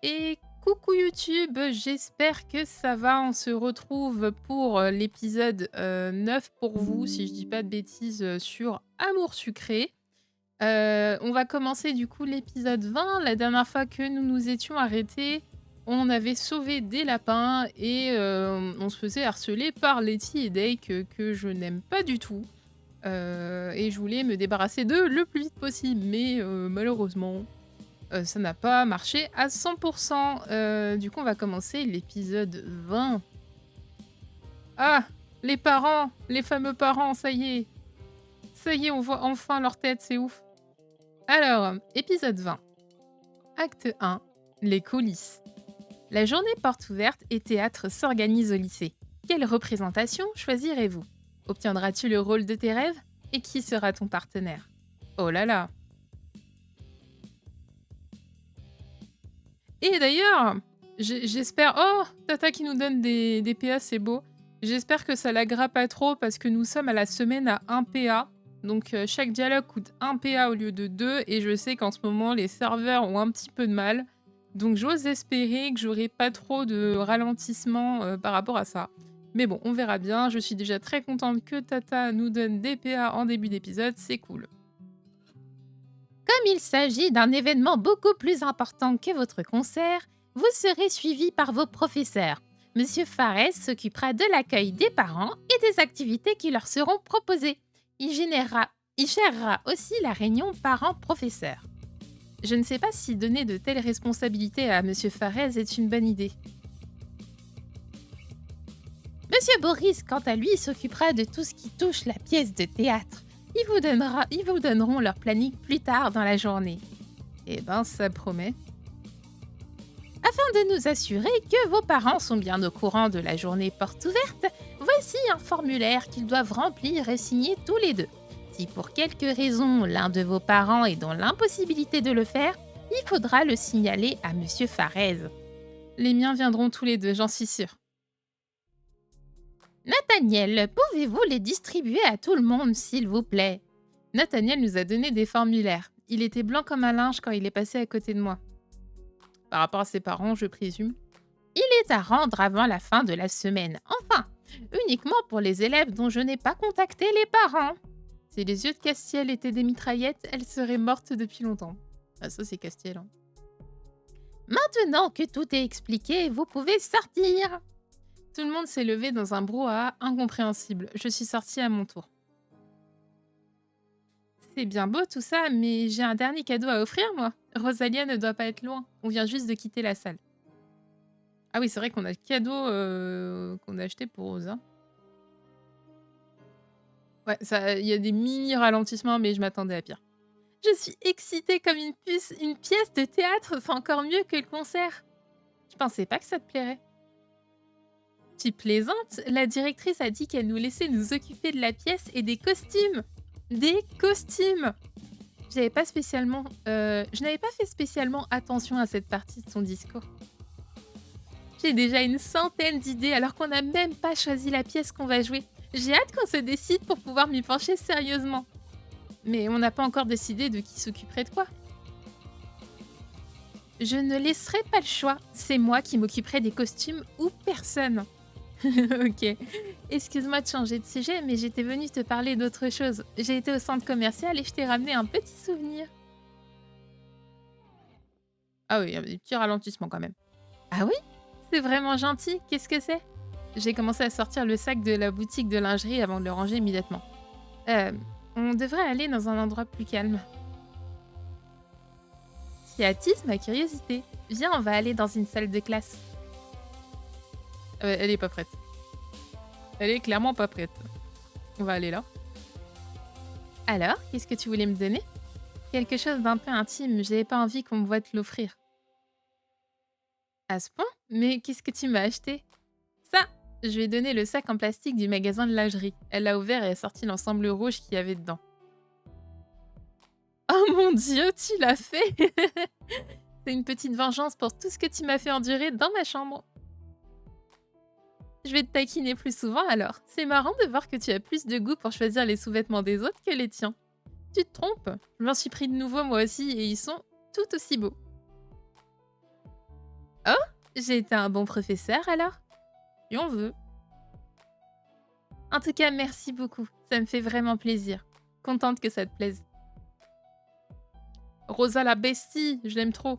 Et coucou YouTube, j'espère que ça va. On se retrouve pour l'épisode 9 pour vous, si je dis pas de bêtises, sur Amour sucré. On va commencer du coup l'épisode 20. La dernière fois que nous nous étions arrêtés, on avait sauvé des lapins et on se faisait harceler par Letty et Dake que je n'aime pas du tout. Et je voulais me débarrasser d'eux le plus vite possible, mais malheureusement, ça n'a pas marché à 100%. Du coup, on va commencer l'épisode 20. Ah, les parents, les fameux parents, ça y est. Ça y est, on voit enfin leur tête, c'est ouf. Alors, épisode 20. Acte 1, les coulisses. La journée porte ouverte et théâtre s'organise au lycée. Quelle représentation choisirez-vous? Obtiendras-tu le rôle de tes rêves? Et qui sera ton partenaire? Oh là là. Et d'ailleurs, j'espère... Oh, Tata qui nous donne des PA, c'est beau. J'espère que ça l'aggravera pas trop parce que nous sommes à la semaine à 1 PA. Donc chaque dialogue coûte 1 PA au lieu de 2. Et je sais qu'en ce moment, les serveurs ont un petit peu de mal. Donc j'ose espérer que j'aurai pas trop de ralentissement par rapport à ça. Mais bon, on verra bien. Je suis déjà très contente que Tata nous donne des PA en début d'épisode. C'est cool. Comme il s'agit d'un événement beaucoup plus important que votre concert, vous serez suivi par vos professeurs. Monsieur Fares s'occupera de l'accueil des parents et des activités qui leur seront proposées. Il gérera aussi la réunion parents-professeurs. Je ne sais pas si donner de telles responsabilités à Monsieur Fares est une bonne idée. Monsieur Boris, quant à lui, s'occupera de tout ce qui touche la pièce de théâtre. Ils vous donneront leur planning plus tard dans la journée. Eh ben, ça promet. Afin de nous assurer que vos parents sont bien au courant de la journée porte ouverte, voici un formulaire qu'ils doivent remplir et signer tous les deux. Si pour quelque raison l'un de vos parents est dans l'impossibilité de le faire, il faudra le signaler à Monsieur Farez. Les miens viendront tous les deux, j'en suis sûre. Nathaniel, pouvez-vous les distribuer à tout le monde, s'il vous plaît? Nathaniel nous a donné des formulaires. Il était blanc comme un linge quand il est passé à côté de moi. Par rapport à ses parents, je présume. Il est à rendre avant la fin de la semaine. Enfin, uniquement pour les élèves dont je n'ai pas contacté les parents. Si les yeux de Castiel étaient des mitraillettes, elle serait morte depuis longtemps. Ah, ça, c'est Castiel. Hein. Maintenant que tout est expliqué, vous pouvez sortir. Tout le monde s'est levé dans un brouhaha incompréhensible. Je suis sortie à mon tour. C'est bien beau tout ça, mais j'ai un dernier cadeau à offrir, moi. Rosalia ne doit pas être loin. On vient juste de quitter la salle. Ah oui, c'est vrai qu'on a le cadeau qu'on a acheté pour Rosa. Ouais, il y a des mini ralentissements, mais je m'attendais à pire. Je suis excitée comme une puce. Une pièce de théâtre, c'est encore mieux que le concert. Je pensais pas que ça te plairait. Tu plaisantes? La directrice a dit qu'elle nous laissait nous occuper de la pièce et des costumes. Des costumes! Je n'avais pas fait spécialement attention à cette partie de son discours. J'ai déjà une centaine d'idées alors qu'on n'a même pas choisi la pièce qu'on va jouer. J'ai hâte qu'on se décide pour pouvoir m'y pencher sérieusement. Mais on n'a pas encore décidé de qui s'occuperait de quoi. Je ne laisserai pas le choix. C'est moi qui m'occuperai des costumes ou personne. Ok. Excuse-moi de changer de sujet, mais j'étais venue te parler d'autre chose. J'ai été au centre commercial et je t'ai ramené un petit souvenir. Ah oui, il y a des petits ralentissements quand même. Ah oui? C'est vraiment gentil. Qu'est-ce que c'est? J'ai commencé à sortir le sac de la boutique de lingerie avant de le ranger immédiatement. On devrait aller dans un endroit plus calme. Tu attises ma curiosité. Viens, on va aller dans une salle de classe. Elle est pas prête. Elle est clairement pas prête. On va aller là. Alors, qu'est-ce que tu voulais me donner? Quelque chose d'un peu intime, j'avais pas envie qu'on me voie te l'offrir. À ce point? Mais qu'est-ce que tu m'as acheté? Ça! Je lui ai donné le sac en plastique du magasin de lingerie. Elle l'a ouvert et a sorti l'ensemble rouge qu'il y avait dedans. Oh mon Dieu, tu l'as fait! C'est une petite vengeance pour tout ce que tu m'as fait endurer dans ma chambre. Je vais te taquiner plus souvent alors. C'est marrant de voir que tu as plus de goût pour choisir les sous-vêtements des autres que les tiens. Tu te trompes. Je m'en suis pris de nouveau moi aussi et ils sont tout aussi beaux. Oh, j'ai été un bon professeur alors? Si on veut. En tout cas, merci beaucoup. Ça me fait vraiment plaisir. Contente que ça te plaise. Rosa la bestie, je l'aime trop.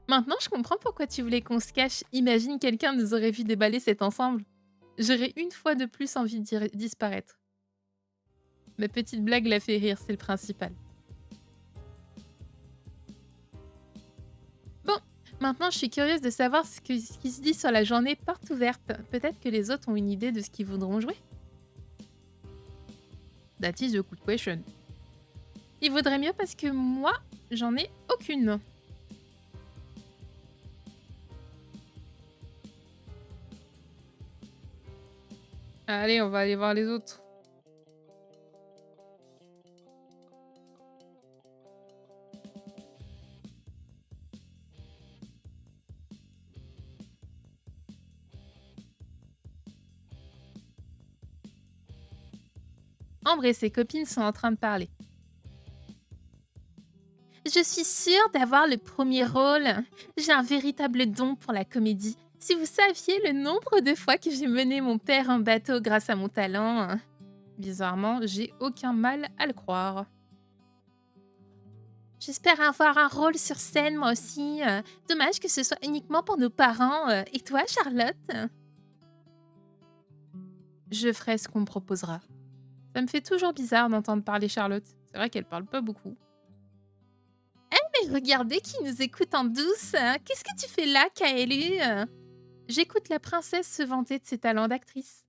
Maintenant, je comprends pourquoi tu voulais qu'on se cache. Imagine quelqu'un nous aurait vu déballer cet ensemble. J'aurais une fois de plus envie de disparaître. Ma petite blague l'a fait rire, c'est le principal. Bon, maintenant je suis curieuse de savoir ce qui se dit sur la journée porte ouverte. Peut-être que les autres ont une idée de ce qu'ils voudront jouer. That is a good question. Il vaudrait mieux parce que moi, j'en ai aucune. Allez, on va aller voir les autres. Ambre et ses copines sont en train de parler. Je suis sûre d'avoir le premier rôle. J'ai un véritable don pour la comédie. Si vous saviez le nombre de fois que j'ai mené mon père en bateau grâce à mon talent. Bizarrement, j'ai aucun mal à le croire. J'espère avoir un rôle sur scène, moi aussi. Dommage que ce soit uniquement pour nos parents. Et toi, Charlotte? Je ferai ce qu'on me proposera. Ça me fait toujours bizarre d'entendre parler Charlotte. C'est vrai qu'elle parle pas beaucoup. Mais regardez qui nous écoute en douce. Qu'est-ce que tu fais là, Kaelu? J'écoute la princesse se vanter de ses talents d'actrice.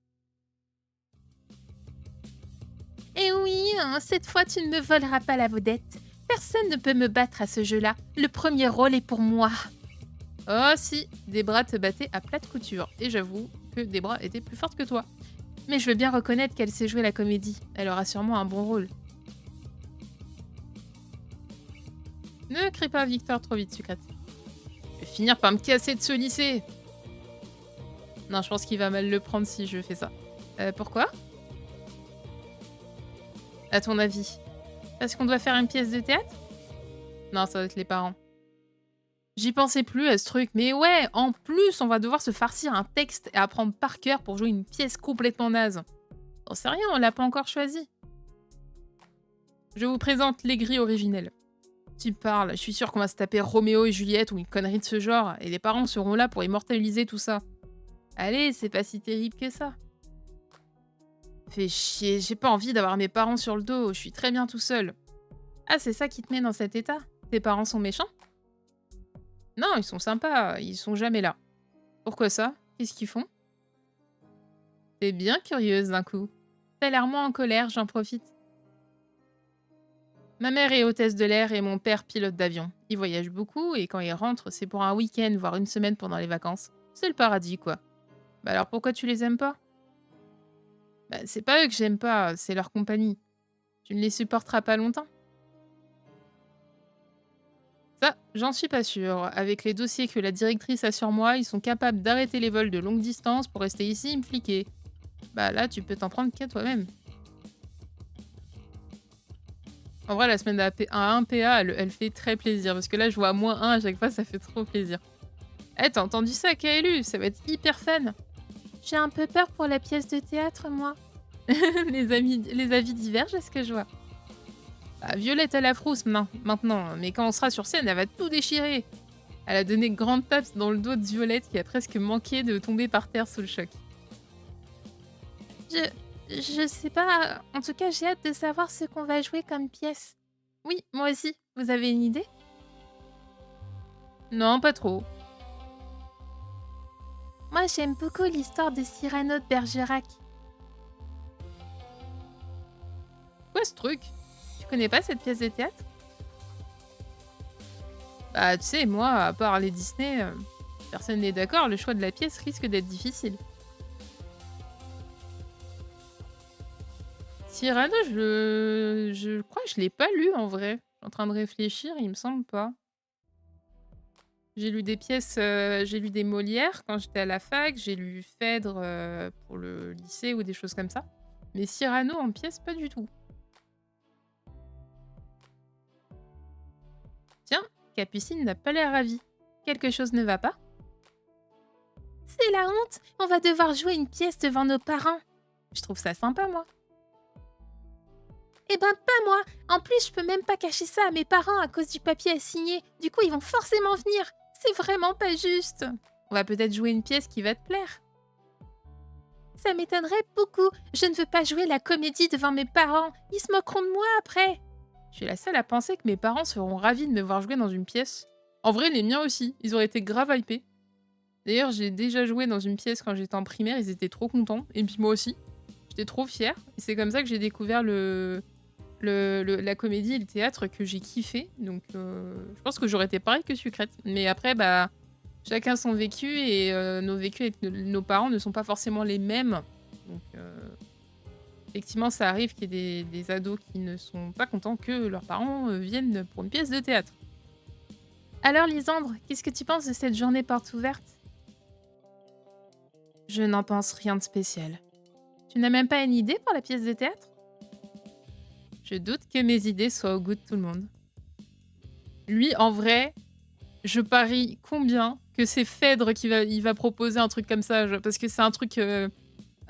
Eh oui, cette fois tu ne me voleras pas la vedette. Personne ne peut me battre à ce jeu-là. Le premier rôle est pour moi. Oh si, Debra te battait à plate couture. Et j'avoue que Debra était plus forte que toi. Mais je veux bien reconnaître qu'elle sait jouer la comédie. Elle aura sûrement un bon rôle. Ne crie pas Victor trop vite, sucrète. Je vais finir par me casser de ce lycée. Non, je pense qu'il va mal le prendre si je fais ça. Pourquoi? À ton avis? Parce qu'on doit faire une pièce de théâtre? Non, ça doit être les parents. J'y pensais plus à ce truc, mais ouais, en plus, on va devoir se farcir un texte et apprendre par cœur pour jouer une pièce complètement naze. J'en sais rien, on l'a pas encore choisi. Je vous présente l'aigri originel. Tu parles, je suis sûre qu'on va se taper Roméo et Juliette ou une connerie de ce genre, et les parents seront là pour immortaliser tout ça. Allez, c'est pas si terrible que ça. Fais chier, j'ai pas envie d'avoir mes parents sur le dos, je suis très bien tout seul. Ah, c'est ça qui te met dans cet état? Tes parents sont méchants? Non, ils sont sympas, ils sont jamais là. Pourquoi ça? Qu'est-ce qu'ils font? T'es bien curieuse d'un coup. T'as l'air moins en colère, j'en profite. Ma mère est hôtesse de l'air et mon père pilote d'avion. Ils voyagent beaucoup et quand ils rentrent, c'est pour un week-end, voire une semaine pendant les vacances. C'est le paradis, quoi. Bah alors pourquoi tu les aimes pas? Bah c'est pas eux que j'aime pas, c'est leur compagnie. Tu ne les supporteras pas longtemps? Ça, j'en suis pas sûre. Avec les dossiers que la directrice a sur moi, ils sont capables d'arrêter les vols de longue distance pour rester ici et me fliquer. Bah là, tu peux t'en prendre qu'à toi-même. En vrai, la semaine à 1 PA, elle fait très plaisir. Parce que là, je vois -1 à chaque fois, ça fait trop plaisir. Eh, t'as entendu ça, KLU? Ça va être hyper fun. J'ai un peu peur pour la pièce de théâtre, moi. Les avis divergent, est-ce que je vois? Bah, Violette, elle a frousse maintenant. Mais quand on sera sur scène, elle va tout déchirer. Elle a donné grande tape dans le dos de Violette qui a presque manqué de tomber par terre sous le choc. Je sais pas. En tout cas, j'ai hâte de savoir ce qu'on va jouer comme pièce. Oui, moi aussi. Vous avez une idée? Non, pas trop. Moi, j'aime beaucoup l'histoire de Cyrano de Bergerac. Quoi ce truc? Tu connais pas cette pièce de théâtre? Bah, tu sais, moi, à part les Disney, personne n'est d'accord, le choix de la pièce risque d'être difficile. Cyrano, je crois que je l'ai pas lu en vrai. Je suis en train de réfléchir, il me semble pas. J'ai lu des pièces, j'ai lu des Molières quand j'étais à la fac, j'ai lu Phèdre pour le lycée ou des choses comme ça. Mais Cyrano en pièce, pas du tout. Tiens, Capucine n'a pas l'air ravie. Quelque chose ne va pas? C'est la honte. On va devoir jouer une pièce devant nos parents. Je trouve ça sympa, moi. Eh ben, pas moi. En plus, je peux même pas cacher ça à mes parents à cause du papier à signer. Du coup, ils vont forcément venir. C'est vraiment pas juste. On va peut-être jouer une pièce qui va te plaire. Ça m'étonnerait beaucoup. Je ne veux pas jouer la comédie devant mes parents. Ils se moqueront de moi après. Je suis la seule à penser que mes parents seront ravis de me voir jouer dans une pièce. En vrai, les miens aussi. Ils auraient été grave hypés. D'ailleurs, j'ai déjà joué dans une pièce quand j'étais en primaire. Ils étaient trop contents. Et puis moi aussi. J'étais trop fière. Et c'est comme ça que j'ai découvert la comédie et le théâtre que j'ai kiffé. Donc, je pense que j'aurais été pareil que Sucrète. Mais après, bah, chacun son vécu et nos vécus avec nos parents ne sont pas forcément les mêmes. Donc, effectivement, ça arrive qu'il y ait des ados qui ne sont pas contents que leurs parents viennent pour une pièce de théâtre. Alors, Lisandre, qu'est-ce que tu penses de cette journée porte ouverte? Je n'en pense rien de spécial. Tu n'as même pas une idée pour la pièce de théâtre? Je doute que mes idées soient au goût de tout le monde. Lui, en vrai, je parie combien que c'est Phèdre qui va proposer un truc comme ça. Parce que c'est un truc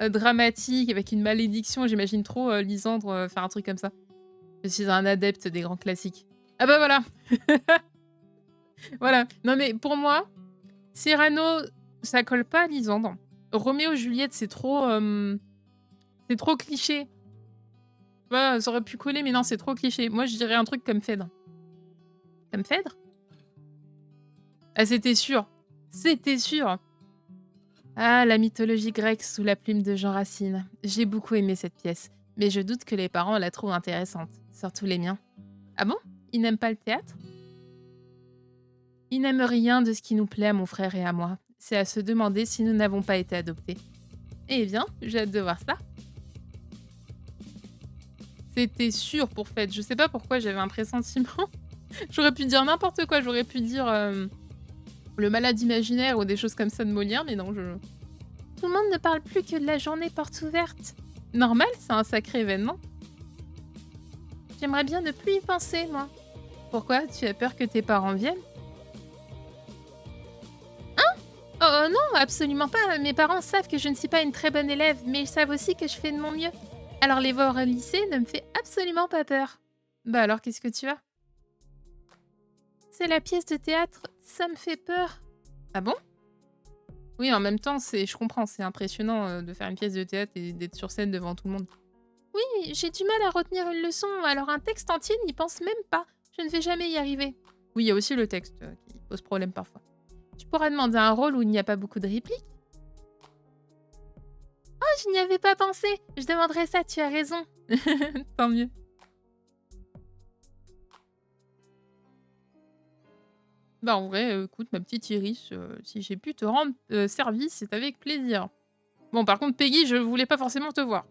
dramatique, avec une malédiction. J'imagine trop Lisandre faire un truc comme ça. Je suis un adepte des grands classiques. Ah bah voilà. Voilà. Non mais pour moi, Cyrano, ça colle pas à Lisandre. Roméo Juliette, c'est trop cliché. Ouais, ça aurait pu coller, mais non, c'est trop cliché. Moi, je dirais un truc comme Phèdre. Comme Phèdre? Ah, c'était sûr. C'était sûr. Ah, la mythologie grecque sous la plume de Jean Racine. J'ai beaucoup aimé cette pièce, mais je doute que les parents la trouvent intéressante. Surtout les miens. Ah bon? Ils n'aiment pas le théâtre? Ils n'aiment rien de ce qui nous plaît à mon frère et à moi. C'est à se demander si nous n'avons pas été adoptés. Eh bien, j'ai hâte de voir ça. C'était sûr pour Fête. Je sais pas pourquoi j'avais un pressentiment. J'aurais pu dire n'importe quoi. J'aurais pu dire le malade imaginaire ou des choses comme ça de Molière, mais non, Tout le monde ne parle plus que de la journée porte ouverte. Normal, c'est un sacré événement. J'aimerais bien ne plus y penser, moi. Pourquoi? Tu as peur que tes parents viennent? Hein? Oh non, absolument pas. Mes parents savent que je ne suis pas une très bonne élève, mais ils savent aussi que je fais de mon mieux. Alors les voir au lycée ne me fait absolument pas peur. Bah alors qu'est-ce que tu as? C'est la pièce de théâtre, ça me fait peur. Ah bon? Oui, en même temps, je comprends, c'est impressionnant de faire une pièce de théâtre et d'être sur scène devant tout le monde. Oui, j'ai du mal à retenir une leçon, alors un texte entier n'y pense même pas. Je ne vais jamais y arriver. Oui, il y a aussi le texte qui pose problème parfois. Tu pourras demander un rôle où il n'y a pas beaucoup de répliques? Oh, je n'y avais pas pensé. Je demanderai ça, tu as raison. Tant mieux. Bah en vrai, écoute, ma petite Iris, si j'ai pu te rendre service, c'est avec plaisir. Bon, par contre, Peggy, je voulais pas forcément te voir.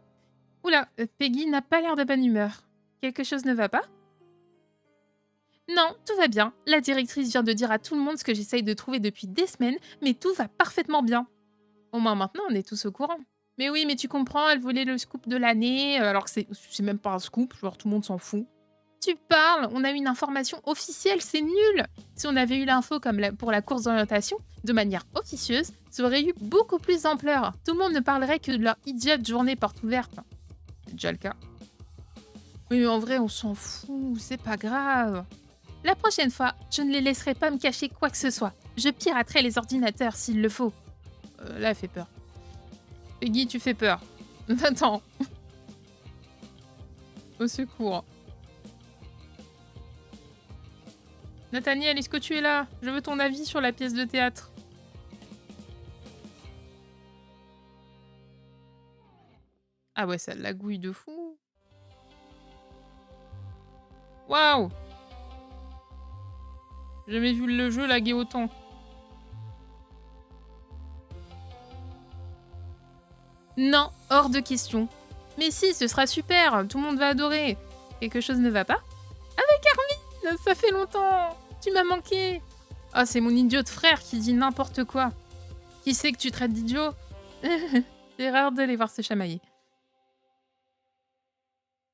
Oula, Peggy n'a pas l'air de bonne humeur. Quelque chose ne va pas? Non, tout va bien. La directrice vient de dire à tout le monde ce que j'essaye de trouver depuis des semaines, mais tout va parfaitement bien. Au moins maintenant, on est tous au courant. Mais oui, mais tu comprends, elle voulait le scoop de l'année, alors que c'est même pas un scoop, genre tout le monde s'en fout. Tu parles, on a eu une information officielle, c'est nul. Si on avait eu l'info comme pour la course d'orientation, de manière officieuse, ça aurait eu beaucoup plus d'ampleur. Tout le monde ne parlerait que de leur idiote journée porte ouverte. C'est déjà le cas. Oui, mais en vrai, on s'en fout, c'est pas grave. La prochaine fois, je ne les laisserai pas me cacher quoi que ce soit. Je piraterai les ordinateurs s'il le faut. Là, elle fait peur. Peggy, tu fais peur. Attends. Au secours. Nathaniel, est-ce que tu es là? Je veux ton avis sur la pièce de théâtre. Ah ouais, ça lagouille de fou. Waouh! J'ai jamais vu le jeu laguer autant. Non, hors de question. Mais si, ce sera super, tout le monde va adorer. Quelque chose ne va pas? Avec Armin, ça fait longtemps. Tu m'as manqué. Ah, c'est mon idiot de frère qui dit n'importe quoi. Qui sait que tu traites d'idiot? C'est rare de les voir se chamailler.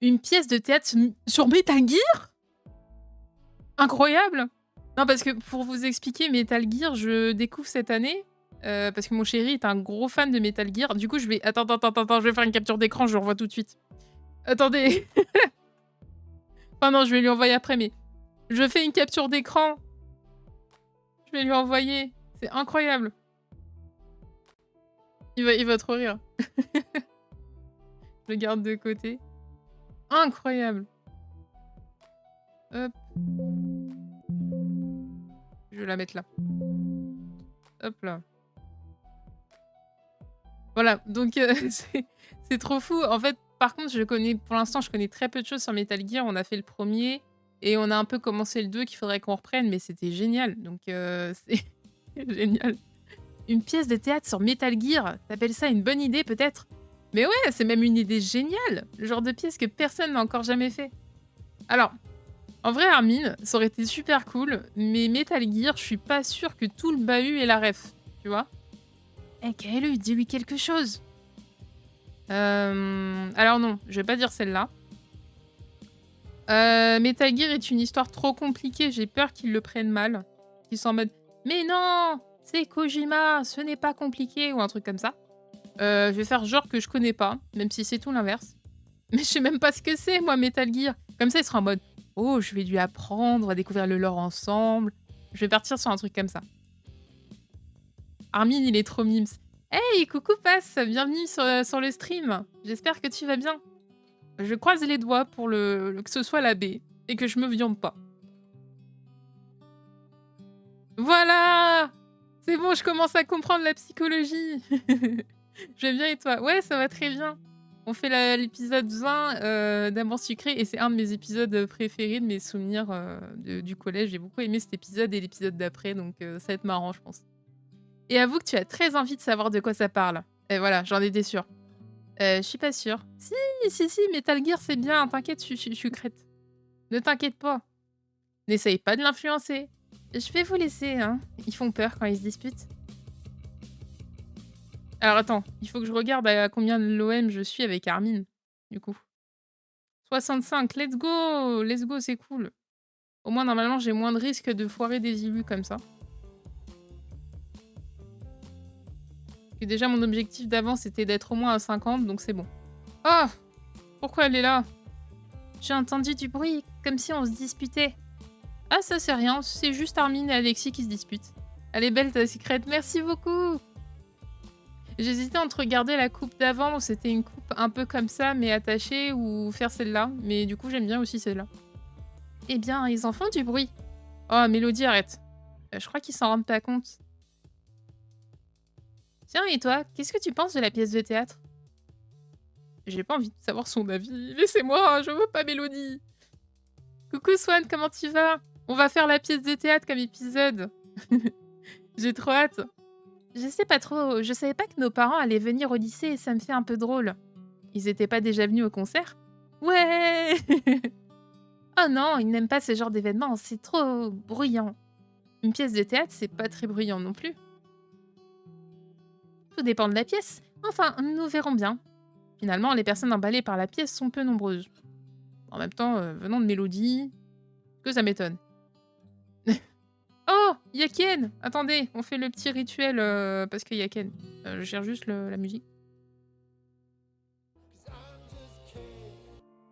Une pièce de théâtre sur Metal Gear? Incroyable! Non, parce que pour vous expliquer, Metal Gear, je découvre cette année. parce que mon chéri est un gros fan de Metal Gear. Du coup, je vais... Attends, je vais faire une capture d'écran, je le revois tout de suite. Attendez. Enfin non, je vais lui envoyer après, mais... Je fais une capture d'écran. Je vais lui envoyer. C'est incroyable. Il va trop rire. Je le garde de côté. Incroyable. Hop. Je vais la mettre là. Hop là. Voilà, donc c'est trop fou. En fait, par contre, pour l'instant, je connais très peu de choses sur Metal Gear. On a fait le premier et on a un peu commencé le 2 qu'il faudrait qu'on reprenne, mais c'était génial. Donc c'est génial. Une pièce de théâtre sur Metal Gear, t'appelles ça une bonne idée peut-être? Mais ouais, c'est même une idée géniale. Le genre de pièce que personne n'a encore jamais fait. Alors, en vrai, Armin, ça aurait été super cool, mais Metal Gear, je suis pas sûre que tout le bahut ait la ref, tu vois? Eh, Kaelu, dis-lui quelque chose. Alors non, je vais pas dire celle-là. Metal Gear est une histoire trop compliquée, j'ai peur qu'ils le prennent mal. Qu'ils sont en mode « Mais non, c'est Kojima, ce n'est pas compliqué » ou un truc comme ça. Je vais faire genre que je connais pas, même si c'est tout l'inverse. Mais je sais même pas ce que c'est, moi, Metal Gear. Comme ça, il sera en mode « Oh, je vais lui apprendre, on va découvrir le lore ensemble. » Je vais partir sur un truc comme ça. Armin, il est trop mimes. Hey, coucou Pass, bienvenue sur le stream. J'espère que tu vas bien. Je croise les doigts pour que ce soit la baie et que je me viande pas. Voilà! C'est bon, je commence à comprendre la psychologie. Je vais bien et toi? Ouais, ça va très bien. On fait l'épisode 20 d'Amour sucré et c'est un de mes épisodes préférés, de mes souvenirs du collège. J'ai beaucoup aimé cet épisode et l'épisode d'après, donc ça va être marrant, je pense. Et avoue que tu as très envie de savoir de quoi ça parle. Et voilà, j'en étais sûre. Je suis pas sûre. Si, Metal Gear, c'est bien. T'inquiète, je suis crête. Ne t'inquiète pas. N'essaye pas de l'influencer. Je vais vous laisser, hein. Ils font peur quand ils se disputent. Alors attends, il faut que je regarde à combien de l'OM je suis avec Armin, du coup. 65, let's go! Let's go, c'est cool. Au moins, normalement, j'ai moins de risques de foirer des illus comme ça. Et déjà, mon objectif d'avant, c'était d'être au moins à 50, donc c'est bon. Oh! Pourquoi elle est là? J'ai entendu du bruit, comme si on se disputait. Ah, ça c'est rien, c'est juste Armin et Alexis qui se disputent. Elle est belle ta secrète, merci beaucoup! J'hésitais entre regarder la coupe d'avant, où c'était une coupe un peu comme ça, mais attachée, ou faire celle-là. Mais du coup, j'aime bien aussi celle-là. Eh bien, ils en font du bruit. Oh, Mélodie, arrête. Je crois qu'ils s'en rendent pas compte. Tiens, et toi, qu'est-ce que tu penses de la pièce de théâtre? J'ai pas envie de savoir son avis. Laissez-moi, je veux pas Mélodie. Coucou Swan, comment tu vas? On va faire la pièce de théâtre comme épisode. J'ai trop hâte. Je sais pas trop, je savais pas que nos parents allaient venir au lycée et ça me fait un peu drôle. Ils étaient pas déjà venus au concert? Ouais. Oh non, ils n'aiment pas ce genre d'événement, c'est trop bruyant. Une pièce de théâtre, c'est pas très bruyant non plus. Tout dépend de la pièce. Enfin, nous verrons bien. Finalement, les personnes emballées par la pièce sont peu nombreuses. En même temps, venant de Mélodie, que ça m'étonne. Oh, y a Ken! Attendez, on fait le petit rituel parce qu'il y a Ken. Je cherche juste la musique.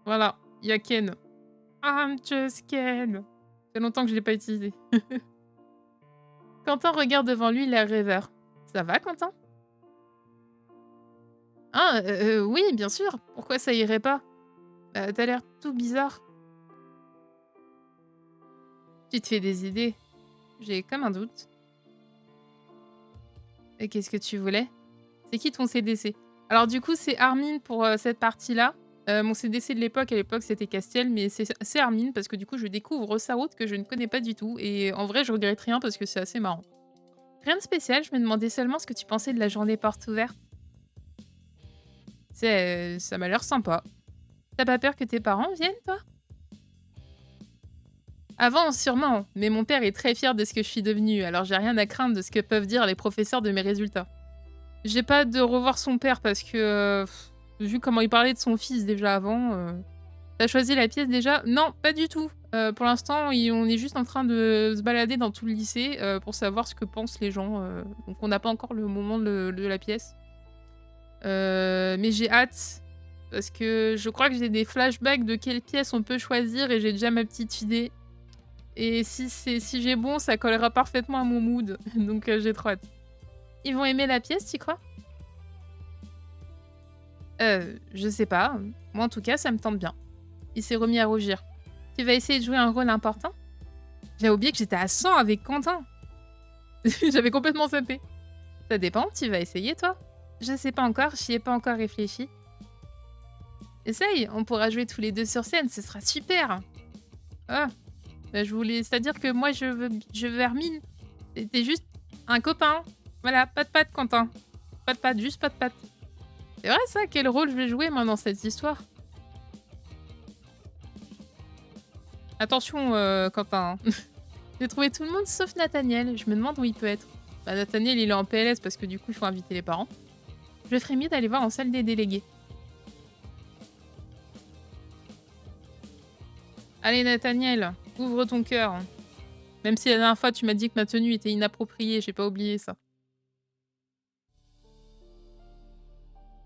Voilà, y a Ken. I'm just Ken. Ça fait longtemps que je l'ai pas utilisé. Quentin regarde devant lui, l'air rêveur. Ça va, Quentin? Ah, oui, bien sûr. Pourquoi ça irait pas? T'as l'air tout bizarre. Tu te fais des idées. J'ai comme un doute. Et qu'est-ce que tu voulais? C'est qui ton CDC? Alors du coup, c'est Armin pour cette partie-là. Mon CDC de l'époque, à l'époque, c'était Castiel, mais c'est Armin parce que du coup, je découvre sa route que je ne connais pas du tout. Et en vrai, je regrette rien parce que c'est assez marrant. Rien de spécial, je me demandais seulement ce que tu pensais de la journée porte ouverte. Ça m'a l'air sympa. T'as pas peur que tes parents viennent, toi? Avant, sûrement, mais mon père est très fier de ce que je suis devenue, alors j'ai rien à craindre de ce que peuvent dire les professeurs de mes résultats. J'ai pas hâte de revoir son père parce que, vu comment il parlait de son fils déjà avant... T'as choisi la pièce déjà? Non, pas du tout. Pour l'instant, on est juste en train de se balader dans tout le lycée, pour savoir ce que pensent les gens, donc on n'a pas encore le moment de la pièce. Mais j'ai hâte parce que je crois que j'ai des flashbacks de quelle pièce on peut choisir et j'ai déjà ma petite idée et si j'ai bon, ça collera parfaitement à mon mood, donc j'ai trop hâte. Ils vont aimer la pièce, tu crois? Je sais pas, moi en tout cas, ça me tente bien. Il s'est remis à rougir. Tu vas essayer de jouer un rôle important? J'avais oublié que j'étais à 100 avec Quentin. J'avais complètement zappé. Ça dépend, tu vas essayer toi? Je sais pas encore, j'y ai pas encore réfléchi. Essaye, on pourra jouer tous les deux sur scène, ce sera super. Ah, bah c'est-à-dire que moi je veux Hermine. T'es juste un copain. Voilà, pas de patte, Quentin. Pas de patte, juste pas de patte. C'est vrai ça, quel rôle je vais jouer moi dans cette histoire? Attention, Quentin, hein. J'ai trouvé tout le monde sauf Nathaniel. Je me demande où il peut être. Bah, Nathaniel, il est en PLS parce que du coup, il faut inviter les parents. Je ferais mieux d'aller voir en salle des délégués. Allez, Nathaniel, ouvre ton cœur. Même si la dernière fois, tu m'as dit que ma tenue était inappropriée, j'ai pas oublié ça.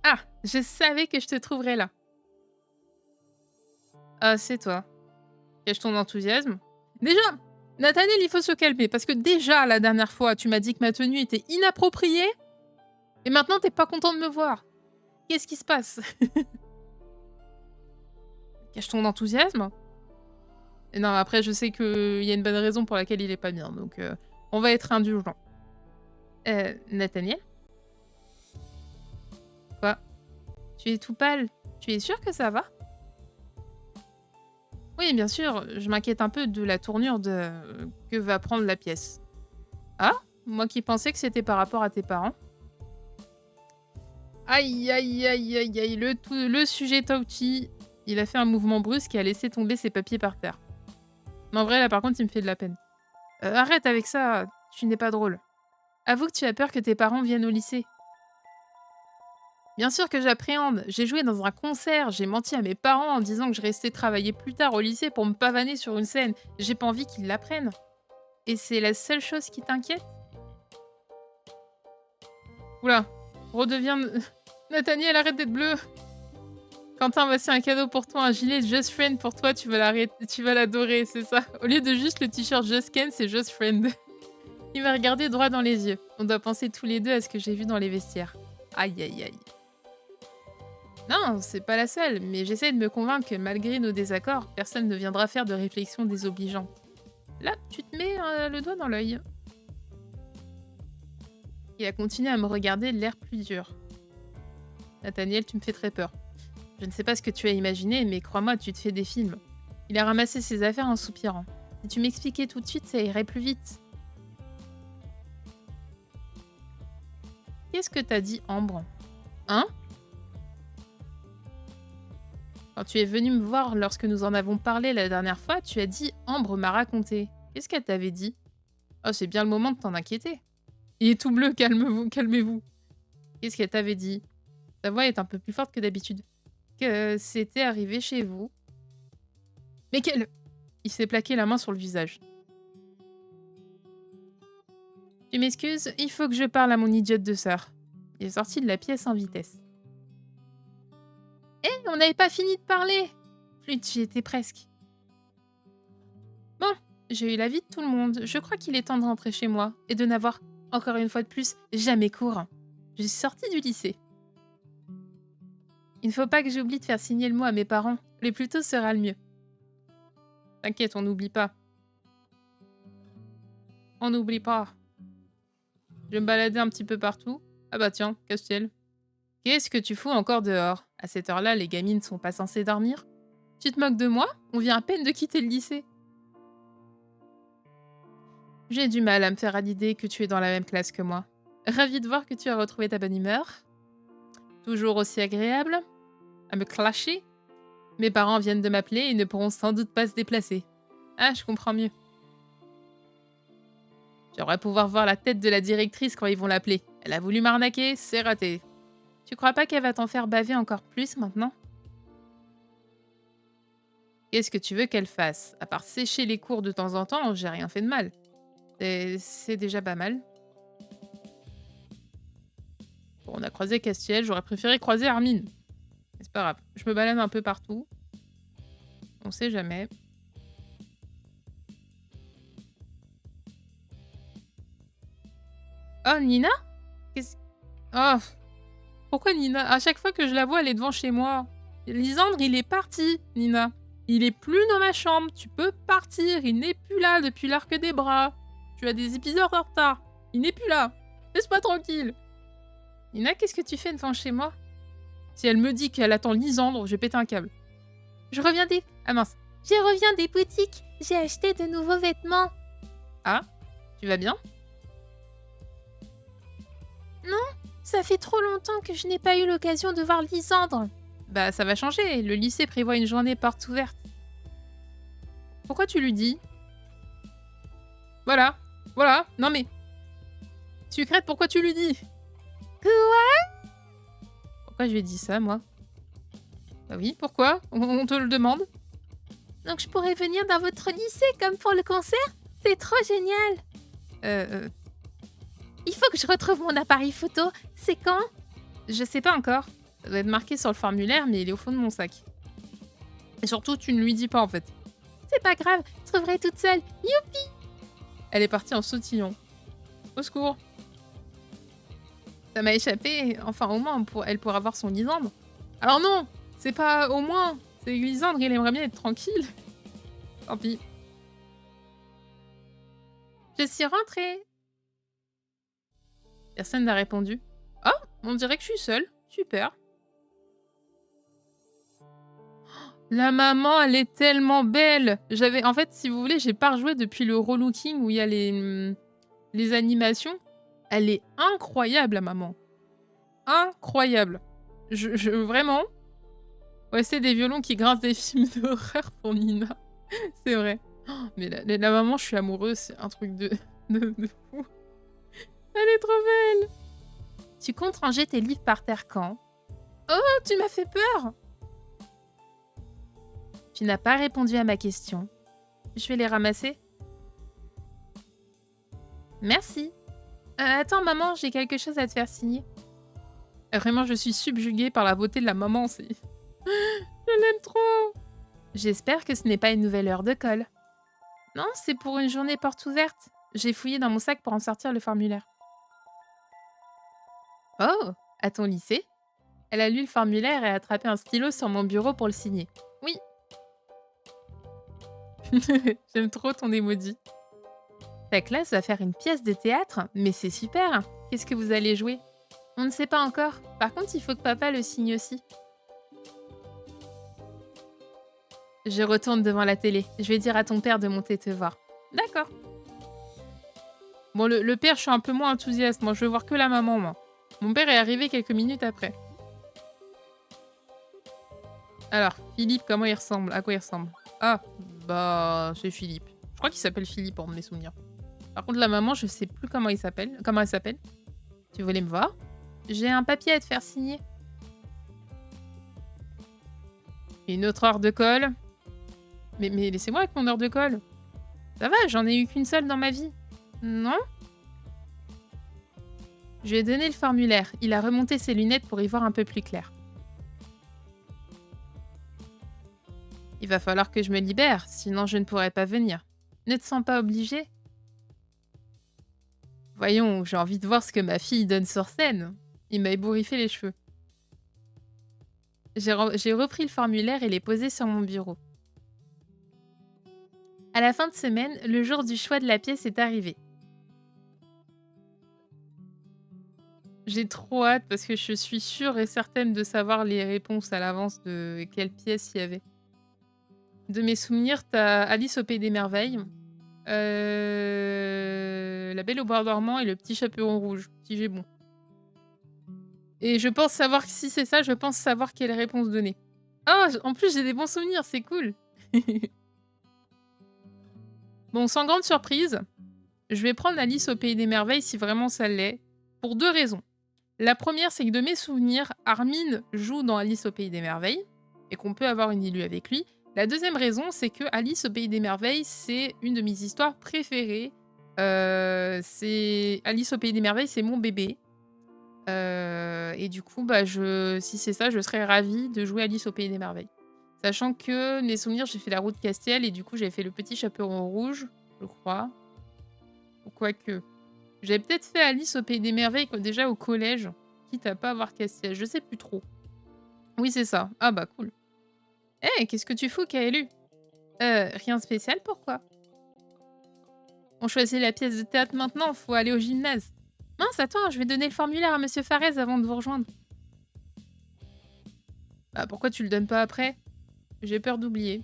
Ah, je savais que je te trouverais là. Ah, c'est toi. Cache ton enthousiasme. Déjà, Nathaniel, il faut se calmer parce que déjà, la dernière fois, tu m'as dit que ma tenue était inappropriée et maintenant, t'es pas content de me voir. Qu'est-ce qui se passe? Cache ton enthousiasme. Et non, après, je sais qu'il y a une bonne raison pour laquelle il est pas bien, donc on va être indulgent. Nathaniel? Quoi? Tu es tout pâle. Tu es sûr que ça va? Oui, bien sûr, je m'inquiète un peu de la tournure que va prendre la pièce. Ah? Moi qui pensais que c'était par rapport à tes parents. Aïe, aïe, aïe, aïe, aïe, le sujet Tauchi, il a fait un mouvement brusque et a laissé tomber ses papiers par terre. Mais en vrai, là, par contre, il me fait de la peine. Arrête avec ça, tu n'es pas drôle. Avoue que tu as peur que tes parents viennent au lycée. Bien sûr que j'appréhende. J'ai joué dans un concert, j'ai menti à mes parents en disant que je restais travailler plus tard au lycée pour me pavaner sur une scène. J'ai pas envie qu'ils l'apprennent. Et c'est la seule chose qui t'inquiète? Oula, redeviens... Nathaniel, arrête d'être bleu. Quentin, voici un cadeau pour toi, un gilet Just Friend pour toi, tu vas l'adorer, c'est ça. Au lieu de juste le t-shirt Just Ken, c'est Just Friend. Il m'a regardé droit dans les yeux. On doit penser tous les deux à ce que j'ai vu dans les vestiaires. Aïe, aïe, aïe. Non, c'est pas la seule, mais j'essaie de me convaincre que malgré nos désaccords, personne ne viendra faire de réflexion désobligeante. Là, tu te mets le doigt dans l'œil. Il a continué à me regarder, l'air plus dur. Nathaniel, tu me fais très peur. Je ne sais pas ce que tu as imaginé, mais crois-moi, tu te fais des films. Il a ramassé ses affaires en soupirant. Si tu m'expliquais tout de suite, ça irait plus vite. Qu'est-ce que t'as dit, Ambre? Hein? Quand tu es venu me voir lorsque nous en avons parlé la dernière fois, tu as dit « Ambre m'a raconté ». Qu'est-ce qu'elle t'avait dit? Oh, c'est bien le moment de t'en inquiéter. Il est tout bleu, calmez-vous, calmez-vous. Qu'est-ce qu'elle t'avait dit? Ta voix est un peu plus forte que d'habitude. Que c'était arrivé chez vous. Mais quelle... Il s'est plaqué la main sur le visage. Tu m'excuses, il faut que je parle à mon idiote de sœur. Il est sorti de la pièce en vitesse. Eh, on n'avait pas fini de parler! Flûte, j'y étais presque. Bon, j'ai eu l'avis de tout le monde. Je crois qu'il est temps de rentrer chez moi et de n'avoir, encore une fois de plus, jamais cours. Je suis sortie du lycée. Il ne faut pas que j'oublie de faire signer le mot à mes parents. Le plus tôt sera le mieux. T'inquiète, on n'oublie pas. On n'oublie pas. Je vais me balader un petit peu partout. Ah bah tiens, Castiel. Qu'est-ce que tu fous encore dehors? À cette heure-là, les gamines ne sont pas censées dormir. Tu te moques de moi? On vient à peine de quitter le lycée. J'ai du mal à me faire à l'idée que tu es dans la même classe que moi. Ravie de voir que tu as retrouvé ta bonne humeur. Toujours aussi agréable à me clasher. Mes parents viennent de m'appeler et ne pourront sans doute pas se déplacer. Ah, je comprends mieux. J'aimerais pouvoir voir la tête de la directrice quand ils vont l'appeler. Elle a voulu m'arnaquer, c'est raté. Tu crois pas qu'elle va t'en faire baver encore plus maintenant? Qu'est-ce que tu veux qu'elle fasse? À part sécher les cours de temps en temps, j'ai rien fait de mal. C'est déjà pas mal. Bon, on a croisé Castiel, j'aurais préféré croiser Armine. Mais c'est pas grave, je me balade un peu partout. On sait jamais. Oh, Nina? Qu'est-ce... Oh, pourquoi Nina? À chaque fois que je la vois, elle est devant chez moi. Lisandre, il est parti, Nina. Il est plus dans ma chambre. Tu peux partir. Il n'est plus là depuis l'arc des bras. Tu as des épisodes en retard. Il n'est plus là. Laisse-moi tranquille. Nina, qu'est-ce que tu fais devant chez moi? Si elle me dit qu'elle attend Lisandre, je vais péter un câble. Je reviens des... Ah mince. Je reviens des boutiques. J'ai acheté de nouveaux vêtements. Ah, tu vas bien? Non, ça fait trop longtemps que je n'ai pas eu l'occasion de voir Lisandre. Bah, ça va changer. Le lycée prévoit une journée porte ouverte. Pourquoi tu lui dis? Voilà. Voilà. Non mais... Sucrète, pourquoi tu lui dis? Quoi? Pourquoi je lui ai dit ça, moi? Bah oui, pourquoi? On te le demande. Donc je pourrais venir dans votre lycée comme pour le concert? C'est trop génial. Il faut que je retrouve mon appareil photo. C'est quand? Je sais pas encore. Ça doit être marqué sur le formulaire, mais il est au fond de mon sac. Et surtout, tu ne lui dis pas, en fait. C'est pas grave, je trouverai toute seule. Youpi! Elle est partie en sautillon. Au secours. Ça m'a échappé. Enfin, au moins, elle pourra voir son Lisandre. Alors non, c'est pas au moins. C'est Lisandre, il aimerait bien être tranquille. Tant pis. Je suis rentrée. Personne n'a répondu. Oh, on dirait que je suis seule. Super. La maman, elle est tellement belle. En fait, si vous voulez, j'ai pas rejoué depuis le relooking où il y a les animations. Elle est incroyable, la maman. Incroyable. Vraiment. Ouais, c'est des violons qui grincent des films d'horreur pour Nina. C'est vrai. Oh, mais la maman, je suis amoureuse. C'est un truc de fou. Elle est trop belle. Tu comptes ranger tes livres par terre quand? Oh, tu m'as fait peur. Tu n'as pas répondu à ma question. Je vais les ramasser. Merci. Attends, maman, j'ai quelque chose à te faire signer. Vraiment, je suis subjuguée par la beauté de la maman. Je l'aime trop. J'espère que ce n'est pas une nouvelle heure de colle. Non, c'est pour une journée porte ouverte. J'ai fouillé dans mon sac pour en sortir le formulaire. Oh, à ton lycée? Elle a lu le formulaire et a attrapé un stylo sur mon bureau pour le signer. Oui. J'aime trop ton emoji. Ta classe va faire une pièce de théâtre? Mais c'est super! Qu'est-ce que vous allez jouer? On ne sait pas encore. Par contre, il faut que papa le signe aussi. Je retourne devant la télé. Je vais dire à ton père de monter te voir. D'accord. Bon, le père, je suis un peu moins enthousiaste. Moi, je veux voir que la maman, moi. Mon père est arrivé quelques minutes après. Alors, Philippe, comment il ressemble? À quoi il ressemble? Ah, bah, c'est Philippe. Je crois qu'il s'appelle Philippe, pour mes souvenirs. Par contre, la maman, je sais plus comment elle s'appelle. Tu voulais me voir? J'ai un papier à te faire signer. Une autre heure de colle. Mais laissez-moi avec mon heure de colle. Ça va, j'en ai eu qu'une seule dans ma vie. Non? Je lui ai donné le formulaire. Il a remonté ses lunettes pour y voir un peu plus clair. Il va falloir que je me libère, sinon je ne pourrai pas venir. Ne te sens pas obligée? Voyons, j'ai envie de voir ce que ma fille donne sur scène. Il m'a ébouriffé les cheveux. J'ai repris le formulaire et l'ai posé sur mon bureau. À la fin de semaine, le jour du choix de la pièce est arrivé. J'ai trop hâte parce que je suis sûre et certaine de savoir les réponses à l'avance de quelle pièce il y avait. De mes souvenirs, t'as Alice au Pays des Merveilles, La Belle au Bois dormant et Le Petit Chaperon Rouge, si j'ai bon. Et je pense savoir, si c'est ça, je pense savoir quelle réponse donner. Ah, en plus j'ai des bons souvenirs, c'est cool. Bon, sans grande surprise, je vais prendre Alice au Pays des Merveilles si vraiment ça l'est, pour 2 raisons. La première, c'est que de mes souvenirs, Armin joue dans Alice au Pays des Merveilles, et qu'on peut avoir une illue avec lui. La deuxième raison, c'est que Alice au Pays des Merveilles, c'est une de mes histoires préférées. C'est Alice au Pays des Merveilles, c'est mon bébé. Et du coup, bah, si c'est ça, je serais ravie de jouer Alice au Pays des Merveilles. Sachant que mes souvenirs, j'ai fait la route Castiel et du coup, j'avais fait le petit chaperon rouge, je crois. Ou quoique. J'avais peut-être fait Alice au Pays des Merveilles déjà au collège, quitte à pas avoir Castiel. Je sais plus trop. Oui, c'est ça. Ah bah cool. Eh, qu'est-ce que tu fous, Kaelu? Rien de spécial, pourquoi? On choisit la pièce de théâtre maintenant, faut aller au gymnase. Mince, attends, je vais donner le formulaire à Monsieur Farès avant de vous rejoindre. Bah pourquoi tu le donnes pas après? J'ai peur d'oublier.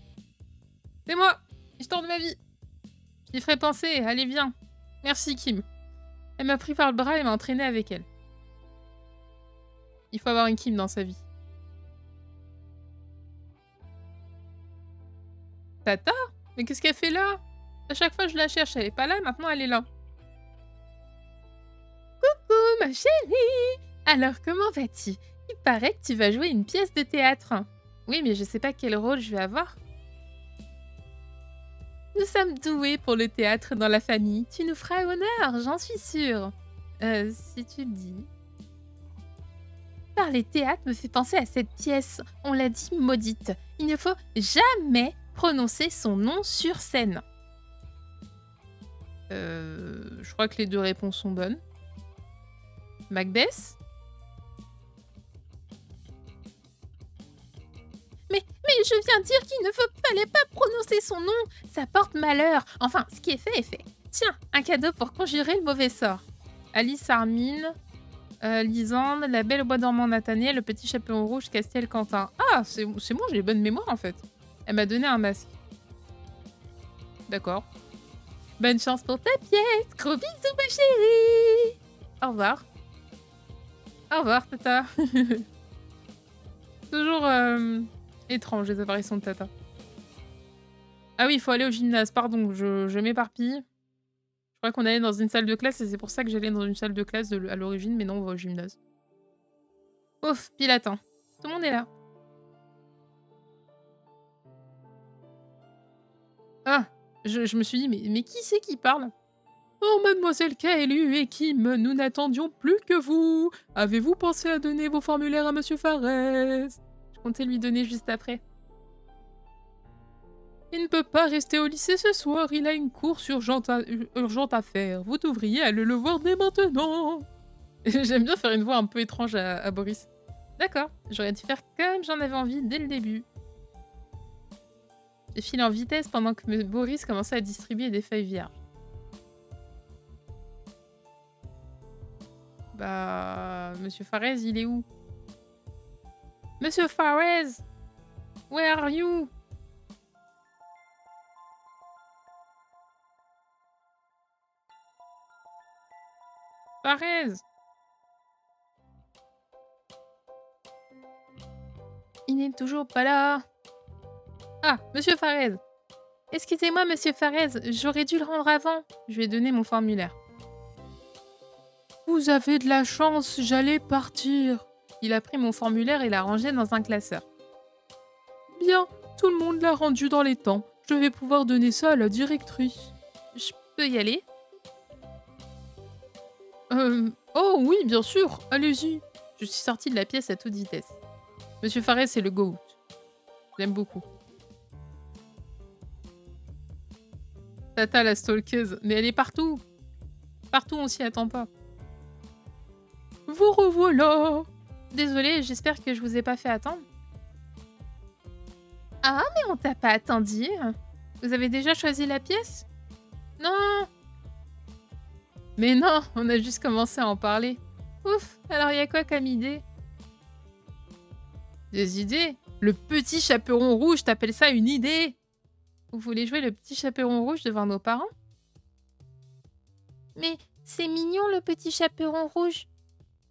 C'est moi, histoire de ma vie. J'y ferai penser, allez viens. Merci Kim. Elle m'a pris par le bras et m'a entraîné avec elle. Il faut avoir une Kim dans sa vie. Tata? Mais qu'est-ce qu'elle fait là? À chaque fois je la cherche, elle est pas là, maintenant elle est là. Coucou ma chérie! Alors comment vas-tu? Il paraît que tu vas jouer une pièce de théâtre. Oui, mais je sais pas quel rôle je vais avoir. Nous sommes doués pour le théâtre dans la famille. Tu nous feras honneur, j'en suis sûre. Si tu le dis. Parler théâtre me fait penser à cette pièce. On l'a dit maudite. Il ne faut jamais prononcer son nom sur scène. Je crois que les deux réponses sont bonnes. Macbeth? Mais je viens de dire qu'il ne fallait pas prononcer son nom. Ça porte malheur. Enfin, ce qui est fait est fait. Tiens, un cadeau pour conjurer le mauvais sort. Alice Armine, Lisande, La Belle au Bois dormant Nathaniel, Le Petit Chaperon Rouge, Castiel Quentin. Ah, c'est moi, j'ai les bonnes mémoires en fait. Elle m'a donné un masque. D'accord. Bonne chance pour ta pièce. Gros bisous ma chérie. Au revoir. Au revoir Tata. Toujours étrange les apparitions de Tata. Ah oui, il faut aller au gymnase, pardon, je m'éparpille. Je crois qu'on allait dans une salle de classe et c'est pour ça que j'allais dans une salle de classe à l'origine, mais non, on va au gymnase. Ouf, pile à temps. Tout le monde est là. Ah, je me suis dit, mais qui c'est qui parle? Oh, mademoiselle Kaelu et Kim, nous n'attendions plus que vous. Avez-vous pensé à donner vos formulaires à Monsieur Farès? Je comptais lui donner juste après. Il ne peut pas rester au lycée ce soir, il a une course urgente à faire. Vous devriez aller le voir dès maintenant. J'aime bien faire une voix un peu étrange à Boris. D'accord, j'aurais dû faire comme j'en avais envie dès le début. J'ai filé en vitesse pendant que Boris commençait à distribuer des feuilles vierges. Bah... Monsieur Farès, il est où? Monsieur Farès! Where are you? Farès! Il n'est toujours pas là. Ah, Monsieur Farès! Excusez-moi, Monsieur Farès, j'aurais dû le rendre avant. Je lui ai donné mon formulaire. Vous avez de la chance, j'allais partir. Il a pris mon formulaire et l'a rangé dans un classeur. Bien, tout le monde l'a rendu dans les temps. Je vais pouvoir donner ça à la directrice. Je peux y aller? Oh oui, bien sûr, allez-y. Je suis sortie de la pièce à toute vitesse. Monsieur Farès, c'est le GOAT. Je l'aime beaucoup. Tata, la stalkeuse. Mais elle est partout. Partout, on s'y attend pas. Vous revoilà. Désolée, j'espère que je vous ai pas fait attendre. Ah, mais on t'a pas attendu. Vous avez déjà choisi la pièce? Non. Mais non, on a juste commencé à en parler. Ouf, alors y a quoi comme idée? Des idées? Le petit chaperon rouge, t'appelles ça une idée? Vous voulez jouer le petit chaperon rouge devant nos parents? Mais c'est mignon le petit chaperon rouge.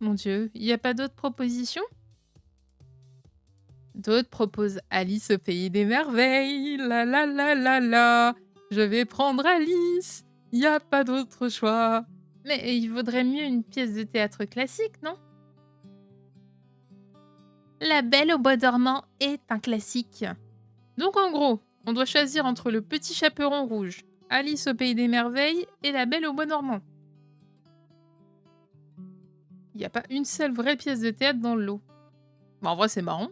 Mon Dieu, y a pas d'autres propositions? D'autres proposent Alice au pays des merveilles. La la la la la. Je vais prendre Alice. Y a pas d'autre choix. Mais il vaudrait mieux une pièce de théâtre classique, non? La Belle au bois dormant est un classique. Donc en gros, on doit choisir entre le petit chaperon rouge, Alice au pays des merveilles et la belle au bois normand. Il n'y a pas une seule vraie pièce de théâtre dans le lot. Bah, en vrai, c'est marrant.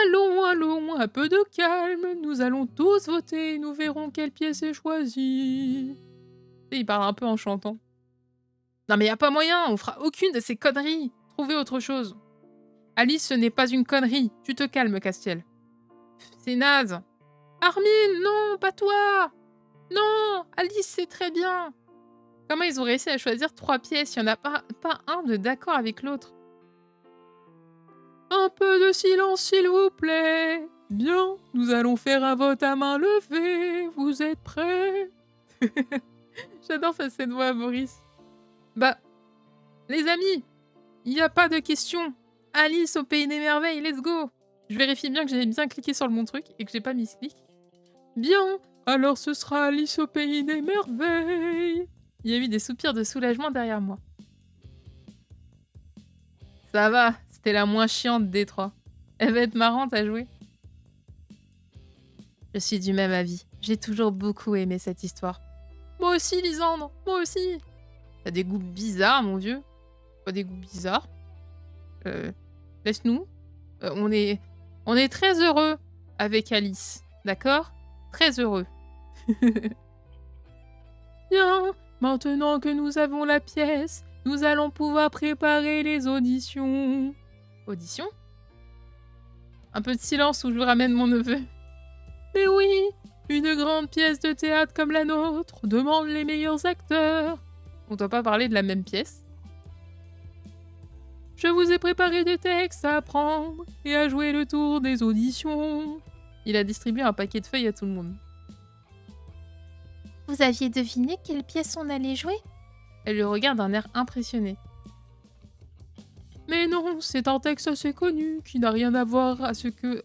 Allons, allons, un peu de calme, nous allons tous voter, nous verrons quelle pièce est choisie. Et il parle un peu en chantant. Non mais y a pas moyen, on fera aucune de ces conneries. Trouvez autre chose. Alice, ce n'est pas une connerie. Tu te calmes, Castiel. C'est naze. Armin, non, pas toi. Non, Alice, c'est très bien. Comment ils ont réussi à choisir 3 pièces? Il n'y en a pas un de d'accord avec l'autre. Un peu de silence, s'il vous plaît. Bien, nous allons faire un vote à main levée. Vous êtes prêts? J'adore faire cette voix à Boris. Bah, les amis, il n'y a pas de question. Alice au pays des merveilles, let's go. Je vérifie bien que j'ai bien cliqué sur le bon truc et que j'ai pas mis clic. Bien, alors ce sera Alice au pays des merveilles. Il y a eu des soupirs de soulagement derrière moi. Ça va, c'était la moins chiante des 3. Elle va être marrante à jouer. Je suis du même avis. J'ai toujours beaucoup aimé cette histoire. Moi aussi, Lisandre, moi aussi. T'as des goûts bizarres, mon vieux. Pas des goûts bizarres. Laisse-nous. On est très heureux avec Alice, d'accord? Très heureux. Bien, maintenant que nous avons la pièce, nous allons pouvoir préparer les auditions. Auditions? Un peu de silence ou je ramène mon neveu. Mais oui, une grande pièce de théâtre comme la nôtre demande les meilleurs acteurs. On doit pas parler de la même pièce. Je vous ai préparé des textes à apprendre et à jouer le tour des auditions. Il a distribué un paquet de feuilles à tout le monde. Vous aviez deviné quelle pièce on allait jouer? Elle le regarde d'un air impressionné. Mais non, c'est un texte assez connu qui n'a rien à voir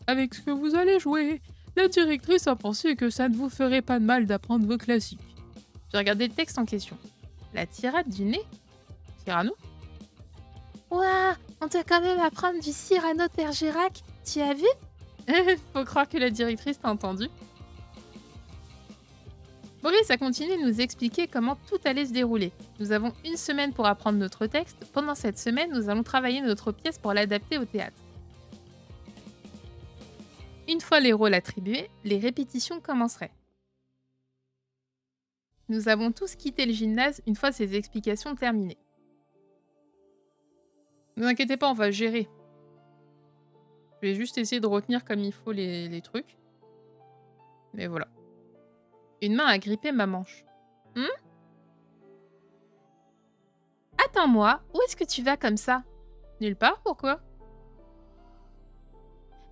avec ce que vous allez jouer. La directrice a pensé que ça ne vous ferait pas de mal d'apprendre vos classiques. J'ai regardé le texte en question. La tirade du nez? Cyrano? Ouah, on doit quand même apprendre du Cyrano de Bergerac. Tu as vu? Faut croire que la directrice t'a entendu. Boris a continué de nous expliquer comment tout allait se dérouler. Nous avons une semaine pour apprendre notre texte. Pendant cette semaine, nous allons travailler notre pièce pour l'adapter au théâtre. Une fois les rôles attribués, les répétitions commenceraient. Nous avons tous quitté le gymnase une fois ces explications terminées. Ne vous inquiétez pas, on va gérer. Je vais juste essayer de retenir comme il faut les trucs. Mais voilà. Une main a grippé ma manche. Attends-moi, où est-ce que tu vas comme ça? Nulle part, pourquoi?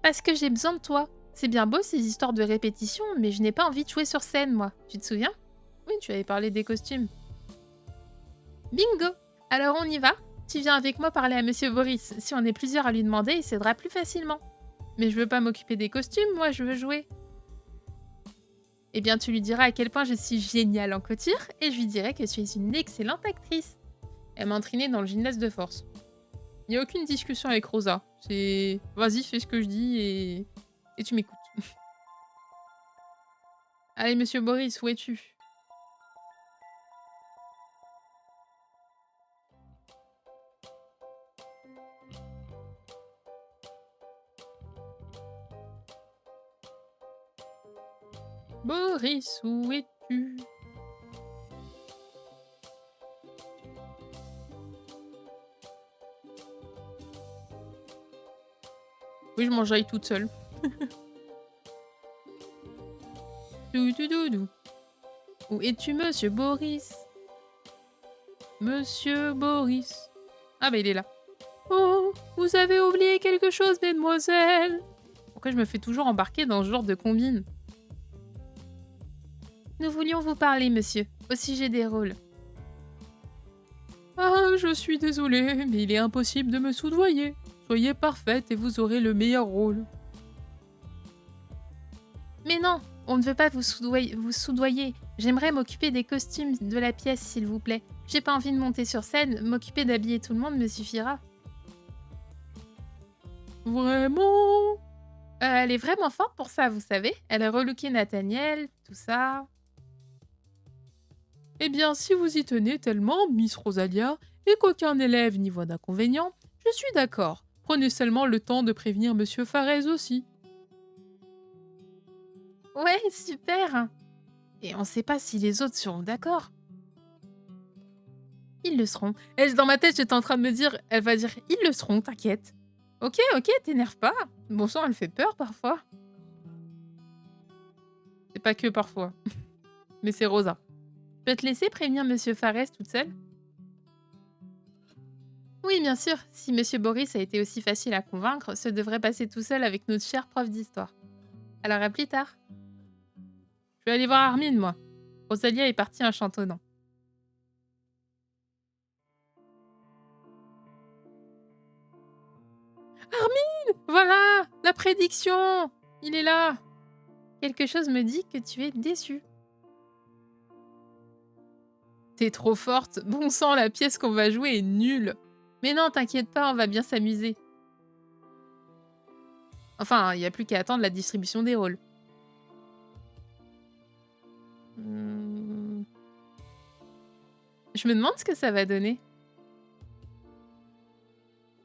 Parce que j'ai besoin de toi. C'est bien beau ces histoires de répétition, mais je n'ai pas envie de jouer sur scène, moi. Tu te souviens? Oui, tu avais parlé des costumes. Bingo! Alors on y va? Tu viens avec moi parler à Monsieur Boris. Si on est plusieurs à lui demander, il s'aidera plus facilement. Mais je veux pas m'occuper des costumes, moi, je veux jouer. Eh bien, tu lui diras à quel point je suis géniale en couture et je lui dirai que tu es une excellente actrice. Elle m'a entraînée dans le gymnase de force. Il n'y a aucune discussion avec Rosa. C'est vas-y, fais ce que je dis et tu m'écoutes. Allez, Monsieur Boris, où es-tu? Boris, où es-tu? Oui, je mangeaille toute seule. Doudoudou. Où es-tu, Monsieur Boris? Monsieur Boris. Ah bah il est là. Oh, vous avez oublié quelque chose, mesdemoiselles. Pourquoi je me fais toujours embarquer dans ce genre de combine? Nous voulions vous parler, monsieur, au sujet des rôles. Ah, je suis désolée, mais il est impossible de me soudoyer. Soyez parfaite et vous aurez le meilleur rôle. Mais non, on ne veut pas vous soudoyer. J'aimerais m'occuper des costumes de la pièce, s'il vous plaît. J'ai pas envie de monter sur scène, m'occuper d'habiller tout le monde me suffira. Vraiment? Elle est vraiment forte pour ça, vous savez. Elle a relooké Nathaniel, tout ça. Eh bien, si vous y tenez tellement, Miss Rosalia, et qu'aucun élève n'y voit d'inconvénient, je suis d'accord. Prenez seulement le temps de prévenir Monsieur Farès aussi. Ouais, super. Et on sait pas si les autres seront d'accord. Ils le seront. Dans ma tête, j'étais en train de me dire, elle va dire, ils le seront, t'inquiète. Ok, t'énerve pas. Bon sang, elle fait peur parfois. C'est pas que parfois. Mais c'est Rosa. Je peux te laisser prévenir Monsieur Farès toute seule? Oui, bien sûr. Si Monsieur Boris a été aussi facile à convaincre, ce devrait passer tout seul avec notre cher prof d'histoire. Alors à plus tard. Je vais aller voir Armine, moi. Rosalia est partie en chantonnant. Armine! Voilà! La prédiction! Il est là! Quelque chose me dit que tu es déçue. T'es trop forte. Bon sang, la pièce qu'on va jouer est nulle. Mais non, t'inquiète pas, on va bien s'amuser. Enfin, il n'y a plus qu'à attendre la distribution des rôles. Je me demande ce que ça va donner.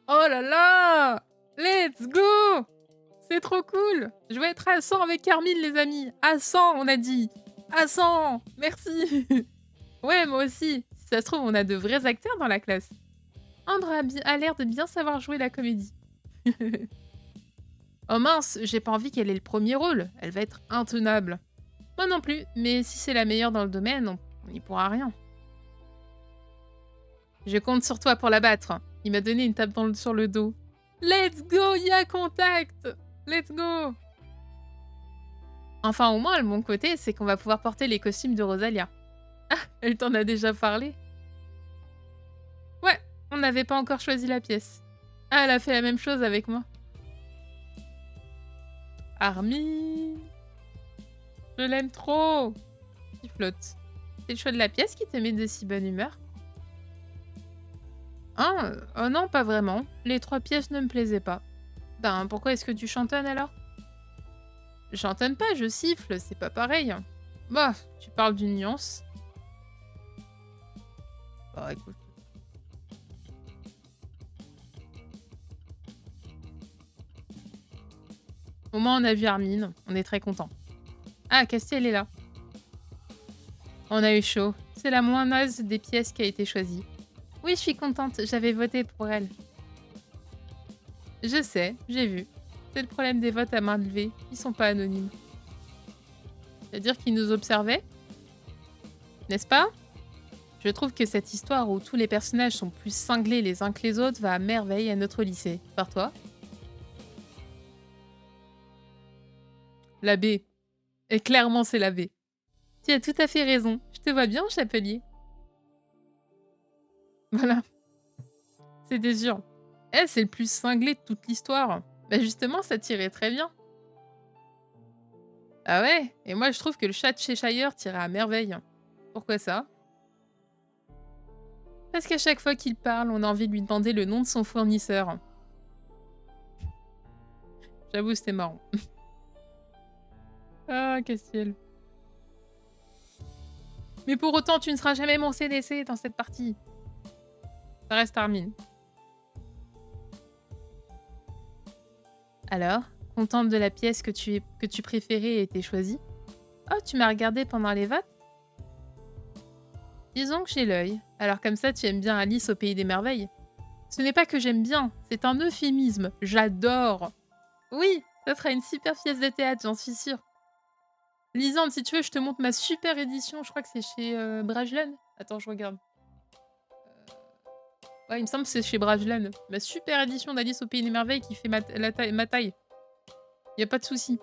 Oh là là! Let's go! C'est trop cool! Je vais être à 100 avec Carmine, les amis. À 100, on a dit. À 100! Merci! Ouais, moi aussi. Si ça se trouve, on a de vrais acteurs dans la classe. Ambre a l'air de bien savoir jouer la comédie. Oh mince, j'ai pas envie qu'elle ait le premier rôle. Elle va être intenable. Moi non plus, mais si c'est la meilleure dans le domaine, on n'y pourra rien. Je compte sur toi pour la battre. Il m'a donné une tape sur le dos. Let's go, y a contact! Let's go! Enfin, au moins, le bon côté, c'est qu'on va pouvoir porter les costumes de Rosalia. Ah, elle t'en a déjà parlé? Ouais, on n'avait pas encore choisi la pièce. Ah, elle a fait la même chose avec moi. Armine, je l'aime trop. Il flotte. C'est le choix de la pièce qui te met de si bonne humeur? Ah, oh non, pas vraiment. Les 3 pièces ne me plaisaient pas. Ben, pourquoi est-ce que tu chantonnes alors? Je chantonne pas, je siffle, c'est pas pareil. Bah, tu parles d'une nuance. Bah, écoute. Au moins, on a vu Armine. On est très content. Ah, Castiel est là. On a eu chaud. C'est la moins naze des pièces qui a été choisie. Oui, je suis contente. J'avais voté pour elle. Je sais, j'ai vu. C'est le problème des votes à main levée. Ils sont pas anonymes. C'est-à-dire qu'ils nous observaient? N'est-ce pas? Je trouve que cette histoire où tous les personnages sont plus cinglés les uns que les autres va à merveille à notre lycée. Par toi? La B. Et clairement, c'est la B. Tu as tout à fait raison. Je te vois bien au chapelier. Voilà. C'était sûr. Elle, c'est le plus cinglé de toute l'histoire. Bah justement, ça tirait très bien. Ah ouais? Et moi, je trouve que le chat de Cheshire tirait à merveille. Pourquoi ça? Parce qu'à chaque fois qu'il parle, on a envie de lui demander le nom de son fournisseur. J'avoue, c'était marrant. Ah, Castiel. Mais pour autant, tu ne seras jamais mon CDC dans cette partie. Ça reste Armine. Alors, contente de la pièce que tu préférais et été choisie? Oh, tu m'as regardé pendant les votes? Disons que j'ai l'œil. Alors comme ça, tu aimes bien Alice au Pays des Merveilles? Ce n'est pas que j'aime bien, c'est un euphémisme. J'adore. Oui, ça fera une super pièce de théâtre, j'en suis sûre. Lisande, si tu veux, je te montre ma super édition. Je crois que c'est chez Brajlon. Attends, je regarde. Ouais, il me semble que c'est chez Brajlon. Ma super édition d'Alice au Pays des Merveilles qui fait ma taille. Y a pas de souci.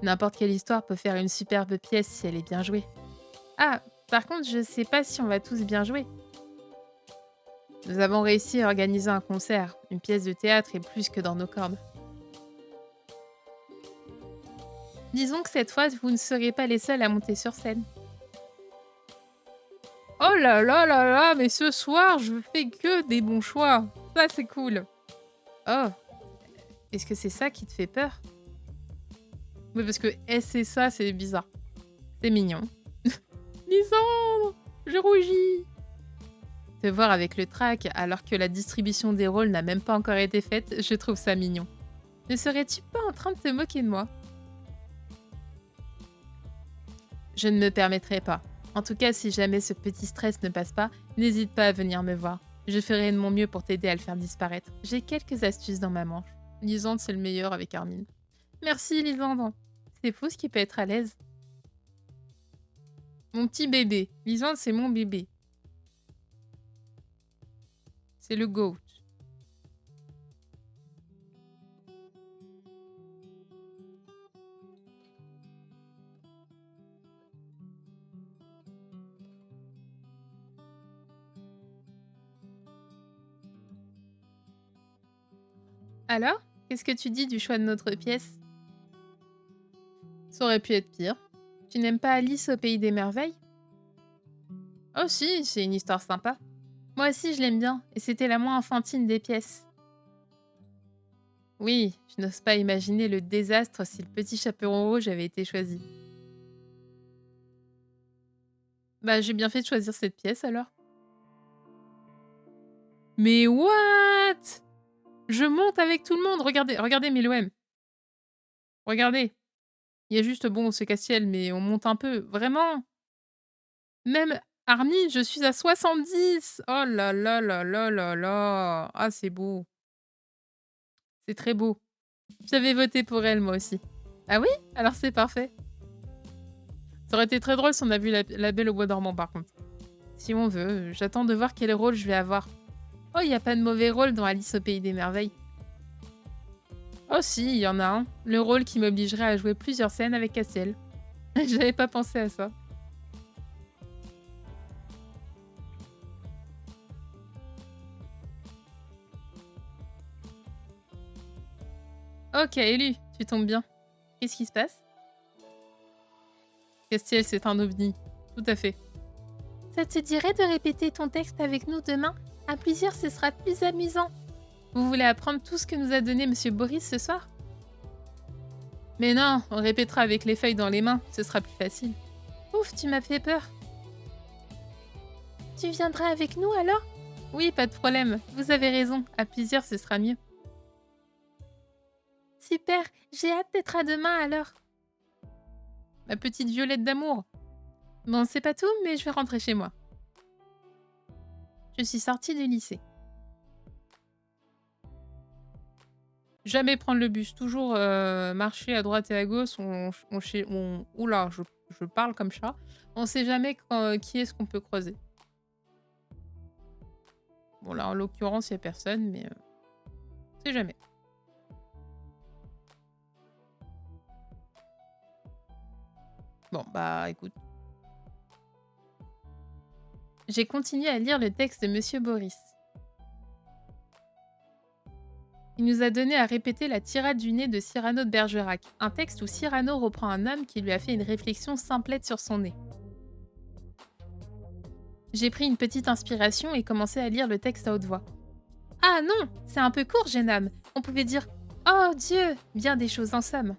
N'importe quelle histoire peut faire une superbe pièce si elle est bien jouée. Ah, par contre, je sais pas si on va tous bien jouer. Nous avons réussi à organiser un concert. Une pièce de théâtre est plus que dans nos cordes. Disons que cette fois, vous ne serez pas les seuls à monter sur scène. Oh là là là là, mais ce soir, je fais que des bons choix. Ça, c'est cool. Oh, est-ce que c'est ça qui te fait peur? Oui, parce que S et ça, c'est bizarre. C'est mignon. Lisandre, je rougis. Te voir avec le trac alors que la distribution des rôles n'a même pas encore été faite, je trouve ça mignon. Ne serais-tu pas en train de te moquer de moi? Je ne me permettrai pas. En tout cas, si jamais ce petit stress ne passe pas, n'hésite pas à venir me voir. Je ferai de mon mieux pour t'aider à le faire disparaître. J'ai quelques astuces dans ma manche. Lisandre, c'est le meilleur avec Armin. Merci, Lisandre. C'est fou ce qui peut être à l'aise. Mon petit bébé. Lisandre, c'est mon bébé. C'est le GOAT. Alors, qu'est-ce que tu dis du choix de notre pièce? Ça aurait pu être pire. Tu n'aimes pas Alice au Pays des Merveilles? Oh si, c'est une histoire sympa. Moi aussi, je l'aime bien, et c'était la moins enfantine des pièces. Oui, je n'ose pas imaginer le désastre si le petit chaperon rouge avait été choisi. Bah, j'ai bien fait de choisir cette pièce alors. Mais what? Je monte avec tout le monde. Regardez, regardez Meloem. Regardez. Il y a juste, bon, ce casse-ciel, mais on monte un peu. Vraiment. Même Armin, je suis à 70. Oh là là là là là là. Ah, c'est beau. C'est très beau. J'avais voté pour elle, moi aussi. Ah oui? Alors c'est parfait. Ça aurait été très drôle si on a vu la Belle au bois dormant, par contre. Si on veut, j'attends de voir quel rôle je vais avoir. Oh, il n'y a pas de mauvais rôle dans Alice au Pays des Merveilles. Oh si, il y en a un. Le rôle qui m'obligerait à jouer plusieurs scènes avec Castiel. J'avais pas pensé à ça. Ok, élu, tu tombes bien. Qu'est-ce qui se passe? Castiel, c'est un ovni. Tout à fait. Ça te dirait de répéter ton texte avec nous demain? À plusieurs, ce sera plus amusant. Vous voulez apprendre tout ce que nous a donné Monsieur Boris ce soir? Mais non, on répétera avec les feuilles dans les mains, ce sera plus facile. Ouf, tu m'as fait peur. Tu viendras avec nous alors? Oui, pas de problème. Vous avez raison, à plusieurs, ce sera mieux. Super, j'ai hâte d'être à demain alors. Ma petite Violette d'amour. Bon, c'est pas tout, mais je vais rentrer chez moi. Je suis sortie du lycée. Jamais prendre le bus, toujours marcher à droite et à gauche. Oula, je parle comme ça. On sait jamais qui est-ce qu'on peut croiser. Bon, là, en l'occurrence, il n'y a personne, mais on sait jamais. Bon, bah, écoute. J'ai continué à lire le texte de Monsieur Boris. Il nous a donné à répéter la tirade du nez de Cyrano de Bergerac, un texte où Cyrano reprend un homme qui lui a fait une réflexion simplette sur son nez. J'ai pris une petite inspiration et commencé à lire le texte à haute voix. Ah non, c'est un peu court, jeune homme. On pouvait dire « Oh Dieu !» bien des choses en somme.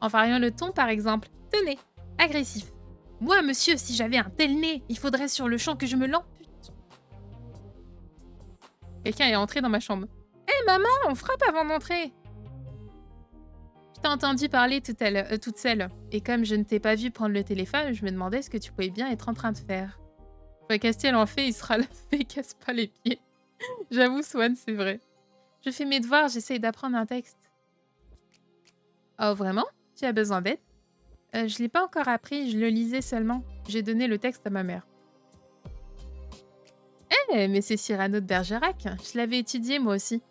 En variant le ton, par exemple, « Tenez, agressif. Moi, monsieur, si j'avais un tel nez, il faudrait sur le champ que je me l'ampute. » Quelqu'un est entré dans ma chambre. « Hé, maman, on frappe avant d'entrer !» Je t'ai entendu parler toute seule. Et comme je ne t'ai pas vu prendre le téléphone, je me demandais ce que tu pouvais bien être en train de faire. Enfin, Castiel en fait, il sera la fée, casse pas les pieds. J'avoue, Swan, c'est vrai. Je fais mes devoirs, j'essaye d'apprendre un texte. Oh, vraiment? Tu as besoin d'aide? Je l'ai pas encore appris, je le lisais seulement. J'ai donné le texte à ma mère. Eh, mais c'est Cyrano de Bergerac. Je l'avais étudié moi aussi.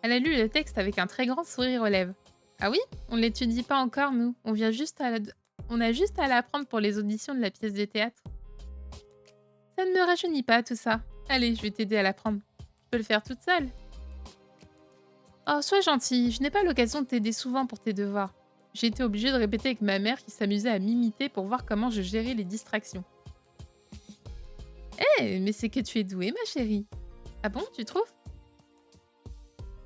Elle a lu le texte avec un très grand sourire aux lèvres. Ah oui? On ne l'étudie pas encore, nous. On a juste à l'apprendre pour les auditions de la pièce de théâtre. Ça ne me rajeunit pas, tout ça. Allez, je vais t'aider à l'apprendre. Je peux le faire toute seule. Oh, sois gentille. Je n'ai pas l'occasion de t'aider souvent pour tes devoirs. J'ai été obligée de répéter avec ma mère qui s'amusait à m'imiter pour voir comment je gérais les distractions. Eh, mais c'est que tu es douée, ma chérie. Ah bon, tu trouves?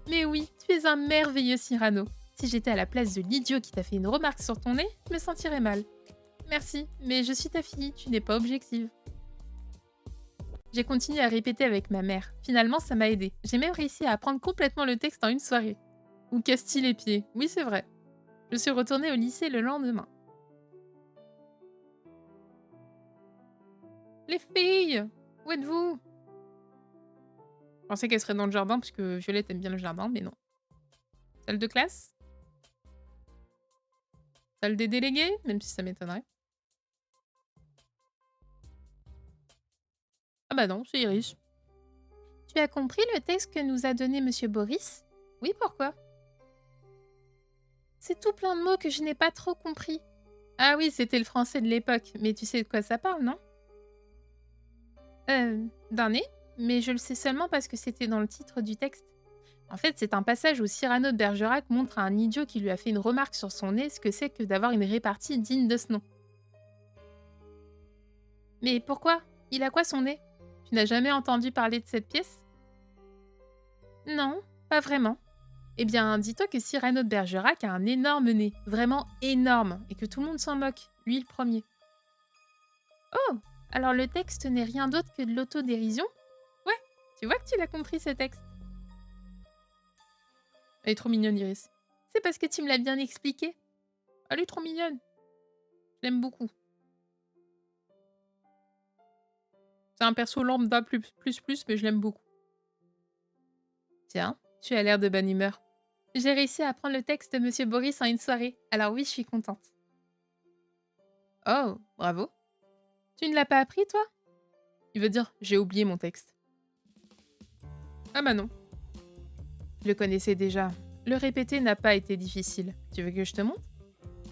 Mais oui, tu es un merveilleux Cyrano. Si j'étais à la place de l'idiot qui t'a fait une remarque sur ton nez, je me sentirais mal. Merci, mais je suis ta fille, tu n'es pas objective. J'ai continué à répéter avec ma mère. Finalement, ça m'a aidé. J'ai même réussi à apprendre complètement le texte en une soirée. Ou casse-t-il les pieds? Oui, c'est vrai. Je suis retournée au lycée le lendemain. Les filles, où êtes-vous? Je pensais qu'elle serait dans le jardin, parce que Violette aime bien le jardin, mais non. Salle de classe? Salle des délégués? Même si ça m'étonnerait. Ah bah non, c'est Iris. Tu as compris le texte que nous a donné Monsieur Boris? Oui, pourquoi? C'est tout plein de mots que je n'ai pas trop compris. Ah oui, c'était le français de l'époque, mais tu sais de quoi ça parle, non? D'un nez, mais je le sais seulement parce que c'était dans le titre du texte. En fait, c'est un passage où Cyrano de Bergerac montre à un idiot qui lui a fait une remarque sur son nez ce que c'est que d'avoir une répartie digne de ce nom. Mais pourquoi? Il a quoi son nez? Tu n'as jamais entendu parler de cette pièce? Non, pas vraiment. Eh bien, dis-toi que Cyrano de Bergerac a un énorme nez, vraiment énorme, et que tout le monde s'en moque, lui le premier. Oh, alors le texte n'est rien d'autre que de l'autodérision? Ouais, tu vois que tu l'as compris ce texte. Elle est trop mignonne, Iris. C'est parce que tu me l'as bien expliqué. Elle est trop mignonne. Je l'aime beaucoup. C'est un perso lambda plus, mais je l'aime beaucoup. Tiens, tu as l'air de bonne humeur. J'ai réussi à apprendre le texte de Monsieur Boris en une soirée, alors oui, je suis contente. Oh, bravo. Tu ne l'as pas appris, toi? Il veut dire, j'ai oublié mon texte. Ah bah non. Je le connaissais déjà. Le répéter n'a pas été difficile. Tu veux que je te montre?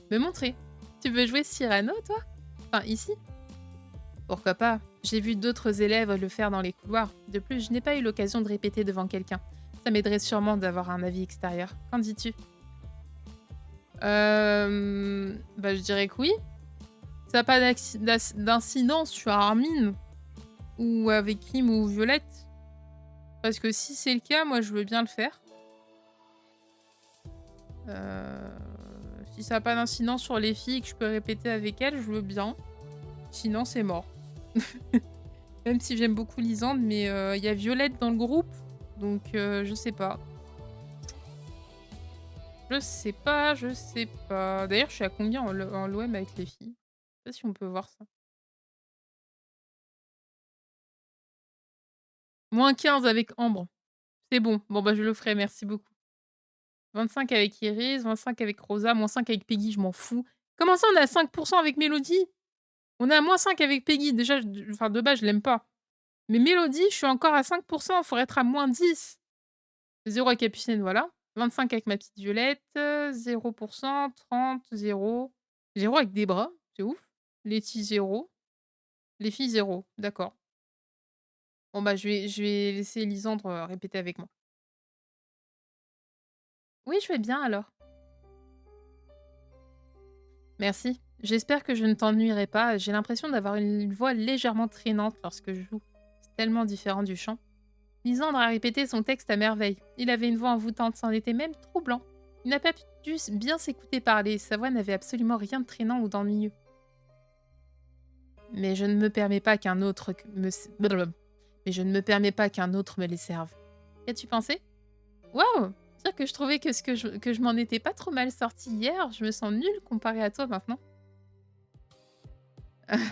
Me montrer. Tu veux jouer Cyrano, toi? Enfin, ici? Pourquoi pas? J'ai vu d'autres élèves le faire dans les couloirs. De plus, je n'ai pas eu l'occasion de répéter devant quelqu'un. Ça m'aiderait sûrement d'avoir un avis extérieur. Qu'en dis-tu? Bah, je dirais que oui. Ça n'a pas d'incidence sur Armin ou avec Kim ou Violette. Parce que si c'est le cas, moi, je veux bien le faire. Si ça n'a pas d'incidence sur les filles et que je peux répéter avec elles, je veux bien. Sinon, c'est mort. Même si j'aime beaucoup Lisande, mais il y a Violette dans le groupe. Donc, je sais pas. Je sais pas. D'ailleurs, je suis à combien en l'OM avec les filles? Je sais pas si on peut voir ça. Moins 15 avec Ambre. C'est bon. Bon, bah, je le ferai. Merci beaucoup. 25 avec Iris, 25 avec Rosa, moins 5 avec Peggy, je m'en fous. Comment ça, on a 5% avec Mélodie? On est à moins 5 avec Peggy. Déjà, enfin, de base, je l'aime pas. Mais Mélodie, je suis encore à 5%. Il faudrait être à moins 10. 0 avec Capucine, voilà. 25 avec ma petite Violette. 0%, 30, 0. 0 avec des bras, c'est ouf. Letty, 0. Les filles, 0. D'accord. Bon, bah, je vais laisser Lisandre répéter avec moi. Oui, je vais bien alors. Merci. J'espère que je ne t'ennuierai pas. J'ai l'impression d'avoir une voix légèrement traînante lorsque je joue. C'est tellement différent du chant. Lisandre a répété son texte à merveille. Il avait une voix envoûtante, c'en était même troublant. Il n'a pas pu bien s'écouter parler. Sa voix n'avait absolument rien de traînant ou d'ennuyeux. Mais je ne me permets pas qu'un autre me les serve. Qu'as-tu pensé? Waouh! Dire que je trouvais que je m'en étais pas trop mal sortie hier, je me sens nulle comparée à toi maintenant.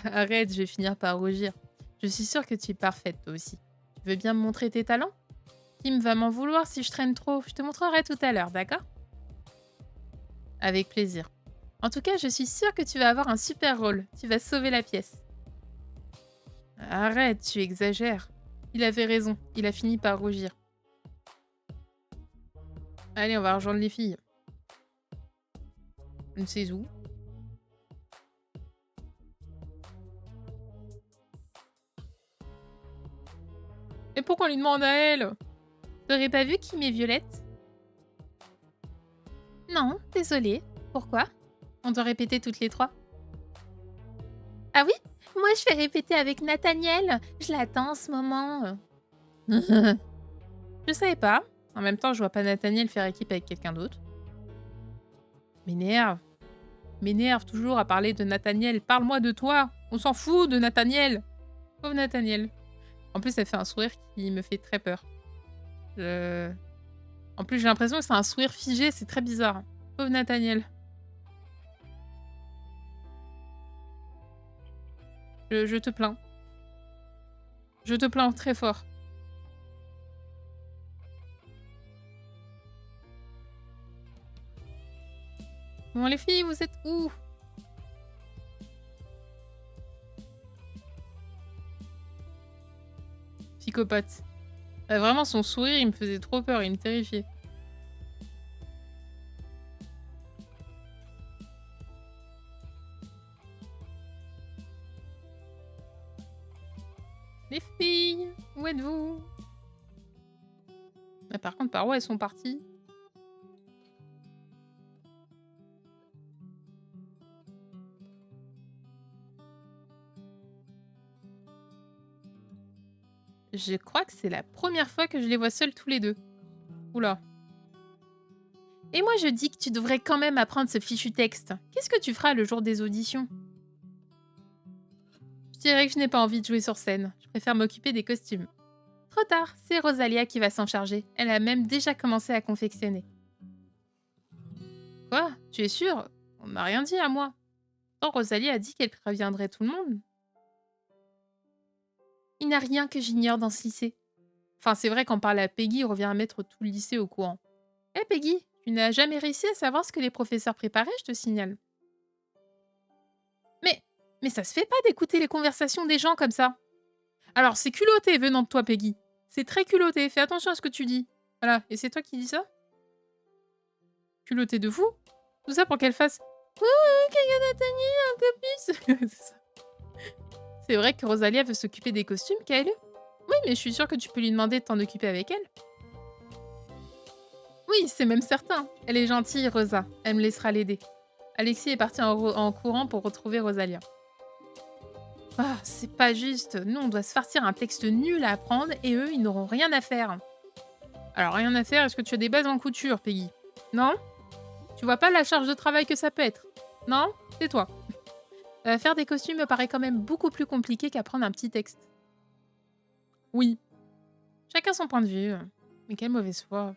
Arrête, je vais finir par rougir. Je suis sûre que tu es parfaite toi aussi. Tu veux bien me montrer tes talents? Kim va m'en vouloir si je traîne trop. Je te montrerai tout à l'heure, d'accord? Avec plaisir. En tout cas, je suis sûre que tu vas avoir un super rôle. Tu vas sauver la pièce. Arrête, tu exagères. Il avait raison, il a fini par rougir. Allez, on va rejoindre les filles. Je ne sais où. Et pourquoi on lui demande à elle? T'aurais pas vu Kim et Violette? Non, désolée. Pourquoi? On doit répéter toutes les trois. Ah oui? Moi, je fais répéter avec Nathaniel. Je l'attends en ce moment. Je savais pas. En même temps, je vois pas Nathaniel faire équipe avec quelqu'un d'autre. M'énerve. M'énerve toujours à parler de Nathaniel. Parle-moi de toi. On s'en fout de Nathaniel. Pauvre Nathaniel. En plus, elle fait un sourire qui me fait très peur. En plus, j'ai l'impression que c'est un sourire figé. C'est très bizarre. Pauvre Nathaniel. Je te plains. Je te plains très fort. Bon, les filles, vous êtes où? Psychopathe. Vraiment, son sourire, il me faisait trop peur. Il me terrifiait. Les filles, où êtes-vous? Ah, par contre, par où elles sont parties? Je crois que c'est la première fois que je les vois seuls tous les deux. Oula. Et moi, je dis que tu devrais quand même apprendre ce fichu texte. Qu'est-ce que tu feras le jour des auditions? Je dirais que je n'ai pas envie de jouer sur scène. Je préfère m'occuper des costumes. Trop tard, c'est Rosalia qui va s'en charger. Elle a même déjà commencé à confectionner. Quoi? Tu es sûre? On m'a rien dit à moi. Pourtant, Rosalie a dit qu'elle préviendrait tout le monde. Il n'y a rien que j'ignore dans ce lycée. Enfin, c'est vrai qu'en parler à Peggy, revient à mettre tout le lycée au courant. Eh Peggy, tu n'as jamais réussi à savoir ce que les professeurs préparaient, je te signale. Mais ça se fait pas d'écouter les conversations des gens comme ça. Alors, c'est culotté venant de toi, Peggy. C'est très culotté, fais attention à ce que tu dis. Voilà, et c'est toi qui dis ça? Culotté de fou? Tout ça pour qu'elle fasse « Oh, Nathalie, un peu plus !» C'est ça. C'est vrai que Rosalia veut s'occuper des costumes, Kaelu? Oui, mais je suis sûre que tu peux lui demander de t'en occuper avec elle. Oui, c'est même certain. Elle est gentille, Rosa. Elle me laissera l'aider. Alexis est parti en courant pour retrouver Rosalia. Ah, c'est pas juste. Nous, on doit se farcir un texte nul à apprendre et eux, ils n'auront rien à faire. Alors, rien à faire, est-ce que tu as des bases en couture, Peggy? Non? Tu vois pas la charge de travail que ça peut être? Non? C'est toi. Faire des costumes me paraît quand même beaucoup plus compliqué qu'apprendre un petit texte. Oui. Chacun son point de vue. Mais quelle mauvaise foi.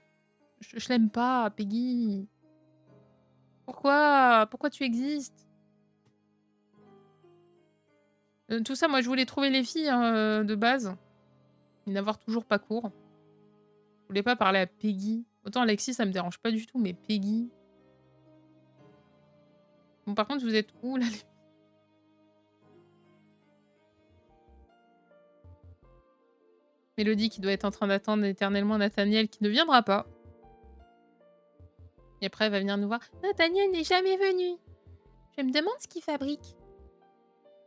Je l'aime pas, Peggy. Pourquoi tu existes? Tout ça, moi, je voulais trouver les filles de base. Et n'avoir toujours pas cours. Je voulais pas parler à Peggy. Autant Alexis, ça me dérange pas du tout, mais Peggy... Bon, par contre, vous êtes où, là? Mélodie qui doit être en train d'attendre éternellement Nathaniel qui ne viendra pas. Et après, elle va venir nous voir. Nathaniel n'est jamais venu. Je me demande ce qu'il fabrique.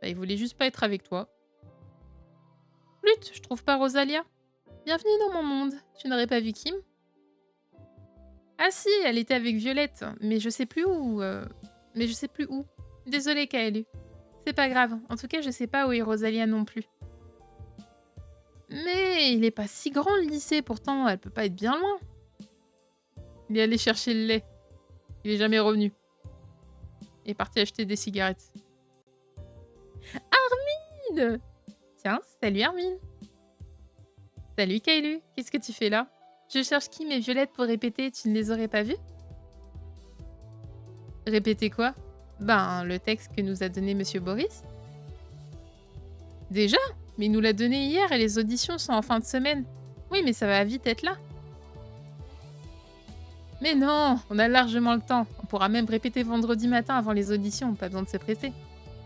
Bah, il voulait juste pas être avec toi. Flûte, je trouve pas Rosalia. Bienvenue dans mon monde. Tu n'aurais pas vu Kim? Ah si, elle était avec Violette, mais je sais plus où. Désolée, Kaelu. C'est pas grave. En tout cas, je sais pas où est Rosalia non plus. Mais il est pas si grand le lycée, pourtant elle peut pas être bien loin. Il est allé chercher le lait. Il est jamais revenu. Il est parti acheter des cigarettes. Armin! Tiens, salut Armin. Salut Kaelu, qu'est-ce que tu fais là? Je cherche Kim et Violette pour répéter, tu ne les aurais pas vus? Répéter quoi? Ben, le texte que nous a donné Monsieur Boris. Déjà? Mais il nous l'a donné hier et les auditions sont en fin de semaine. Oui, mais ça va vite être là. Mais non, on a largement le temps. On pourra même répéter vendredi matin avant les auditions, pas besoin de se presser.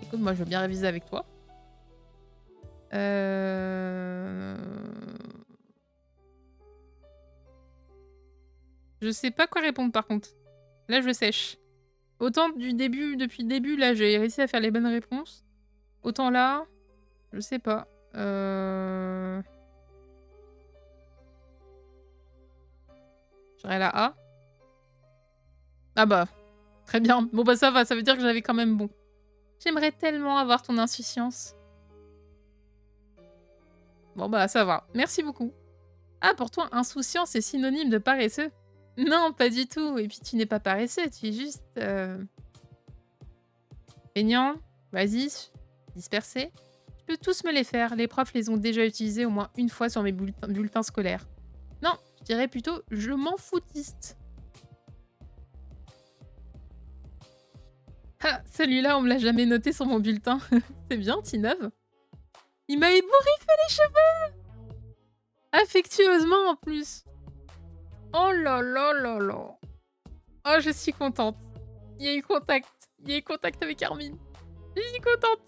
Écoute, moi je veux bien réviser avec toi. Je sais pas quoi répondre par contre. Là je sèche. Autant depuis le début, là j'ai réussi à faire les bonnes réponses. Autant là, je sais pas. J'aurais la A. Ah bah, très bien. Bon bah ça va, ça veut dire que j'avais quand même bon. J'aimerais tellement avoir ton insouciance. Bon bah ça va, merci beaucoup. Ah pour toi, insouciance est synonyme de paresseux. Non, pas du tout. Et puis tu n'es pas paresseux, tu es juste feignant. Vas-y, dispersé. Tu peux tous me les faire. Les profs les ont déjà utilisés au moins une fois sur mes bulletins scolaires. Non, je dirais plutôt je m'en foutiste. Ah, celui-là, on me l'a jamais noté sur mon bulletin. C'est bien, Tinov. Il m'a ébouriffé les cheveux. Affectueusement en plus. Oh là là là là. Oh, je suis contente. Il y a eu contact. Il y a eu contact avec Armin. Je suis contente.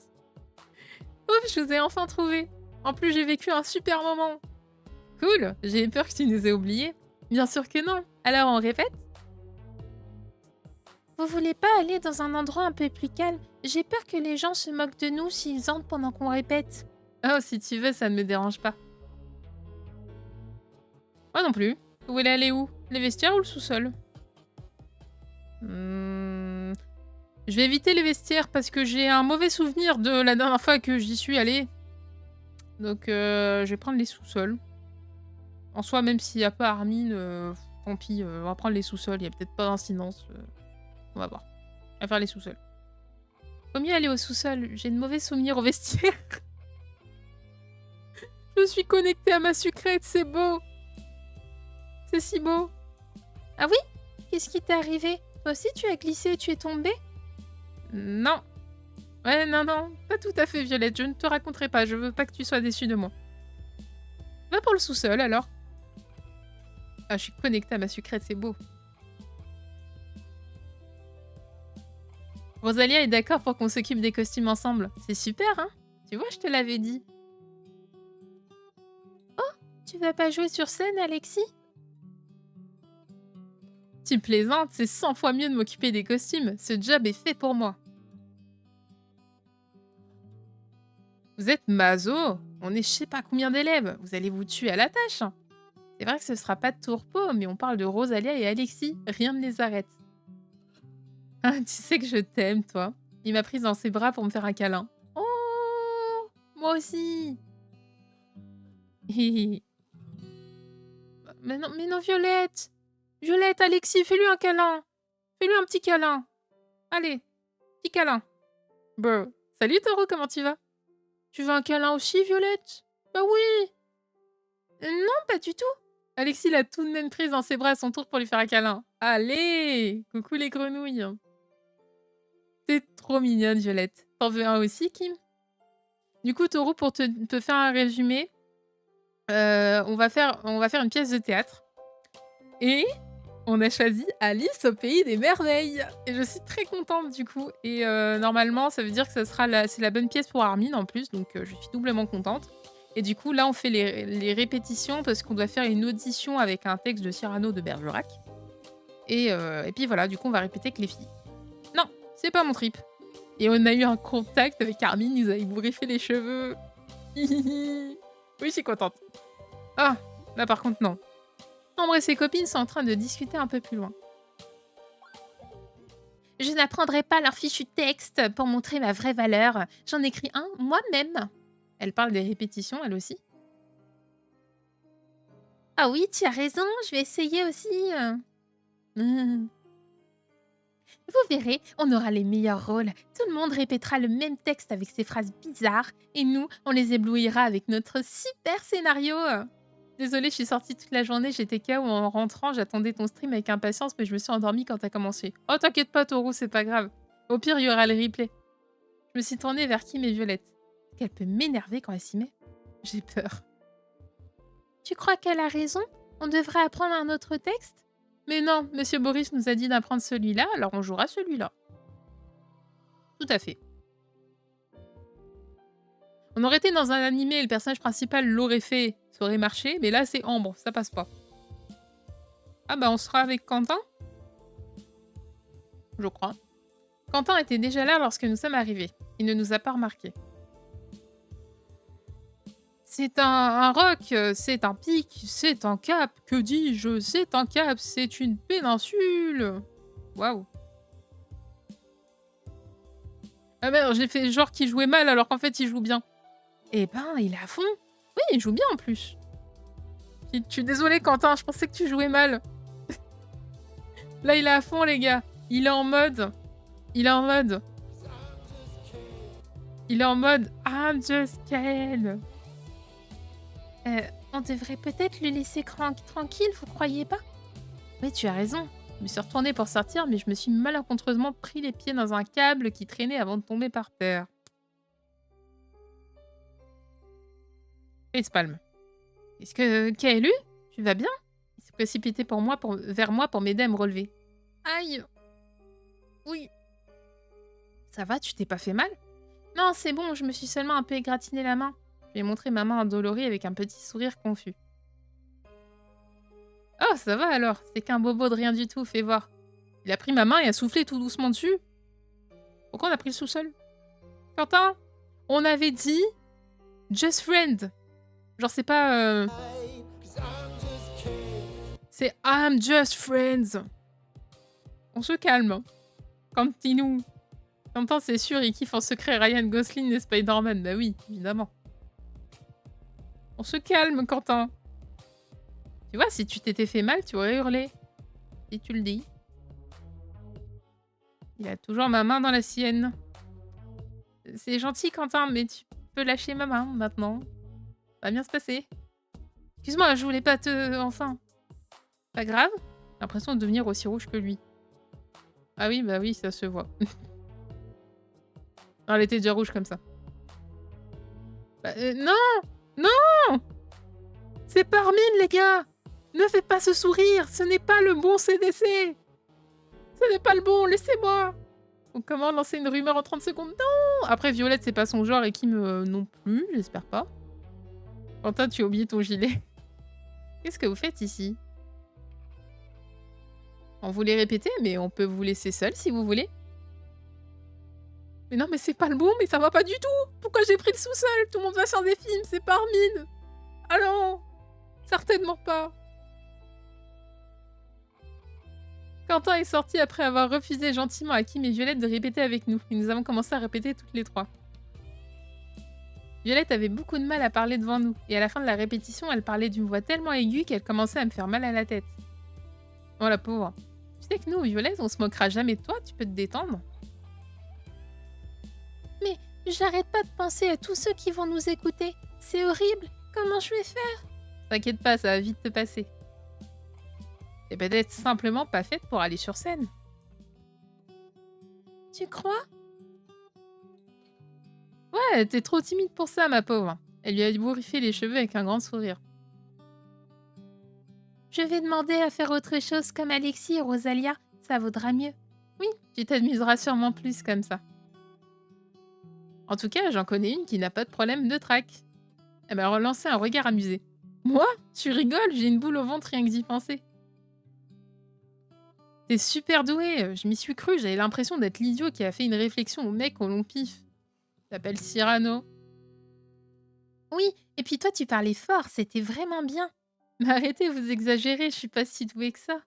Ouf, je vous ai enfin trouvé. En plus, j'ai vécu un super moment. Cool. J'ai eu peur que tu nous aies oubliés. Bien sûr que non. Alors, on répète? Vous voulez pas aller dans un endroit un peu plus calme? J'ai peur que les gens se moquent de nous s'ils entrent pendant qu'on répète. Oh, si tu veux, ça ne me dérange pas. Moi non plus. Vous voulez aller où? Les vestiaires ou le sous-sol? Je vais éviter les vestiaires parce que j'ai un mauvais souvenir de la dernière fois que j'y suis allée. Donc, je vais prendre les sous-sols. En soi, même s'il n'y a pas Armin, tant pis, on va prendre les sous-sols. Il n'y a peut-être pas d'incidence. On va voir. On va faire les sous-sols. Faut mieux aller au sous-sol. J'ai de mauvais souvenirs au vestiaire. Je suis connectée à ma sucrète, c'est beau. C'est si beau. Ah oui? Qu'est-ce qui t'est arrivé? Toi aussi, tu as glissé, tu es tombée? Non. Ouais, non, non. Pas tout à fait, Violette. Je ne te raconterai pas. Je veux pas que tu sois déçue de moi. Va pour le sous-sol, alors. Ah, je suis connectée à ma sucrète, c'est beau. Rosalia est d'accord pour qu'on s'occupe des costumes ensemble. C'est super, hein? Tu vois, je te l'avais dit. Oh, tu vas pas jouer sur scène, Alexis? Tu plaisantes, c'est 100 fois mieux de m'occuper des costumes. Ce job est fait pour moi. Vous êtes maso? On est je sais pas combien d'élèves. Vous allez vous tuer à la tâche. C'est vrai que ce sera pas de tourpeau, mais on parle de Rosalia et Alexis. Rien ne les arrête. Ah, tu sais que je t'aime, toi. Il m'a prise dans ses bras pour me faire un câlin. Oh, moi aussi. Mais non, Violette. Violette, Alexis, fais-lui un câlin. Fais-lui un petit câlin. Allez, petit câlin. Bro. Salut, Taureau, comment tu vas? Tu veux un câlin aussi, Violette? Bah oui. Non, pas du tout. Alexis l'a tout de même prise dans ses bras à son tour pour lui faire un câlin. Allez, coucou les grenouilles. T'es trop mignonne, Violette. T'en veux un aussi, Kim? Du coup, Taureau, pour te faire un résumé, on va faire une pièce de théâtre. Et on a choisi Alice au pays des merveilles. Et je suis très contente du coup. Et normalement, ça veut dire que c'est la bonne pièce pour Armin en plus. Donc je suis doublement contente. Et du coup, là, on fait les répétitions parce qu'on doit faire une audition avec un texte de Cyrano de Bergerac. Et puis voilà, du coup, on va répéter avec les filles. Non, c'est pas mon trip. Et on a eu un contact avec Armin, il nous a ébouriffé les cheveux. Oui, je suis contente. Ah, là par contre, non. Ambre et ses copines sont en train de discuter un peu plus loin. Je n'apprendrai pas leur fichu texte pour montrer ma vraie valeur. J'en écris un moi-même. Elle parle des répétitions, elle aussi. Ah oui, tu as raison, je vais essayer aussi. Vous verrez, on aura les meilleurs rôles. Tout le monde répétera le même texte avec ses phrases bizarres. Et nous, on les éblouira avec notre super scénario. Désolée, je suis sortie toute la journée, j'étais KO en rentrant, j'attendais ton stream avec impatience, mais je me suis endormie quand t'as commencé. Oh, t'inquiète pas, Taureau, c'est pas grave. Au pire, il y aura le replay. Je me suis tournée vers Kim et Violette. Est-ce qu'elle peut m'énerver quand elle s'y met? J'ai peur. Tu crois qu'elle a raison? On devrait apprendre un autre texte? Mais non, Monsieur Boris nous a dit d'apprendre celui-là, alors on jouera celui-là. Tout à fait. On aurait été dans un animé et le personnage principal l'aurait fait, ça aurait marché, mais là c'est Ambre, ça passe pas. Ah bah on sera avec Quentin? Je crois. Quentin était déjà là lorsque nous sommes arrivés. Il ne nous a pas remarqués. C'est un roc, c'est un pic, c'est un cap, que dis-je? C'est un cap, c'est une péninsule. Waouh. Ah merde, j'ai fait genre qu'il jouait mal alors qu'en fait il joue bien. Eh ben, il est à fond. Oui, il joue bien en plus. Je suis désolée, Quentin, je pensais que tu jouais mal. Là, il est à fond, les gars. Il est en mode... Il est en mode... Il est en mode... I'm just kidding. On devrait peut-être le laisser tranquille, vous croyez pas? Oui, tu as raison. Je me suis retournée pour sortir, mais je me suis malencontreusement pris les pieds dans un câble qui traînait avant de tomber par terre. Facepalm. Est-ce que Kaelu, tu vas bien? Il s'est précipité vers moi pour m'aider à me relever. Aïe. Oui. Ça va, tu t'es pas fait mal? Non, c'est bon, je me suis seulement un peu égratigné la main. Je lui ai montré ma main endolorie avec un petit sourire confus. Oh, ça va alors, c'est qu'un bobo de rien du tout, fais voir. Il a pris ma main et a soufflé tout doucement dessus. Pourquoi on a pris le sous-sol? Quentin, on avait dit just friend. Genre c'est pas... C'est I'm just friends. On se calme. Continue. Quentin, c'est sûr, il kiffe en secret Ryan Gosling et Spider-Man. Bah oui, évidemment. On se calme, Quentin. Tu vois, si tu t'étais fait mal, tu aurais hurlé. Si tu le dis. Il a toujours ma main dans la sienne. C'est gentil, Quentin, mais tu peux lâcher ma main maintenant. Ça va bien se passer. Excuse-moi, je voulais pas te... Enfin. Pas grave. J'ai l'impression de devenir aussi rouge que lui. Ah oui, bah oui, ça se voit. Non, elle était déjà rouge comme ça. Bah, non! Non! C'est par mine, les gars! Ne faites pas ce sourire! Ce n'est pas le bon CDC! Ce n'est pas le bon, laissez-moi! Donc comment lancer une rumeur en 30 secondes? Non! Après, Violette, c'est pas son genre et Kim non plus, j'espère pas. Quentin, tu as oublié ton gilet. Qu'est-ce que vous faites ici? On voulait répéter, mais on peut vous laisser seul si vous voulez. Mais non, mais c'est pas le bon, mais ça va pas du tout! Pourquoi j'ai pris le sous-sol? Tout le monde va faire des films, c'est pas Armin! Ah non! Certainement pas! Quentin est sorti après avoir refusé gentiment à Kim et Violette de répéter avec nous. Et nous avons commencé à répéter toutes les trois. Violette avait beaucoup de mal à parler devant nous. Et à la fin de la répétition, elle parlait d'une voix tellement aiguë qu'elle commençait à me faire mal à la tête. Oh la pauvre. Tu sais que nous, Violette, on se moquera jamais de toi, tu peux te détendre. Mais j'arrête pas de penser à tous ceux qui vont nous écouter. C'est horrible. Comment je vais faire? T'inquiète pas, ça va vite te passer. T'es peut-être simplement pas faite pour aller sur scène. Tu crois? Ouais, t'es trop timide pour ça, ma pauvre. Elle lui a bourriffé les cheveux avec un grand sourire. Je vais demander à faire autre chose comme Alexis et Rosalia. Ça vaudra mieux. Oui, tu t'amuseras sûrement plus comme ça. En tout cas, j'en connais une qui n'a pas de problème de trac. Elle m'a relancé un regard amusé. Moi? Tu rigoles? J'ai une boule au ventre rien que d'y penser. T'es super doué, je m'y suis cru, j'avais l'impression d'être l'idiot qui a fait une réflexion au mec au long pif. T'appelles Cyrano. Oui, et puis toi tu parlais fort, c'était vraiment bien. Mais arrêtez, vous exagérez, je suis pas si douée que ça.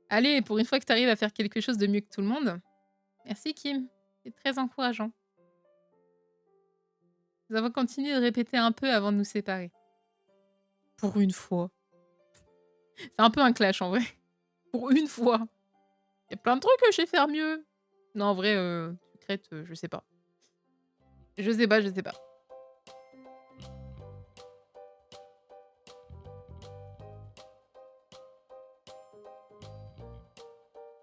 Allez, pour une fois que t'arrives à faire quelque chose de mieux que tout le monde. Merci Kim, c'est très encourageant. Nous avons continué de répéter un peu avant de nous séparer. Pour une fois. C'est un peu un clash en vrai. Pour une fois. Il y a plein de trucs que je sais faire mieux. Non, en vrai, secrète, je sais pas. Je sais pas.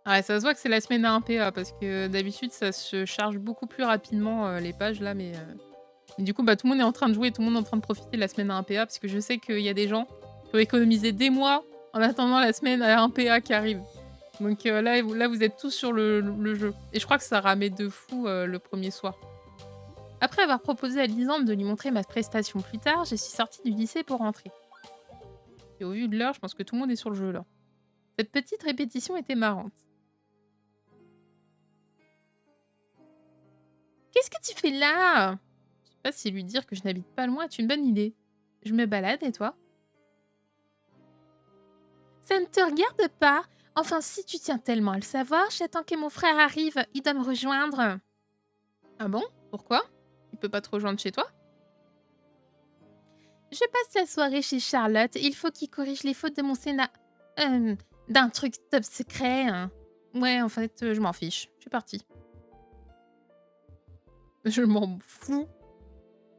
Ouais, ça se voit que c'est la semaine à 1PA parce que d'habitude, ça se charge beaucoup plus rapidement les pages là, mais du coup, bah, tout le monde est en train de jouer, tout le monde est en train de profiter de la semaine à 1PA parce que je sais qu'il y a des gens qui ont économisé des mois en attendant la semaine à 1PA qui arrive. Donc là, vous êtes tous sur le jeu. Et je crois que ça ramait de fou le premier soir. Après avoir proposé à Lisande de lui montrer ma prestation plus tard, je suis sortie du lycée pour rentrer. Et au vu de l'heure, je pense que tout le monde est sur le jeu là. Cette petite répétition était marrante. Qu'est-ce que tu fais là? Je sais pas si lui dire que je n'habite pas loin est une bonne idée. Je me balade et toi? Ça ne te regarde pas. Enfin, si tu tiens tellement à le savoir, j'attends que mon frère arrive. Il doit me rejoindre. Ah bon? Pourquoi? Il peut pas te rejoindre chez toi? Je passe la soirée chez Charlotte. Il faut qu'il corrige les fautes de mon D'un truc top secret, hein. Ouais, en fait, je m'en fiche. Je suis partie. Je m'en fous.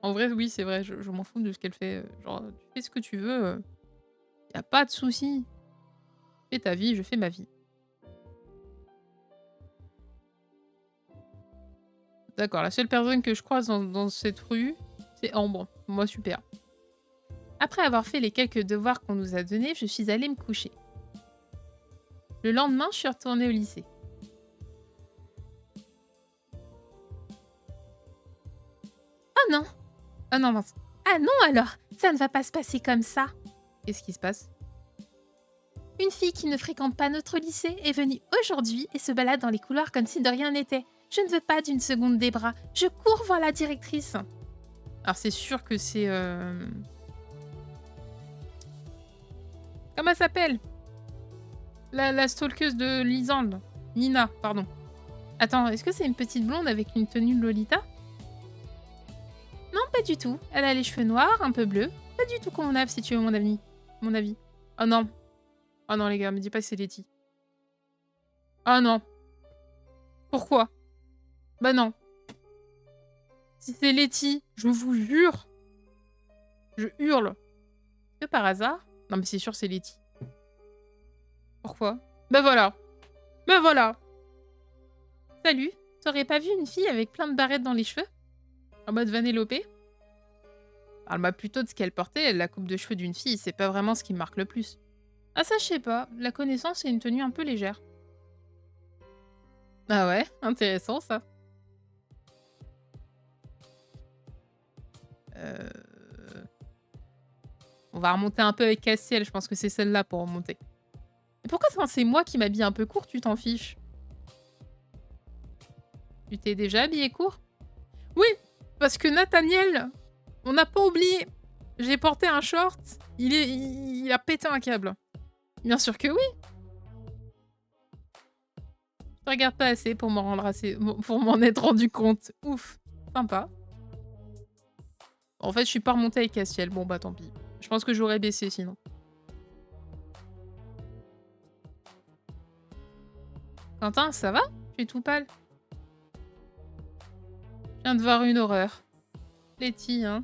En vrai, oui, c'est vrai, je m'en fous de ce qu'elle fait, genre, tu fais ce que tu veux, y a pas de souci. Fais ta vie, je fais ma vie. D'accord, la seule personne que je croise dans cette rue, c'est Ambre. Moi, super. Après avoir fait les quelques devoirs qu'on nous a donnés, je suis allée me coucher. Le lendemain, je suis retournée au lycée. Oh non! Oh non, mince. Ah non alors! Ça ne va pas se passer comme ça! Qu'est-ce qui se passe? Une fille qui ne fréquente pas notre lycée est venue aujourd'hui et se balade dans les couloirs comme si de rien n'était. Je ne veux pas d'une seconde des bras. Je cours voir la directrice. Alors c'est sûr que c'est... Comment elle s'appelle? La stalkeuse de Lisande. Nina, pardon. Attends, est-ce que c'est une petite blonde avec une tenue Lolita? Non, pas du tout. Elle a les cheveux noirs, un peu bleus. Pas du tout convenable si tu veux mon avis. Mon avis. Oh non. Oh non les gars, me dis pas que c'est Letty. Oh non. Pourquoi? Bah non. Si c'est Letty, je vous jure. Je hurle. Est-ce que par hasard? Non mais c'est sûr c'est Letty. Pourquoi? Bah voilà. Bah voilà. Salut. T'aurais pas vu une fille avec plein de barrettes dans les cheveux? En mode Vanellope? Parle-moi plutôt de ce qu'elle portait. La coupe de cheveux d'une fille, c'est pas vraiment ce qui me marque le plus. Ah ça je sais pas. La connaissance, c'est une tenue un peu légère. Ah ouais, intéressant ça. On va remonter un peu avec Castiel, je pense que c'est celle-là pour remonter. Mais pourquoi quand c'est moi qui m'habille un peu court, tu t'en fiches? Tu t'es déjà habillé court? Oui, parce que Nathaniel, on n'a pas oublié. J'ai porté un short, il a pété un câble. Bien sûr que oui. Je regarde pas assez pour pour m'en être rendu compte. Ouf, sympa. En fait, je suis pas remontée avec Castiel. Bon bah tant pis. Je pense que j'aurais baissé sinon. Quentin, ça va? Tu es tout pâle. Je viens de voir une horreur. Letty, hein.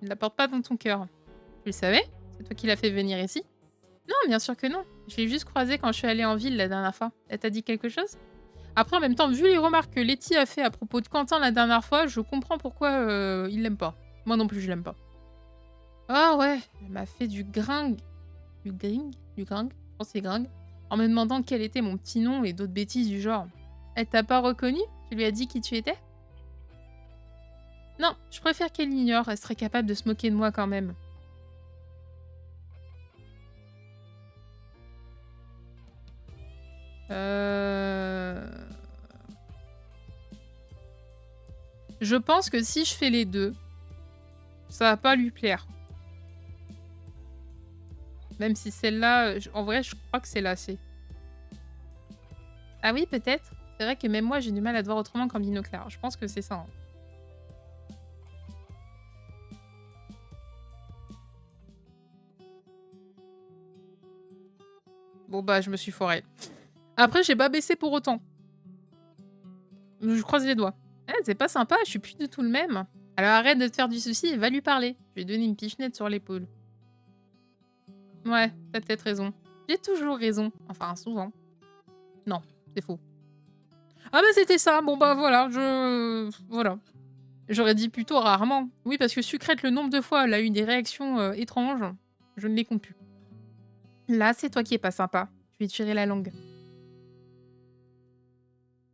Ne la porte pas dans ton cœur. Tu le savais? C'est toi qui l'as fait venir ici? Non, bien sûr que non. Je l'ai juste croisée quand je suis allée en ville la dernière fois. Elle t'a dit quelque chose? Après, en même temps, vu les remarques que Letty a fait à propos de Quentin la dernière fois, je comprends pourquoi il l'aime pas. Moi non plus, je l'aime pas. Ah ouais, elle m'a fait du gringue. Du gring? Du gringue? Je pense que c'est gringue. En me demandant quel était mon petit nom et d'autres bêtises du genre. Elle t'a pas reconnu? Tu lui as dit qui tu étais? Non, je préfère qu'elle l'ignore. Elle serait capable de se moquer de moi quand même. Je pense que si je fais les deux, ça va pas lui plaire. Même si celle-là, en vrai, je crois que c'est là, c'est. Ah oui, peut-être. C'est vrai que même moi, j'ai du mal à te voir autrement qu'en binoclard. Je pense que c'est ça. Hein. Bon bah, je me suis foirée. Après, j'ai pas baissé pour autant. Je croise les doigts. Eh, c'est pas sympa, je suis plus du tout le même. Alors arrête de te faire du souci et va lui parler. Je lui ai donné une pichenette sur l'épaule. Ouais, t'as peut-être raison. J'ai toujours raison. Enfin, souvent. Non, c'est faux. Ah bah c'était ça. Bon bah voilà, Voilà. J'aurais dit plutôt rarement. Oui, parce que Sucrète, le nombre de fois elle a eu des réactions étranges, je ne les compte plus. Là, c'est toi qui es pas sympa. Je vais tirer la langue.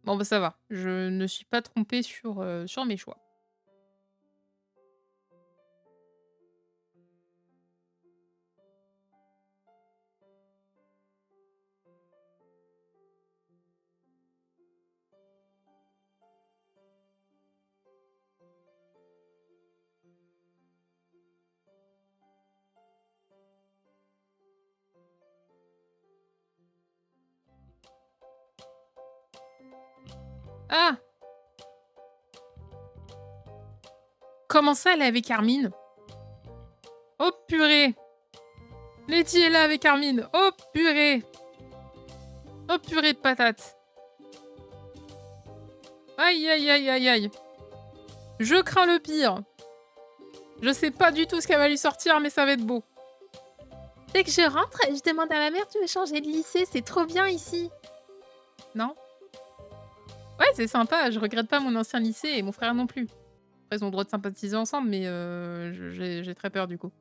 Bon bah ça va. Je ne suis pas trompée sur mes choix. Ah! Comment ça, elle est avec Armin? Oh purée! Letty est là avec Armin. Oh purée. Oh purée de patates. Aïe aïe aïe aïe aïe. Je crains le pire. Je sais pas du tout ce qu'elle va lui sortir, mais ça va être beau. Dès que je rentre, je demande à ma mère de me changer de lycée. C'est trop bien ici. Non? Ouais, c'est sympa. Je regrette pas mon ancien lycée et mon frère non plus. Après, ils ont le droit de sympathiser ensemble, mais j'ai très peur du coup.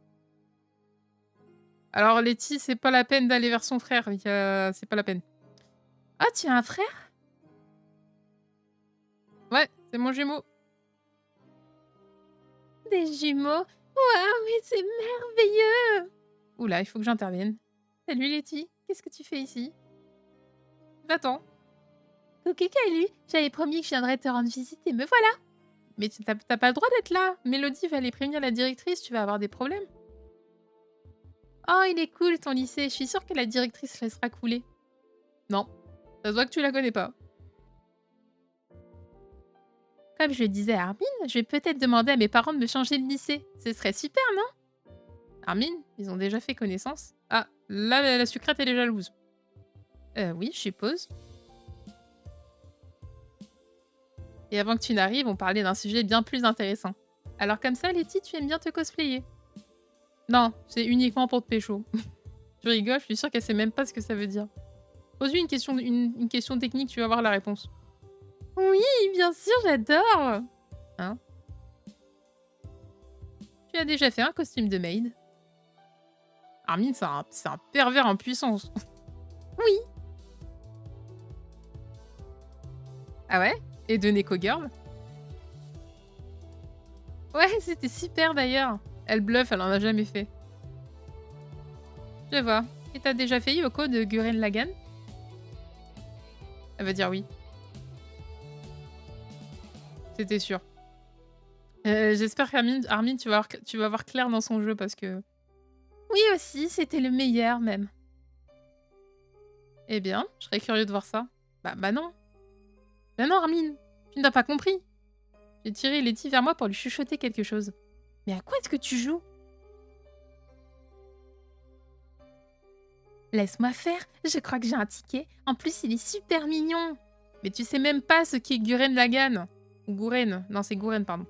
Alors, Letty, c'est pas la peine d'aller vers son frère. C'est pas la peine. Ah, tu as un frère? Ouais, c'est mon jumeau. Des jumeaux? Waouh, mais c'est merveilleux! Oula, il faut que j'intervienne. Salut Letty, qu'est-ce que tu fais ici? Va-t'en. Coucou Kalu, j'avais promis que je viendrais te rendre visite et me voilà. Mais t'as pas le droit d'être là. Mélodie va aller prévenir la directrice, tu vas avoir des problèmes. Oh, il est cool ton lycée, je suis sûre que la directrice laissera couler. Non, ça se voit que tu la connais pas. Comme je le disais à Armin, je vais peut-être demander à mes parents de me changer de lycée. Ce serait super, non? Armin, ils ont déjà fait connaissance. Ah, là, la sucrète, elle est jalouse. Oui, je suppose. Et avant que tu n'arrives, on parlait d'un sujet bien plus intéressant. Alors comme ça, Letty, tu aimes bien te cosplayer? Non, c'est uniquement pour te pécho. Tu rigoles, je suis sûre qu'elle sait même pas ce que ça veut dire. Pose-lui une question technique, tu vas voir la réponse. Oui, bien sûr, j'adore. Hein? Tu as déjà fait un costume de maid? Armin, c'est un pervers en puissance. Oui. Ah ouais? Et de Neko Girl? Ouais, c'était super d'ailleurs. Elle bluffe, elle en a jamais fait. Je vois. Et t'as déjà fait Yoko de Gurren Lagann? Elle va dire oui. C'était sûr. J'espère qu'Armin, tu vas voir clair dans son jeu parce que... Oui aussi, c'était le meilleur même. Eh bien, je serais curieux de voir ça. Bah non. Bah non, Armin, tu n'as pas compris. J'ai tiré Letty vers moi pour lui chuchoter quelque chose. Mais à quoi est-ce que tu joues? Laisse-moi faire, je crois que j'ai un ticket. En plus, il est super mignon. Mais tu sais même pas ce qu'est Gurren Lagann. Ou Gurren. Non, c'est Gurren, pardon.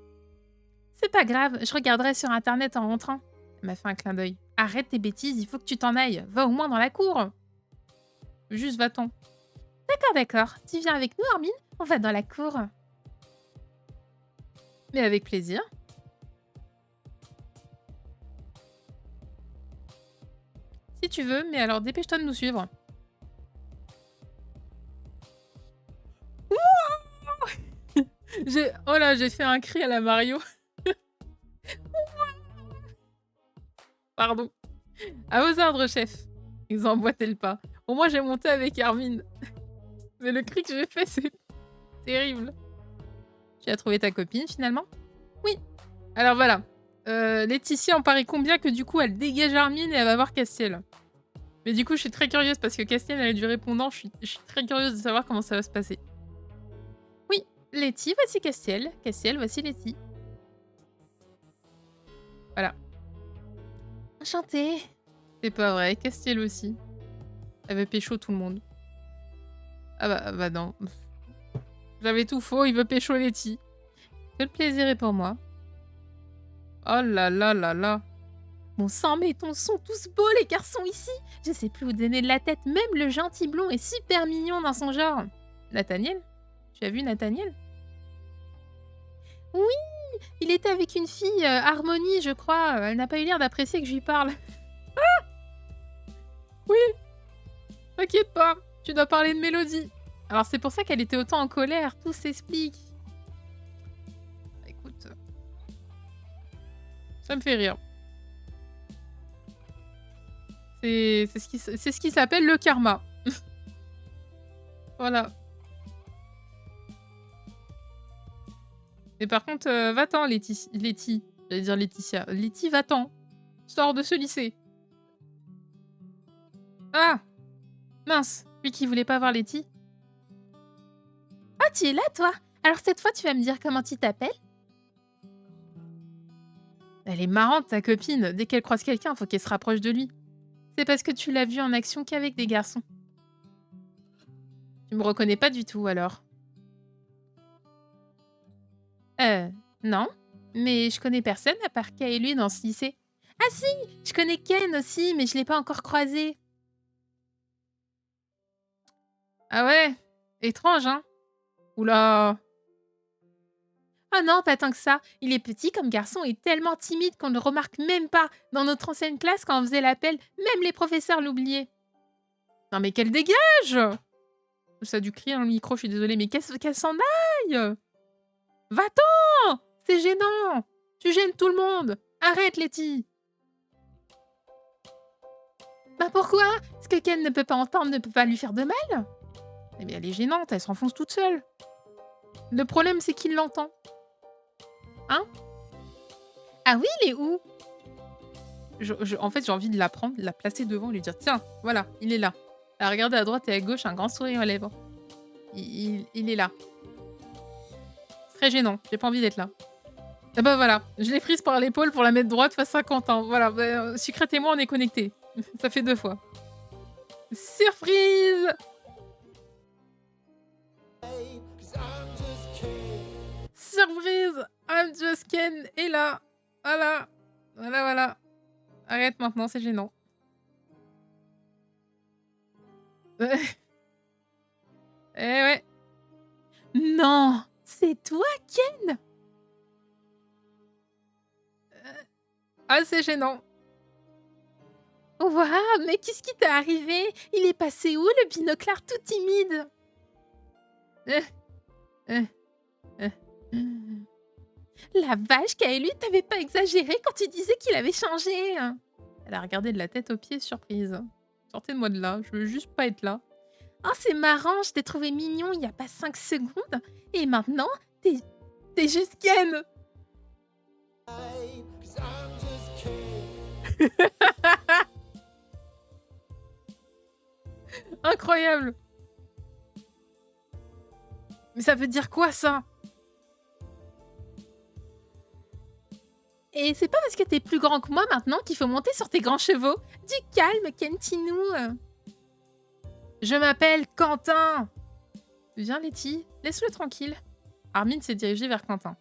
C'est pas grave, je regarderai sur internet en rentrant. Elle m'a fait un clin d'œil. Arrête tes bêtises, il faut que tu t'en ailles. Va au moins dans la cour. Juste va-t'en. D'accord. Tu viens avec nous, Armin? On va dans la cour. Mais avec plaisir. Si tu veux, mais alors dépêche-toi de nous suivre. Oh là, j'ai fait un cri à la Mario. Pardon. À vos ordres, chef. Ils ont emboîté le pas. Au moins, j'ai monté avec Armin. Mais le cri que j'ai fait, c'est terrible. Tu as trouvé ta copine, finalement? Oui. Alors voilà. Laetitia en parie combien que du coup, elle dégage Armin et elle va voir Castiel. Mais du coup, je suis très curieuse parce que Castiel, elle a du répondant. Je suis très curieuse de savoir comment ça va se passer. Oui, Letty, voici Castiel. Castiel, voici Letty. Voilà. Enchantée. C'est pas vrai, Castiel aussi. Elle veut pécho tout le monde. Ah bah non. J'avais tout faux, il veut pécho Letty. Que le plaisir est pour moi. Oh là là là là. Bon sang, mais ton sont tous beaux les garçons ici. Je sais plus où donner de la tête, même le gentil blond est super mignon dans son genre. Nathaniel? Tu as vu Nathaniel? Oui, il était avec une fille, Harmonie, je crois. Elle n'a pas eu l'air d'apprécier que je lui parle. Ah! Oui. T'inquiète pas, tu dois parler de Mélodie. Alors c'est pour ça qu'elle était autant en colère, tout s'explique. Écoute, ça me fait rire. C'est ce qui s'appelle le karma. Voilà. Mais par contre, va-t'en, Letty. J'allais dire Laetitia. Letty, va-t'en. Sors de ce lycée. Ah! Mince, lui qui voulait pas voir Letty. Ah, tu es là, toi? Alors cette fois, tu vas me dire comment tu t'appelles? Elle est marrante, ta copine. Dès qu'elle croise quelqu'un, faut qu'elle se rapproche de lui. C'est parce que tu l'as vu en action qu'avec des garçons. Tu me reconnais pas du tout, alors? Non. Mais je connais personne à part Kay et lui dans ce lycée. Ah si! Je connais Ken aussi, mais je l'ai pas encore croisé. Ah ouais? Étrange, hein? Ouh là! Ah non, pas tant que ça. Il est petit comme garçon et tellement timide qu'on ne le remarque même pas. Dans notre ancienne classe, quand on faisait l'appel, même les professeurs l'oubliaient. Non mais qu'elle dégage! Ça a dû crier dans le micro, je suis désolée, mais qu'elle s'en aille! Va-t'en! C'est gênant! Tu gênes tout le monde! Arrête, Letty! Bah pourquoi? Ce que Ken ne peut pas entendre ne peut pas lui faire de mal? Eh bien, elle est gênante, elle s'enfonce toute seule. Le problème, c'est qu'il l'entend. Hein? Ah oui, il est où? En fait, j'ai envie de la prendre, de la placer devant et lui dire tiens, voilà, il est là. Elle regarde à droite et à gauche, un grand sourire aux lèvres. Il est là. C'est très gênant, j'ai pas envie d'être là. Ah bah voilà, je l'ai prise par l'épaule pour la mettre droite face à Quentin. Voilà, bah, Sucrète et moi, on est connectés. Ça fait 2 fois. Surprise! Surprise! I'm just Ken est là. Voilà. Voilà, voilà. Arrête maintenant, c'est gênant. Eh ouais. Non! C'est toi, Ken? Ah, c'est gênant. Waouh, mais qu'est-ce qui t'est arrivé? Il est passé où, le binoclard tout timide? Euh, euh, euh. La vache, Kaelu, t'avais pas exagéré quand tu disais qu'il avait changé. Elle a regardé de la tête aux pieds, surprise. Sortez-moi de là, je veux juste pas être là. Oh, c'est marrant, je t'ai trouvé mignon il y a pas 5 secondes. Et maintenant, t'es juste Ken. Incroyable. Mais ça veut dire quoi, ça? Et c'est pas parce que t'es plus grand que moi maintenant qu'il faut monter sur tes grands chevaux. Du calme, Kentinou. Je m'appelle Quentin. Viens, Letty, laisse-le tranquille. Armin s'est dirigé vers Quentin.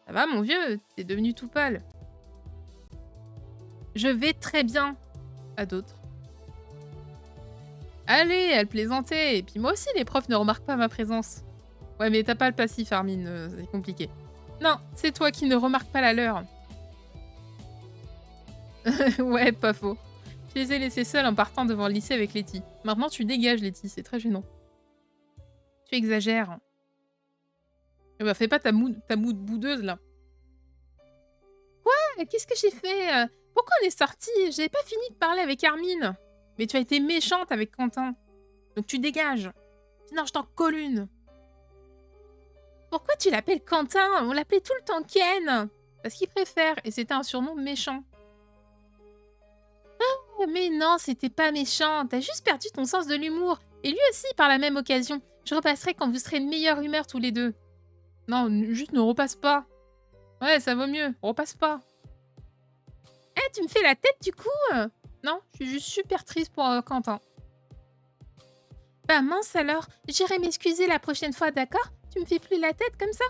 Ça va, mon vieux? T'es devenu tout pâle. Je vais très bien. À d'autres. Allez, elle plaisantait. Et puis moi aussi, les profs ne remarquent pas ma présence. Ouais, mais t'as pas le passif, Armin. C'est compliqué. Non, c'est toi qui ne remarques pas la leur. Ouais, pas faux. Je les ai laissés seuls en partant devant le lycée avec Letty. Maintenant, tu dégages, Letty. C'est très gênant. Tu exagères. Eh bah, fais pas ta moue boudeuse, là. Quoi? Qu'est-ce que j'ai fait? Pourquoi on est sortis? J'avais pas fini de parler avec Armin. Mais tu as été méchante avec Quentin. Donc tu dégages. Sinon, je t'en colle une. Pourquoi tu l'appelles Quentin? On l'appelait tout le temps Ken. Parce qu'il préfère. Et c'était un surnom méchant. Ah, mais non, c'était pas méchant. T'as juste perdu ton sens de l'humour. Et lui aussi, par la même occasion. Je repasserai quand vous serez de meilleure humeur tous les deux. Non, juste ne repasse pas. Ouais, ça vaut mieux. Repasse pas. Eh, tu me fais la tête du coup? Non, je suis juste super triste pour Quentin. Bah mince alors, j'irai m'excuser la prochaine fois, d'accord? Tu me fais plus la tête comme ça?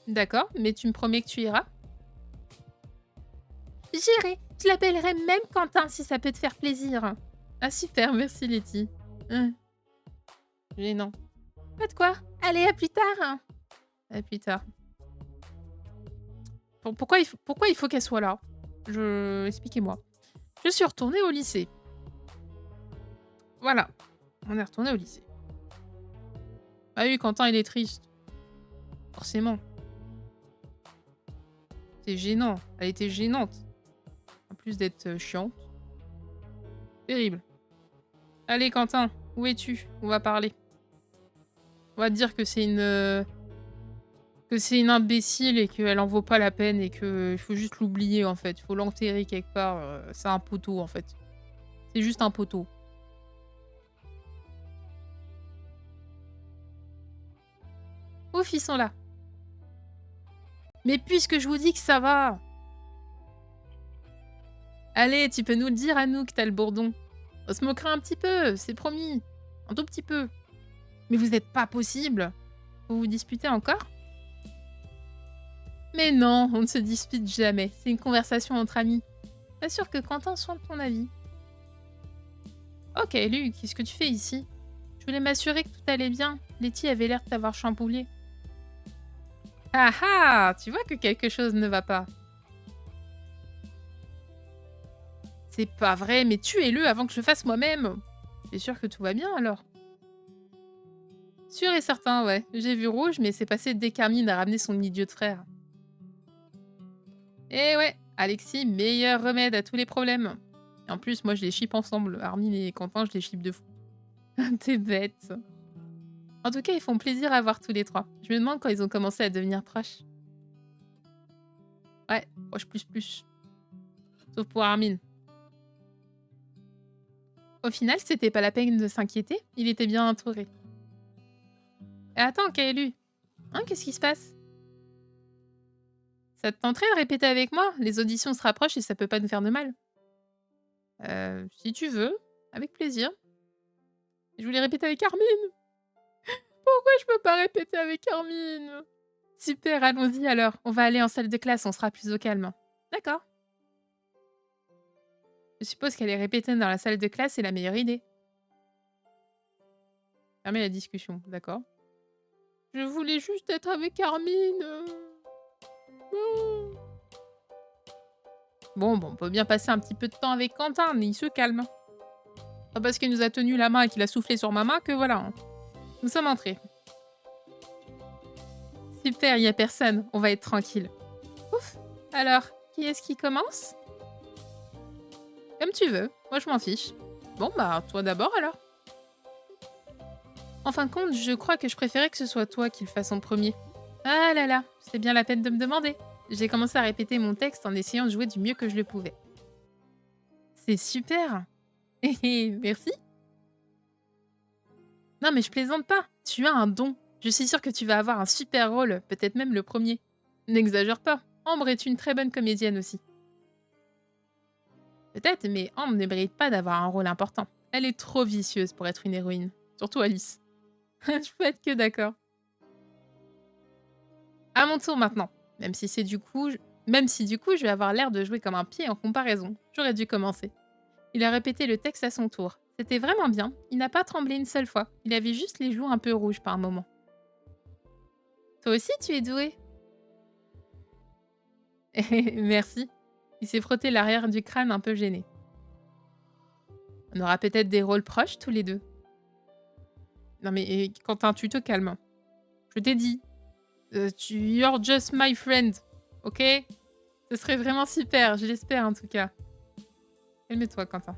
D'accord, mais tu me promets que tu iras? J'irai, je l'appellerai même Quentin si ça peut te faire plaisir. Ah super, merci Letty. Gênant. Pas de quoi. Allez, à plus tard. À plus tard. Pourquoi il faut qu'elle soit là? Expliquez-moi. Je suis retournée au lycée. Voilà. On est retourné au lycée. Ah oui, Quentin, il est triste. Forcément. C'est gênant. Elle était gênante. En plus d'être chiante. Terrible. Allez, Quentin, où es-tu? On va parler. On va te dire que c'est une... que c'est une imbécile et qu'elle en vaut pas la peine et qu'il faut juste l'oublier, en fait. Il faut l'enterrer quelque part. C'est un poteau, en fait. C'est juste un poteau. Ouf, ils sont là. Mais puisque je vous dis que ça va... Allez, tu peux nous le dire à nous que t'as le bourdon. On se moquera un petit peu, c'est promis. Un tout petit peu. Mais vous êtes pas possible. Vous vous disputez encore? Mais non, on ne se dispute jamais. C'est une conversation entre amis. Pas sûr que Quentin soit de ton avis. Ok, Luc, qu'est-ce que tu fais ici? Je voulais m'assurer que tout allait bien. Letty avait l'air de t'avoir chamboulé. Ah ah! Tu vois que quelque chose ne va pas. C'est pas vrai, mais tuez-le avant que je le fasse moi-même. T'es sûr que tout va bien alors? Sûr et certain, ouais. J'ai vu rouge, mais c'est passé dès qu'Hermine a ramené son idiot de frère. Eh ouais, Alexis, meilleur remède à tous les problèmes. Et en plus, moi je les chipe ensemble. Hermine et Quentin, je les chipe de fou. T'es bête. En tout cas, ils font plaisir à voir tous les trois. Je me demande quand ils ont commencé à devenir proches. Ouais, proche plus. Sauf pour Hermine. Au final, c'était pas la peine de s'inquiéter. Il était bien entouré. Et attends, Kaelu. Hein, qu'est-ce qui se passe? Ça te tenterait de répéter avec moi? Les auditions se rapprochent et ça peut pas nous faire de mal. Si tu veux, avec plaisir. Je voulais répéter avec Hermine. Pourquoi je peux pas répéter avec Hermine? Super, allons-y alors. On va aller en salle de classe, on sera plus au calme. D'accord. Je suppose qu'aller répéter dans la salle de classe est la meilleure idée. Fermez la discussion, d'accord. Je voulais juste être avec Hermine. Bon, on peut bien passer un petit peu de temps avec Quentin, mais il se calme. Pas parce qu'il nous a tenu la main et qu'il a soufflé sur ma main que voilà. Hein. Nous sommes entrés. Super, il y a personne. On va être tranquille. Ouf. Alors, qui est-ce qui commence? Comme tu veux. Moi, je m'en fiche. Bon, bah, toi d'abord alors. En fin de compte, je crois que je préférais que ce soit toi qui le fasse en premier. Ah là là, c'est bien la peine de me demander. J'ai commencé à répéter mon texte en essayant de jouer du mieux que je le pouvais. C'est super. Merci. Non mais je plaisante pas. Tu as un don. Je suis sûre que tu vas avoir un super rôle, peut-être même le premier. N'exagère pas. Ambre est une très bonne comédienne aussi. Peut-être, mais Ambre ne mérite pas d'avoir un rôle important. Elle est trop vicieuse pour être une héroïne. Surtout Alice. Je peux être que d'accord. À mon tour maintenant. Même si du coup, je vais avoir l'air de jouer comme un pied en comparaison. J'aurais dû commencer. Il a répété le texte à son tour. C'était vraiment bien. Il n'a pas tremblé une seule fois. Il avait juste les joues un peu rouges par moment. Toi aussi, tu es doué. Merci. Il s'est frotté l'arrière du crâne un peu gêné. On aura peut-être des rôles proches tous les deux. Non mais Quentin, tu te calmes. Je t'ai dit. You're just my friend. Ok? Ce serait vraiment super, je l'espère en tout cas. Calme-toi, Quentin.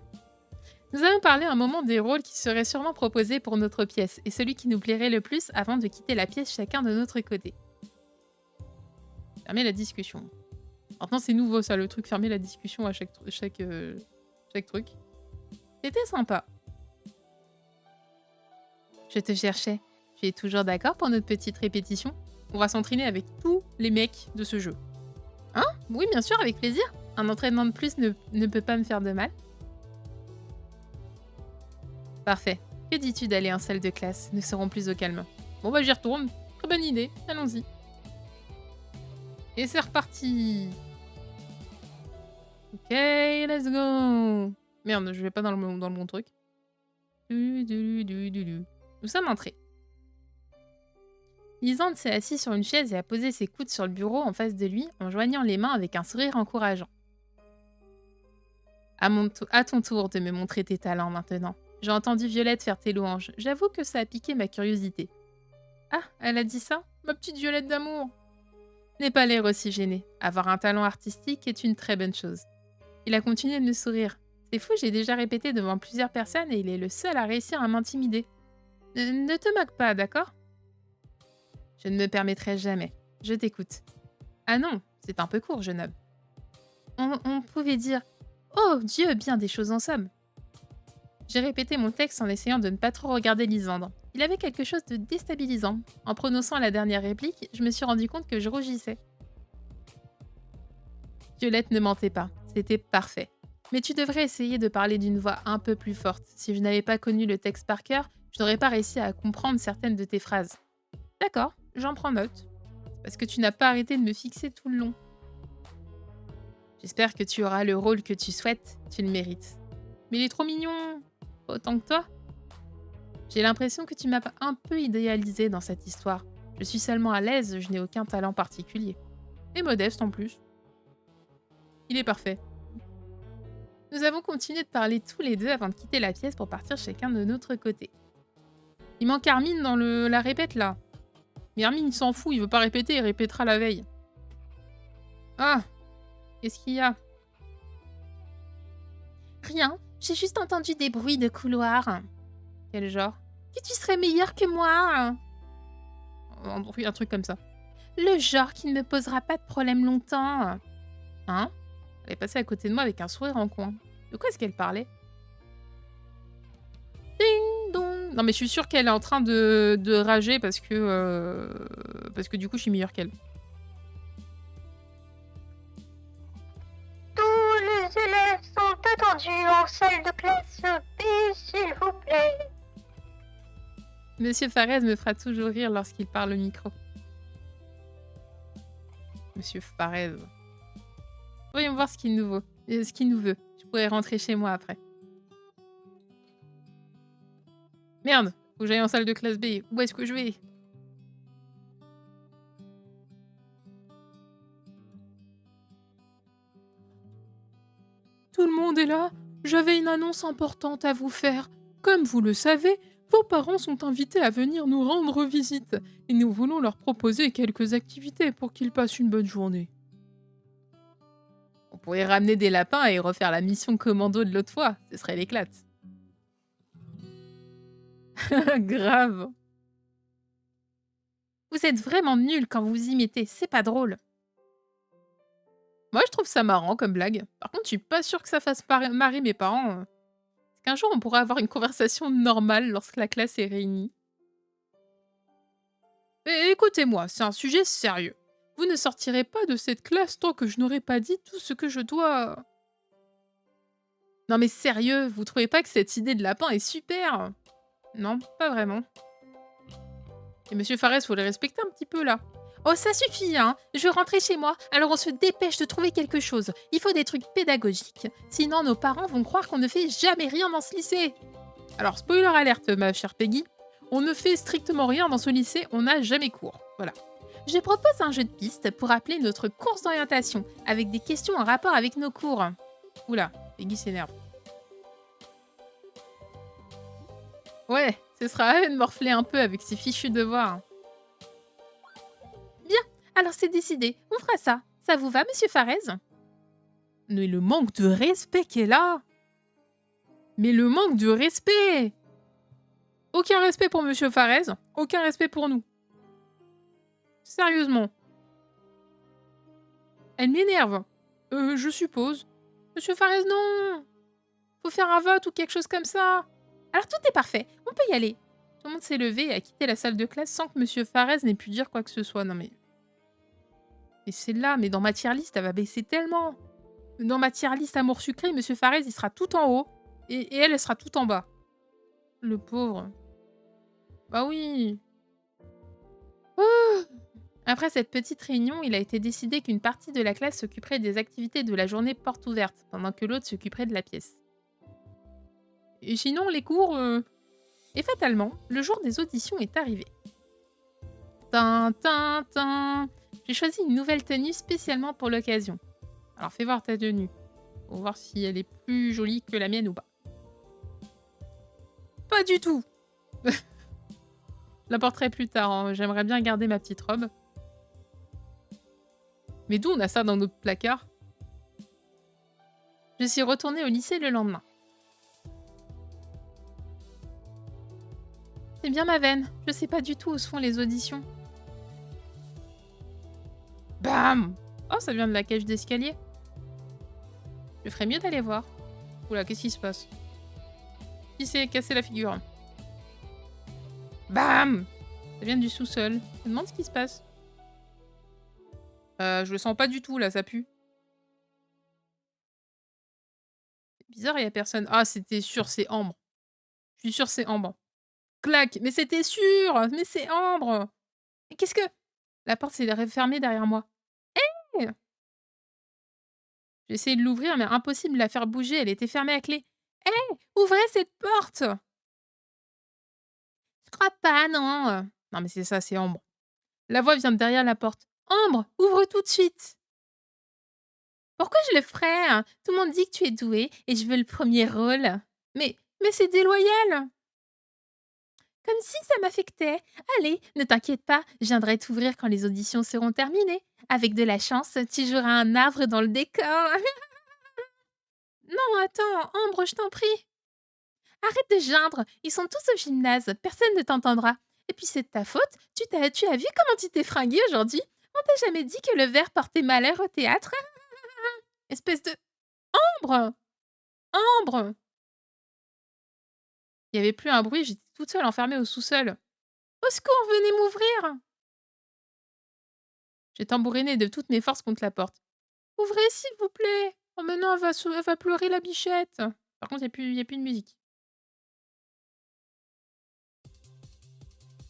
Nous allons parler un moment des rôles qui seraient sûrement proposés pour notre pièce et celui qui nous plairait le plus avant de quitter la pièce chacun de notre côté. Fermez la discussion. Maintenant, c'est nouveau ça, le truc fermer la discussion à chaque truc. C'était sympa. Je te cherchais. Tu es toujours d'accord pour notre petite répétition? On va s'entraîner avec tous les mecs de ce jeu. Hein? Oui, bien sûr, avec plaisir. Un entraînement de plus ne peut pas me faire de mal. Parfait. Que dis-tu d'aller en salle de classe? Nous serons plus au calme. Bon bah j'y retourne. Très bonne idée. Allons-y. Et c'est reparti. Ok, let's go. Merde, je vais pas dans le bon truc. Nous sommes entrés. Lisande s'est assise sur une chaise et a posé ses coudes sur le bureau en face de lui en joignant les mains avec un sourire encourageant. À ton tour de me montrer tes talents maintenant. J'ai entendu Violette faire tes louanges. J'avoue que ça a piqué ma curiosité. Ah, elle a dit ça? Ma petite Violette d'amour. N'aie pas l'air aussi gêné. Avoir un talent artistique est une très bonne chose. Il a continué de me sourire. C'est fou, j'ai déjà répété devant plusieurs personnes et il est le seul à réussir à m'intimider. Ne te moque pas, d'accord? Je ne me permettrai jamais. Je t'écoute. Ah non, c'est un peu court, jeune homme. On pouvait dire « Oh Dieu, bien des choses en somme !» J'ai répété mon texte en essayant de ne pas trop regarder Lysandre. Il avait quelque chose de déstabilisant. En prononçant la dernière réplique, je me suis rendu compte que je rougissais. Violette ne mentait pas. C'était parfait. Mais tu devrais essayer de parler d'une voix un peu plus forte. Si je n'avais pas connu le texte par cœur, je n'aurais pas réussi à comprendre certaines de tes phrases. D'accord, j'en prends note. Parce que tu n'as pas arrêté de me fixer tout le long. J'espère que tu auras le rôle que tu souhaites, tu le mérites. Mais il est trop mignon. Autant que toi. J'ai l'impression que tu m'as un peu idéalisé dans cette histoire. Je suis seulement à l'aise, je n'ai aucun talent particulier. Et modeste en plus. Il est parfait. Nous avons continué de parler tous les deux avant de quitter la pièce pour partir chacun de notre côté. Il manque Armin dans la répète là. Mais Armin il s'en fout, il veut pas répéter, il répétera la veille. Ah, qu'est-ce qu'il y a? Rien, j'ai juste entendu des bruits de couloir. Quel genre? Que tu serais meilleur que moi. Un truc comme ça. Le genre qui ne me posera pas de problème longtemps. Hein? Elle est passée à côté de moi avec un sourire en coin. De quoi est-ce qu'elle parlait? Ding dong. Non mais je suis sûre qu'elle est en train de rager parce que du coup je suis meilleure qu'elle. Tous les élèves sont attendus en salle de classe B, s'il vous plaît. Monsieur Farez me fera toujours rire lorsqu'il parle au micro. Monsieur Farez. Voyons voir ce qu'il nous veut. Je pourrais rentrer chez moi après. Merde, faut que j'aille en salle de classe B. Où est-ce que je vais? Tout le monde est là. J'avais une annonce importante à vous faire. Comme vous le savez, vos parents sont invités à venir nous rendre visite. Et nous voulons leur proposer quelques activités pour qu'ils passent une bonne journée. On pourrait ramener des lapins et refaire la mission commando de l'autre fois. Ce serait l'éclate. Grave. Vous êtes vraiment nuls quand vous vous y mettez. C'est pas drôle. Moi, je trouve ça marrant comme blague. Par contre, je suis pas sûre que ça fasse marrer mes parents. Est-ce qu'un jour, on pourra avoir une conversation normale lorsque la classe est réunie? Écoutez-moi, c'est un sujet sérieux. Vous ne sortirez pas de cette classe tant que je n'aurai pas dit tout ce que je dois... Non mais sérieux, vous trouvez pas que cette idée de lapin est super? Non, pas vraiment. Et Monsieur Farès, faut le respecter un petit peu là. Oh, ça suffit, hein. Je veux rentrer chez moi, alors on se dépêche de trouver quelque chose. Il faut des trucs pédagogiques. Sinon, nos parents vont croire qu'on ne fait jamais rien dans ce lycée. Alors, spoiler alerte, ma chère Peggy. On ne fait strictement rien dans ce lycée, on n'a jamais cours. Voilà. Je propose un jeu de piste pour appeler notre course d'orientation, avec des questions en rapport avec nos cours. Oula, Peggy s'énerve. Ouais, ce sera à elle de morfler un peu avec ses fichus devoirs. Bien, alors c'est décidé, on fera ça. Ça vous va, Monsieur Farez? Mais le manque de respect qu'elle a! Mais le manque de respect! Aucun respect pour Monsieur Farez, aucun respect pour nous. Sérieusement. Elle m'énerve. Je suppose. Monsieur Farez, non! Faut faire un vote ou quelque chose comme ça. Alors tout est parfait, on peut y aller. Tout le monde s'est levé et a quitté la salle de classe sans que Monsieur Farez n'ait pu dire quoi que ce soit. Non mais... Et c'est là, mais dans ma tier list, elle va baisser tellement. Dans ma tier list amour sucré, Monsieur Farez, il sera tout en haut. Et elle, elle sera tout en bas. Le pauvre. Bah oui. Oh. Après cette petite réunion, il a été décidé qu'une partie de la classe s'occuperait des activités de la journée porte ouverte, pendant que l'autre s'occuperait de la pièce. Et sinon, les cours... Et fatalement, le jour des auditions est arrivé. Tin. J'ai choisi une nouvelle tenue spécialement pour l'occasion. Alors fais voir ta tenue. Pour voir si elle est plus jolie que la mienne ou pas. Pas du tout. Je la porterai plus tard, hein. J'aimerais bien garder ma petite robe. Mais d'où on a ça dans notre placard? Je suis retournée au lycée le lendemain. C'est bien ma veine. Je sais pas du tout où se font les auditions. Bam! Oh, ça vient de la cage d'escalier. Je ferais mieux d'aller voir. Oula, qu'est-ce qui se passe? Qui s'est cassé la figure? Bam! Ça vient du sous-sol. Je me demande ce qui se passe. Je le sens pas du tout, là, ça pue. Bizarre, il y a personne. Ah, c'était sûr, c'est Ambre. Je suis sûre, c'est Ambre. Clac! Mais c'était sûr! Mais c'est Ambre! Mais qu'est-ce que... La porte s'est refermée derrière moi. Eh! J'ai essayé de l'ouvrir, mais impossible de la faire bouger, elle était fermée à clé. Hé! Ouvrez cette porte! Je crois pas, non. Non, mais c'est ça, c'est Ambre. La voix vient de derrière la porte. Ambre, ouvre tout de suite! Pourquoi je le ferais, hein? Tout le monde dit que tu es douée et je veux le premier rôle. Mais c'est déloyal! Comme si ça m'affectait. Allez, ne t'inquiète pas, je viendrai t'ouvrir quand les auditions seront terminées. Avec de la chance, tu joueras un arbre dans le décor. Non, attends, Ambre, je t'en prie. Arrête de geindre, ils sont tous au gymnase, personne ne t'entendra. Et puis c'est de ta faute, tu as vu comment tu t'es fringuée aujourd'hui? On t'a jamais dit que le verre portait malheur au théâtre? Espèce de... Ambre! Ambre! Il n'y avait plus un bruit, j'étais toute seule enfermée au sous-sol. Au secours, venez m'ouvrir! J'ai tambouriné de toutes mes forces contre la porte. Ouvrez, s'il vous plaît! Oh, maintenant, elle va pleurer, la bichette! Par contre, il y a plus de musique.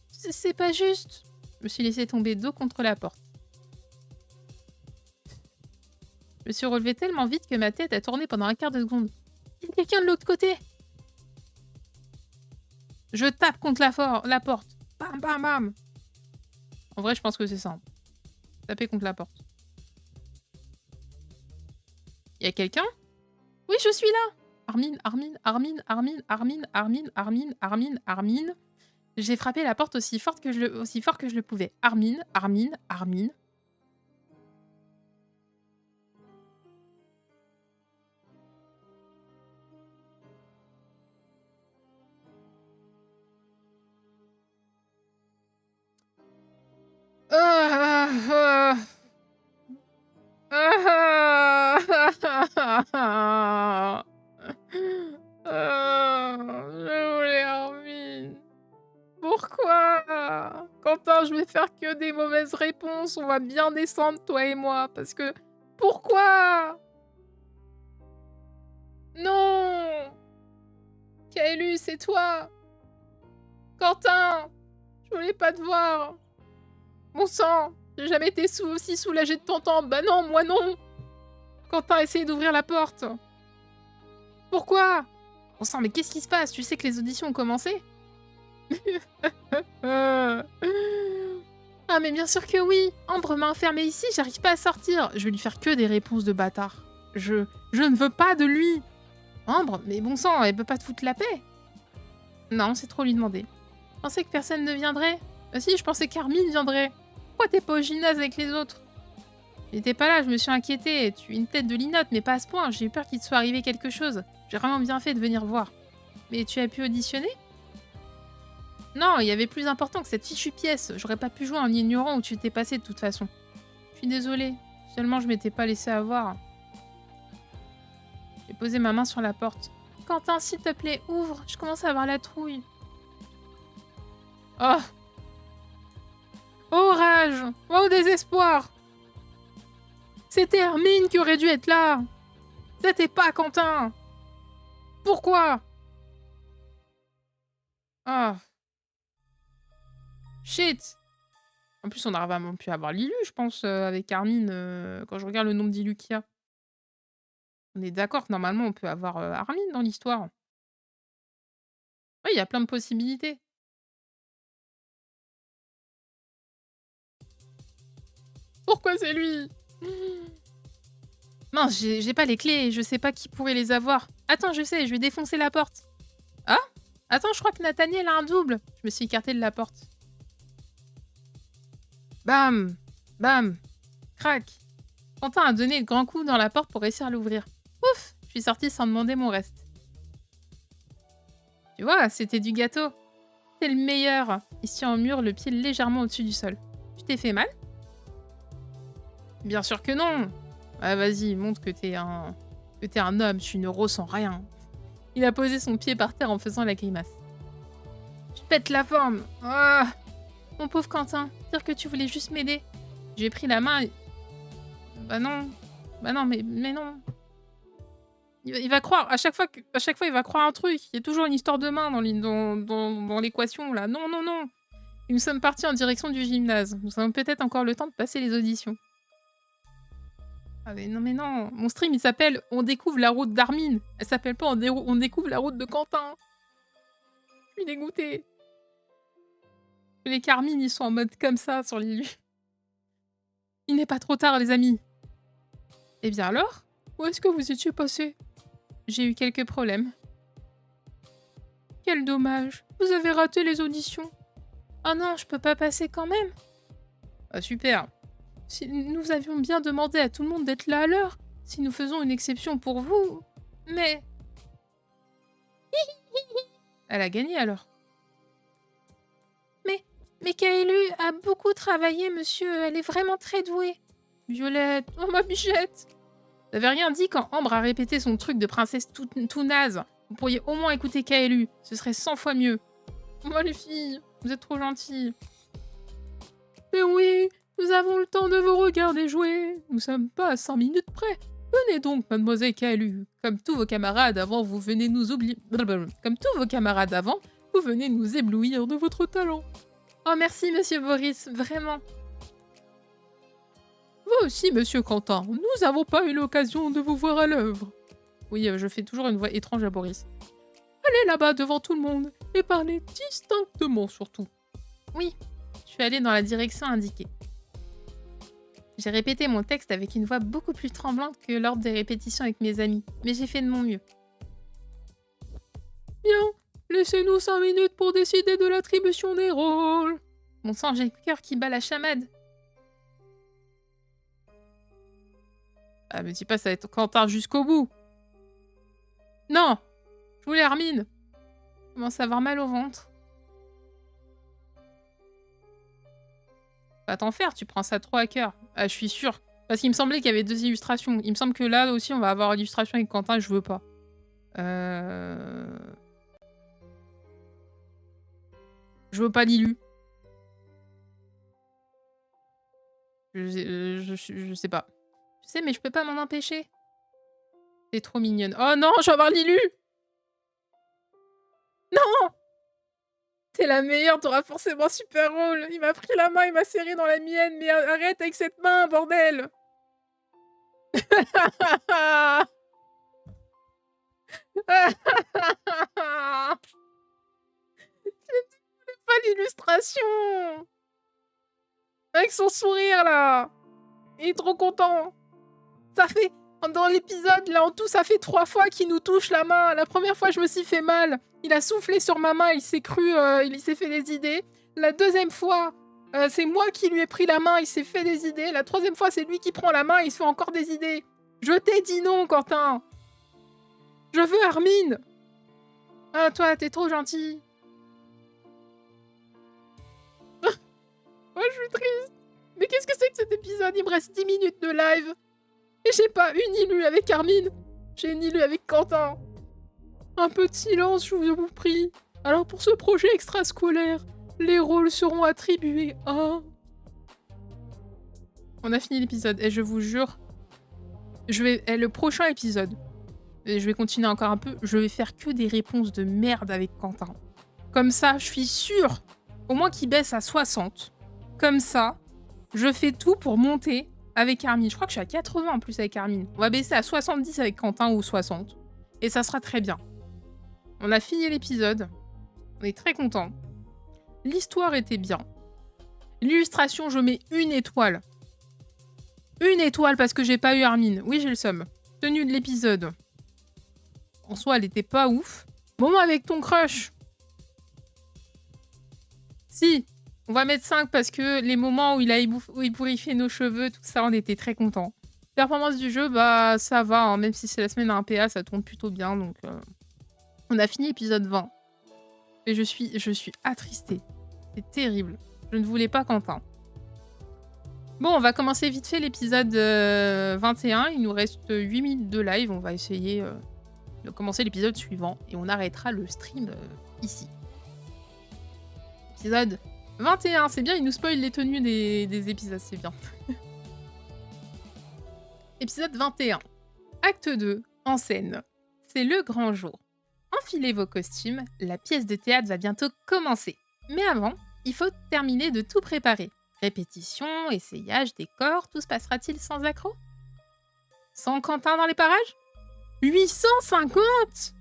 C'est pas juste! Je me suis laissée tomber dos contre la porte. Je me suis relevée tellement vite que ma tête a tourné pendant un quart de seconde. Il y a quelqu'un de l'autre côté! Je tape contre la porte. Bam, bam, bam! En vrai, je pense que c'est ça. Taper contre la porte. Il y a quelqu'un? Oui, je suis là! Armin, Armin, Armin, Armin, Armin, Armin, Armin, Armin, Armin. J'ai frappé la porte aussi fort que je le pouvais. Armin, Armin, Armin. Je voulais Armin. Pourquoi? Quentin, je vais faire que des mauvaises réponses. On va bien descendre, toi et moi. Parce que... Pourquoi? Non! Kaelu, c'est toi! Quentin! Je voulais pas te voir. Mon sang! J'ai jamais été aussi soulagée de t'entendre. Bah non, moi non! Quentin, essaye d'ouvrir la porte. Pourquoi? Bon sang, mais qu'est-ce qui se passe? Tu sais que les auditions ont commencé? Ah, mais bien sûr que oui! Ambre m'a enfermée ici, j'arrive pas à sortir. Je vais lui faire que des réponses de bâtard. Je ne veux pas de lui! Ambre, mais bon sang, elle peut pas te foutre la paix. Non, c'est trop lui demander. Je pensais que personne ne viendrait. Si, je pensais qu'Armin viendrait. Pourquoi t'es pas au gymnase avec les autres? Il était pas là, je me suis inquiétée. Tu es une tête de linotte, mais pas à ce point. J'ai eu peur qu'il te soit arrivé quelque chose. J'ai vraiment bien fait de venir voir. Mais tu as pu auditionner? Non, il y avait plus important que cette fichue pièce. J'aurais pas pu jouer en ignorant où tu t'es passé de toute façon. Je suis désolée. Seulement, je m'étais pas laissée avoir. J'ai posé ma main sur la porte. Quentin, s'il te plaît, ouvre. Je commence à avoir la trouille. Oh! Oh, rage! Oh, désespoir! C'était Hermine qui aurait dû être là! C'était pas Quentin! Pourquoi? Ah. Shit! En plus, on aurait vraiment pu avoir Lilu, je pense, avec Armin, quand je regarde le nombre d'Ilu qu'il y a. On est d'accord que normalement, on peut avoir Armin dans l'histoire. Oui, il y a plein de possibilités. Pourquoi c'est lui? Mince, j'ai pas les clés, je sais pas qui pourrait les avoir. Attends, je sais, je vais défoncer la porte. Ah? Attends, je crois que Nathaniel a un double. Je me suis écartée de la porte. Bam! Bam! Crac! Quentin a donné de grands coups dans la porte pour réussir à l'ouvrir. Ouf! Je suis sortie sans demander mon reste. Tu vois, c'était du gâteau. T'es le meilleur. Il se tient au mur, le pied légèrement au-dessus du sol. Tu t'es fait mal? Bien sûr que non! Ah, vas-y, montre que t'es un homme, tu ne ressens rien. Il a posé son pied par terre en faisant la grimace. Je pète la forme. Ah, mon pauvre Quentin, dire que tu voulais juste m'aider. J'ai pris la main et... Bah non, mais non. Il va croire, à chaque fois, il va croire un truc. Il y a toujours une histoire de main dans l'équation, là. Non, non, non. Et nous sommes partis en direction du gymnase. Nous avons peut-être encore le temps de passer les auditions. Ah mais non. Mon stream, il s'appelle « On découvre la route d'Armin ». Elle s'appelle pas « On découvre la route de Quentin ». Je suis dégoûtée. Les Carmine, ils sont en mode comme ça sur les lieux. Il n'est pas trop tard, les amis. Eh bien alors, où est-ce que vous étiez passés? J'ai eu quelques problèmes. Quel dommage. Vous avez raté les auditions. Ah non, je peux pas passer quand même. Ah super. Si nous avions bien demandé à tout le monde d'être là à l'heure, si nous faisons une exception pour vous. Mais... Elle a gagné alors. Mais Kaelu a beaucoup travaillé, monsieur. Elle est vraiment très douée. Violette, oh ma bichette. T'avais rien dit quand Ambre a répété son truc de princesse tout naze. Vous pourriez au moins écouter Kaelu. Ce serait 100 fois mieux. Moi les filles, vous êtes trop gentilles. Mais oui, nous avons le temps de vous regarder jouer. Nous sommes pas à 5 minutes près. Venez donc, mademoiselle Kaelu. Comme tous vos camarades avant, vous venez nous oublier... Comme tous vos camarades avant, vous venez nous éblouir de votre talent. Oh merci, monsieur Boris, vraiment. Vous aussi, monsieur Quentin, nous n'avons pas eu l'occasion de vous voir à l'œuvre. Oui, je fais toujours une voix étrange à Boris. Allez là-bas devant tout le monde et parlez distinctement surtout. Oui, je suis allée dans la direction indiquée. J'ai répété mon texte avec une voix beaucoup plus tremblante que lors des répétitions avec mes amis, mais j'ai fait de mon mieux. Bien, laissez-nous 5 minutes pour décider de l'attribution des rôles. Mon sang, j'ai le cœur qui bat la chamade. Ah, me dis pas, ça va être Quentin jusqu'au bout. Non, je voulais Armin. Je commence à avoir mal au ventre. Va t'en faire, tu prends ça trop à cœur. Ah, je suis sûre. Parce qu'il me semblait qu'il y avait 2 illustrations. Il me semble que là aussi, on va avoir l'illustration avec Quentin et je veux pas. Je veux pas l'illu. Je sais pas. Je sais, mais je peux pas m'en empêcher. T'es trop mignonne. Oh non, je vais avoir l'illu. Non. T'es la meilleure, t'auras forcément super rôle. Il m'a pris la main, il m'a serré dans la mienne. Mais arrête avec cette main, bordel. Pas l'illustration. Avec son sourire, là. Il est trop content. Ça fait... Dans l'épisode, là, en tout, ça fait 3 fois qu'il nous touche la main. La première fois, je me suis fait mal. Il a soufflé sur ma main, il s'est cru... il s'est fait des idées. La deuxième fois, c'est moi qui lui ai pris la main, il s'est fait des idées. La troisième fois, c'est lui qui prend la main, il se fait encore des idées. Je t'ai dit non, Quentin. Je veux Armin. Ah, toi, t'es trop gentil. Moi, je suis triste. Mais qu'est-ce que c'est que cet épisode? Il me reste 10 minutes de live. Et j'ai pas une illu avec Armin. J'ai une illu avec Quentin. Un peu de silence, je vous prie. Alors pour ce projet extrascolaire, les rôles seront attribués à... On a fini l'épisode. Et je vous jure, le prochain épisode, et je vais continuer encore un peu, je vais faire que des réponses de merde avec Quentin. Comme ça, je suis sûre, au moins qu'il baisse à 60. Comme ça, je fais tout pour monter avec Armin. Je crois que je suis à 80 en plus avec Armin. On va baisser à 70 avec Quentin ou 60. Et ça sera très bien. On a fini l'épisode. On est très contents. L'histoire était bien. L'illustration, je mets 1 étoile. 1 étoile parce que j'ai pas eu Armin. Oui, j'ai le seum. Tenue de l'épisode. En soi, elle était pas ouf. Moment avec ton crush. Si. On va mettre 5 parce que les moments où il purifiait nos cheveux, tout ça, on était très contents. Performance du jeu, bah ça va, hein, même si c'est la semaine à 1 PA, ça tourne plutôt bien. Donc, on a fini l'épisode 20. Et je suis attristée. C'est terrible. Je ne voulais pas Quentin. Bon, on va commencer vite fait l'épisode 21. Il nous reste 8 minutes de live. On va essayer de commencer l'épisode suivant. Et on arrêtera le stream ici. Épisode 21, c'est bien, il nous spoil les tenues des épisodes, c'est bien. Épisode 21. Acte 2, en scène. C'est le grand jour. Enfilez vos costumes, la pièce de théâtre va bientôt commencer. Mais avant, il faut terminer de tout préparer. Répétition, essayage, décor, tout se passera-t-il sans accroc? Sans Quentin dans les parages? 850?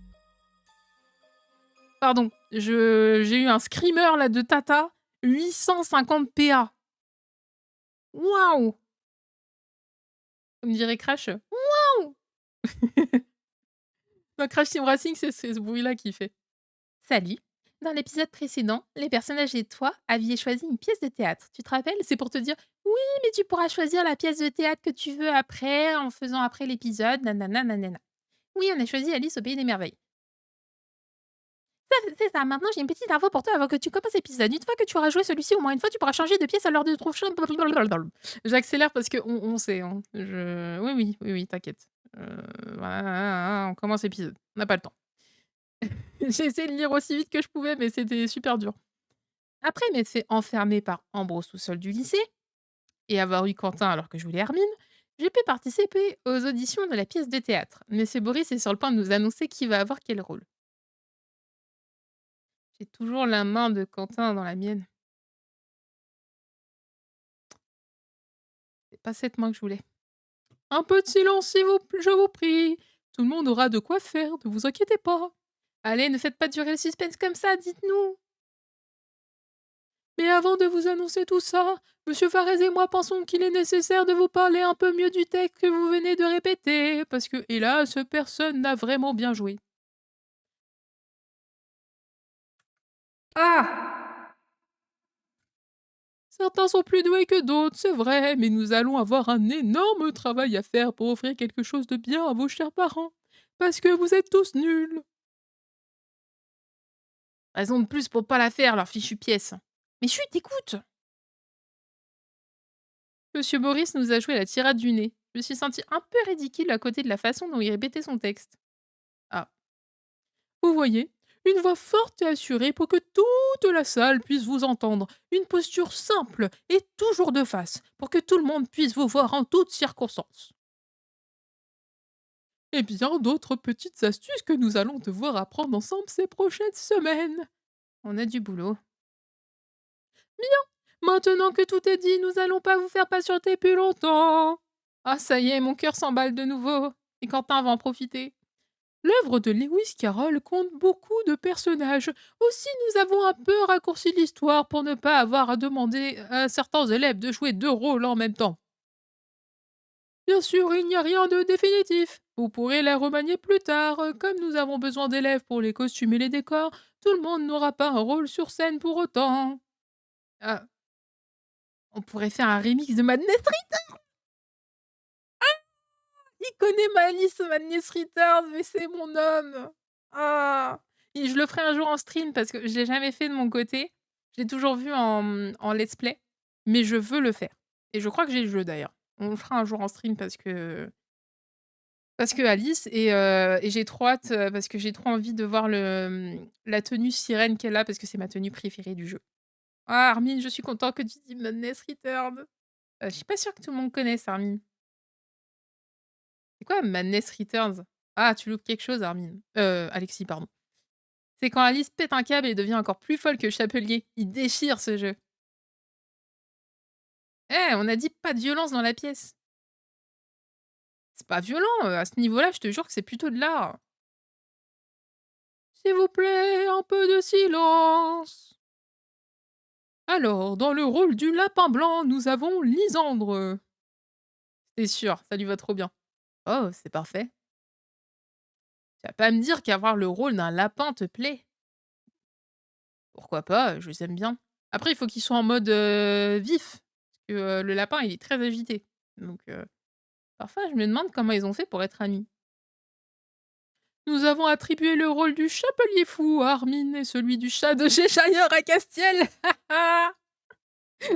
Pardon, j'ai eu un screamer là de Tata. 850 PA. Waouh! Comme dirait Crash. Waouh! Dans Crash Team Racing, c'est ce bruit-là qu'il fait. Salut. Dans l'épisode précédent, les personnages et toi aviez choisi une pièce de théâtre. Tu te rappelles? C'est pour te dire oui, mais tu pourras choisir la pièce de théâtre que tu veux après, en faisant après l'épisode, nanana, nanana. Oui, on a choisi Alice au Pays des Merveilles. C'est ça, maintenant j'ai une petite info pour toi avant que tu commences l'épisode. Une fois que tu auras joué celui-ci au moins une fois, tu pourras changer de pièce à l'heure de trouve. J'accélère parce que on sait. Hein. Oui, t'inquiète. Voilà, on commence l'épisode. On n'a pas le temps. J'ai essayé de lire aussi vite que je pouvais, mais c'était super dur. Après m'être fait enfermer par Ambre au sous-sol du lycée et avoir eu Quentin alors que je voulais Hermine, j'ai pu participer aux auditions de la pièce de théâtre. Monsieur Boris est sur le point de nous annoncer qui va avoir quel rôle. J'ai toujours la main de Quentin dans la mienne. C'est pas cette main que je voulais. Un peu de silence, je vous prie. Tout le monde aura de quoi faire, ne vous inquiétez pas. Allez, ne faites pas durer le suspense comme ça, dites-nous. Mais avant de vous annoncer tout ça, Monsieur Farès et moi pensons qu'il est nécessaire de vous parler un peu mieux du texte que vous venez de répéter, parce que, hélas, personne n'a vraiment bien joué. Ah! Certains sont plus doués que d'autres, c'est vrai, mais nous allons avoir un énorme travail à faire pour offrir quelque chose de bien à vos chers parents, parce que vous êtes tous nuls. Raison de plus pour pas la faire, leur fichue pièce. Mais chut, écoute! Monsieur Boris nous a joué la tirade du nez. Je me suis sentie un peu ridicule à côté de la façon dont il répétait son texte. Ah. Vous voyez, une voix forte et assurée pour que toute la salle puisse vous entendre. Une posture simple et toujours de face pour que tout le monde puisse vous voir en toutes circonstances. Et bien d'autres petites astuces que nous allons devoir apprendre ensemble ces prochaines semaines. On a du boulot. Maintenant que tout est dit, nous allons pas vous faire patienter plus longtemps. Ah, ça y est, mon cœur s'emballe de nouveau. Et Quentin va en profiter. L'œuvre de Lewis Carroll compte beaucoup de personnages. Aussi, nous avons un peu raccourci l'histoire pour ne pas avoir à demander à certains élèves de jouer 2 rôles en même temps. Bien sûr, il n'y a rien de définitif. Vous pourrez la remanier plus tard. Comme nous avons besoin d'élèves pour les costumes et les décors, tout le monde n'aura pas un rôle sur scène pour autant. Ah, on pourrait faire un remix de Madness Returns. Il connaît Malice Madness Returns, mais c'est mon homme. Ah, et je le ferai un jour en stream parce que je l'ai jamais fait de mon côté. Je l'ai toujours vu en let's play, mais je veux le faire. Et je crois que j'ai le jeu d'ailleurs. On le fera un jour en stream parce que Alice et j'ai trop hâte parce que j'ai trop envie de voir la tenue sirène qu'elle a parce que c'est ma tenue préférée du jeu. Ah, Armin, je suis content que tu dis Madness Returns. Je suis pas sûre que tout le monde connaisse Armin. C'est quoi Madness Returns? Ah, tu loupes quelque chose, Armin. Alexis, pardon. C'est quand Alice pète un câble et devient encore plus folle que le Chapelier. Il déchire ce jeu. Eh, on a dit pas de violence dans la pièce. C'est pas violent, à ce niveau-là, je te jure que c'est plutôt de l'art. S'il vous plaît, un peu de silence. Alors, dans le rôle du lapin blanc, nous avons Lysandre. C'est sûr, ça lui va trop bien. Oh, c'est parfait. Tu vas pas me dire qu'avoir le rôle d'un lapin te plaît? Pourquoi pas, je les aime bien. Après, il faut qu'ils soient en mode, vif, parce que, le lapin, il est très agité. Donc, parfois, je me demande comment ils ont fait pour être amis. Nous avons attribué le rôle du chapelier fou à Armin et celui du chat de Cheshire à Castiel.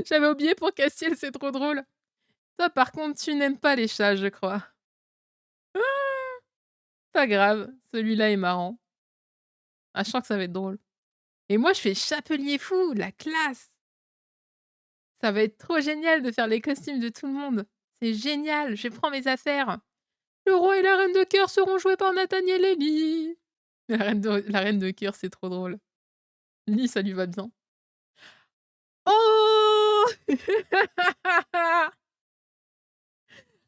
J'avais oublié pour Castiel, c'est trop drôle. Toi, par contre, tu n'aimes pas les chats, je crois. Ah, pas grave, celui-là est marrant. Ah, je sens que ça va être drôle. Et moi, je fais chapelier fou, la classe! Ça va être trop génial de faire les costumes de tout le monde. C'est génial, je prends mes affaires. Le roi et la reine de cœur seront joués par Nathaniel et Lee. La reine de cœur, c'est trop drôle. Lee, ça lui va bien. Oh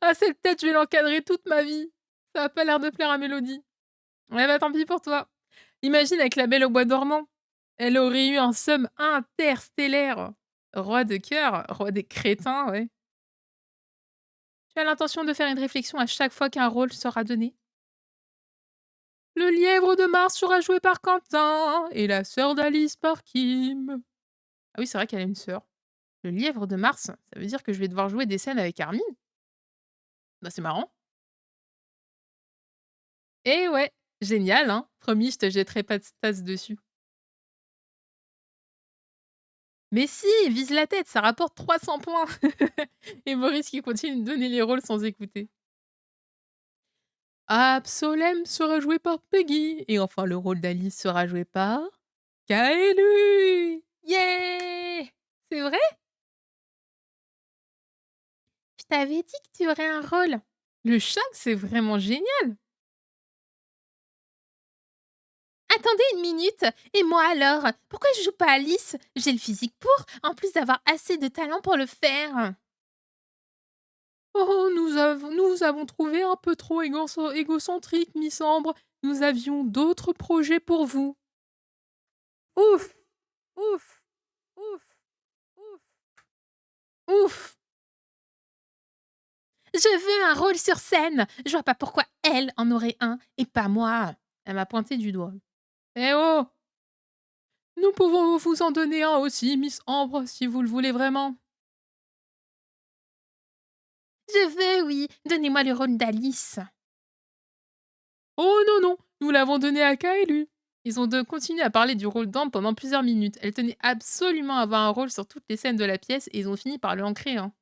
Ah, cette tête, je vais l'encadrer toute ma vie. Ça a pas l'air de plaire à Mélodie. Ouais, bah tant pis pour toi. Imagine avec la Belle au bois dormant. Elle aurait eu un somme interstellaire. Roi de cœur, roi des crétins, ouais. Tu as l'intention de faire une réflexion à chaque fois qu'un rôle sera donné. Le lièvre de Mars sera joué par Quentin et la sœur d'Alice par Kim. Ah oui, c'est vrai qu'elle a une sœur. Le lièvre de Mars, ça veut dire que je vais devoir jouer des scènes avec Armin. Bah c'est marrant. Eh ouais, génial, hein. Promis, je te jetterai pas de stats dessus. Mais si, vise la tête, ça rapporte 300 points. Et Maurice qui continue de donner les rôles sans écouter. Absolem sera joué par Peggy. Et enfin, le rôle d'Alice sera joué par Kaelu. Yeah! C'est vrai? Je t'avais dit que tu aurais un rôle. Le chat, c'est vraiment génial. Attendez une minute. Et moi alors? Pourquoi je joue pas Alice? J'ai le physique pour, en plus d'avoir assez de talent pour le faire. Oh, nous avons trouvé un peu trop égocentrique, Miss Ambre. Nous avions d'autres projets pour vous. Ouf! Ouf! Ouf! Ouf! Ouf! Je veux un rôle sur scène. Je vois pas pourquoi elle en aurait un et pas moi. Elle m'a pointé du doigt. Eh oh! Nous pouvons vous en donner un aussi, Miss Ambre, si vous le voulez vraiment. Je veux, oui. Donnez-moi le rôle d'Alice. Oh non, non, nous l'avons donné à Kaelu. Ils ont continué à parler du rôle d'Ambre pendant plusieurs minutes. Elle tenait absolument à avoir un rôle sur toutes les scènes de la pièce et ils ont fini par l'ancrer. Hein.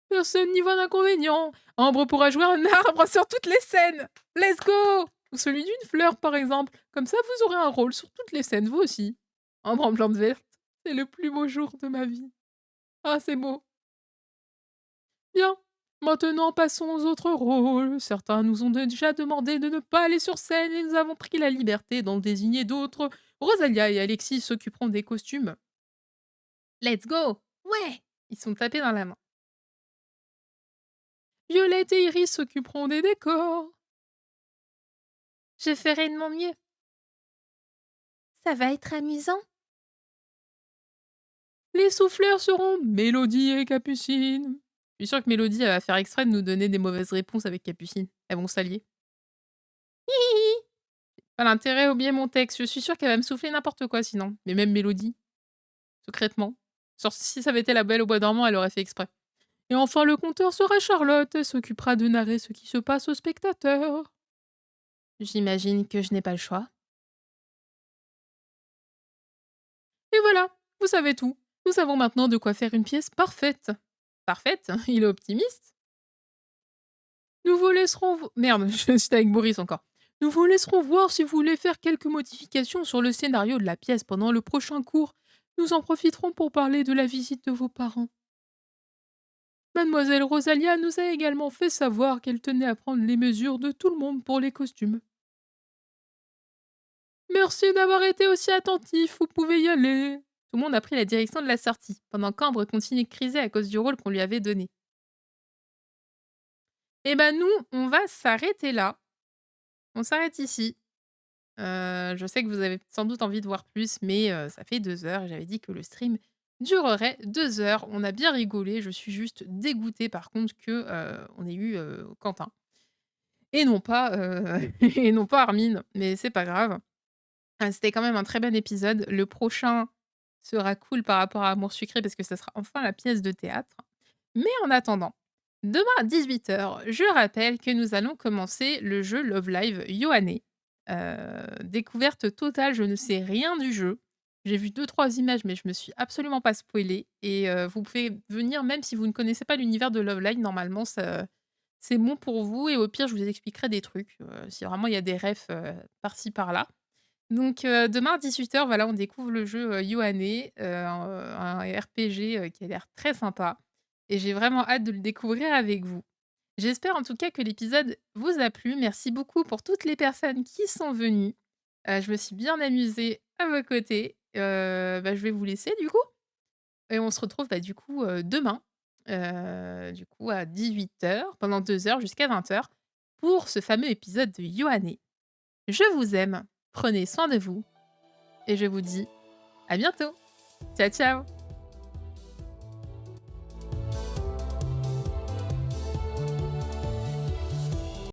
Personne n'y voit d'inconvénient. Ambre pourra jouer un arbre sur toutes les scènes. Let's go! Ou celui d'une fleur, par exemple. Comme ça, vous aurez un rôle sur toutes les scènes, vous aussi. Ambre en plante verte. C'est le plus beau jour de ma vie. Ah, c'est beau. Bien. Maintenant, passons aux autres rôles. Certains nous ont déjà demandé de ne pas aller sur scène et nous avons pris la liberté d'en désigner d'autres. Rosalia et Alexis s'occuperont des costumes. Let's go! Ouais! Ils sont tapés dans la main. Violette et Iris s'occuperont des décors. Je ferai de mon mieux. Ça va être amusant. Les souffleurs seront Mélodie et Capucine. Je suis sûre que Mélodie elle va faire exprès de nous donner des mauvaises réponses avec Capucine. Elles vont s'allier. Hihi. Pas l'intérêt à oublier mon texte. Je suis sûre qu'elle va me souffler n'importe quoi sinon. Mais même Mélodie. Secrètement. Genre, si ça avait été la Belle au bois dormant, elle aurait fait exprès. Et enfin, le conteur sera Charlotte. Elle s'occupera de narrer ce qui se passe aux spectateurs. J'imagine que je n'ai pas le choix. Et voilà, vous savez tout. Nous savons maintenant de quoi faire une pièce parfaite. Parfaite? Il est optimiste. Nous vous laisserons... Merde, j'étais avec Boris encore. Nous vous laisserons voir si vous voulez faire quelques modifications sur le scénario de la pièce pendant le prochain cours. Nous en profiterons pour parler de la visite de vos parents. Mademoiselle Rosalia nous a également fait savoir qu'elle tenait à prendre les mesures de tout le monde pour les costumes. Merci d'avoir été aussi attentif, vous pouvez y aller. Tout le monde a pris la direction de la sortie, pendant qu'Ambre continue de criser à cause du rôle qu'on lui avait donné. Eh ben nous, on va s'arrêter là. On s'arrête ici. Je sais que vous avez sans doute envie de voir plus, mais ça fait 2 heures et j'avais dit que le stream durerait 2 heures. On a bien rigolé, je suis juste dégoûtée par contre que, on ait eu, Quentin et non pas, et non pas Armin, mais c'est pas grave. C'était quand même un très bon épisode. Le prochain sera cool par rapport à Amour sucré parce que ça sera enfin la pièce de théâtre. Mais en attendant, demain à 18h, je rappelle que nous allons commencer le jeu Love Live Yohane. Découverte totale, je ne sais rien du jeu. J'ai vu 2-3 images, mais je me suis absolument pas spoilée. Et vous pouvez venir même si vous ne connaissez pas l'univers de Love Live, normalement c'est bon pour vous. Et au pire, je vous expliquerai des trucs, si vraiment il y a des refs par-ci par-là. Donc demain à 18h, voilà, on découvre le jeu, Yohane, un RPG, qui a l'air très sympa et j'ai vraiment hâte de le découvrir avec vous. J'espère en tout cas que l'épisode vous a plu. Merci beaucoup pour toutes les personnes qui sont venues. Je me suis bien amusée à vos côtés. Je vais vous laisser du coup et on se retrouve, du coup, demain, du coup à 18h pendant 2 heures jusqu'à 20h pour ce fameux épisode de Yoanné. Je vous aime, prenez soin de vous et je vous dis à bientôt. Ciao, ciao.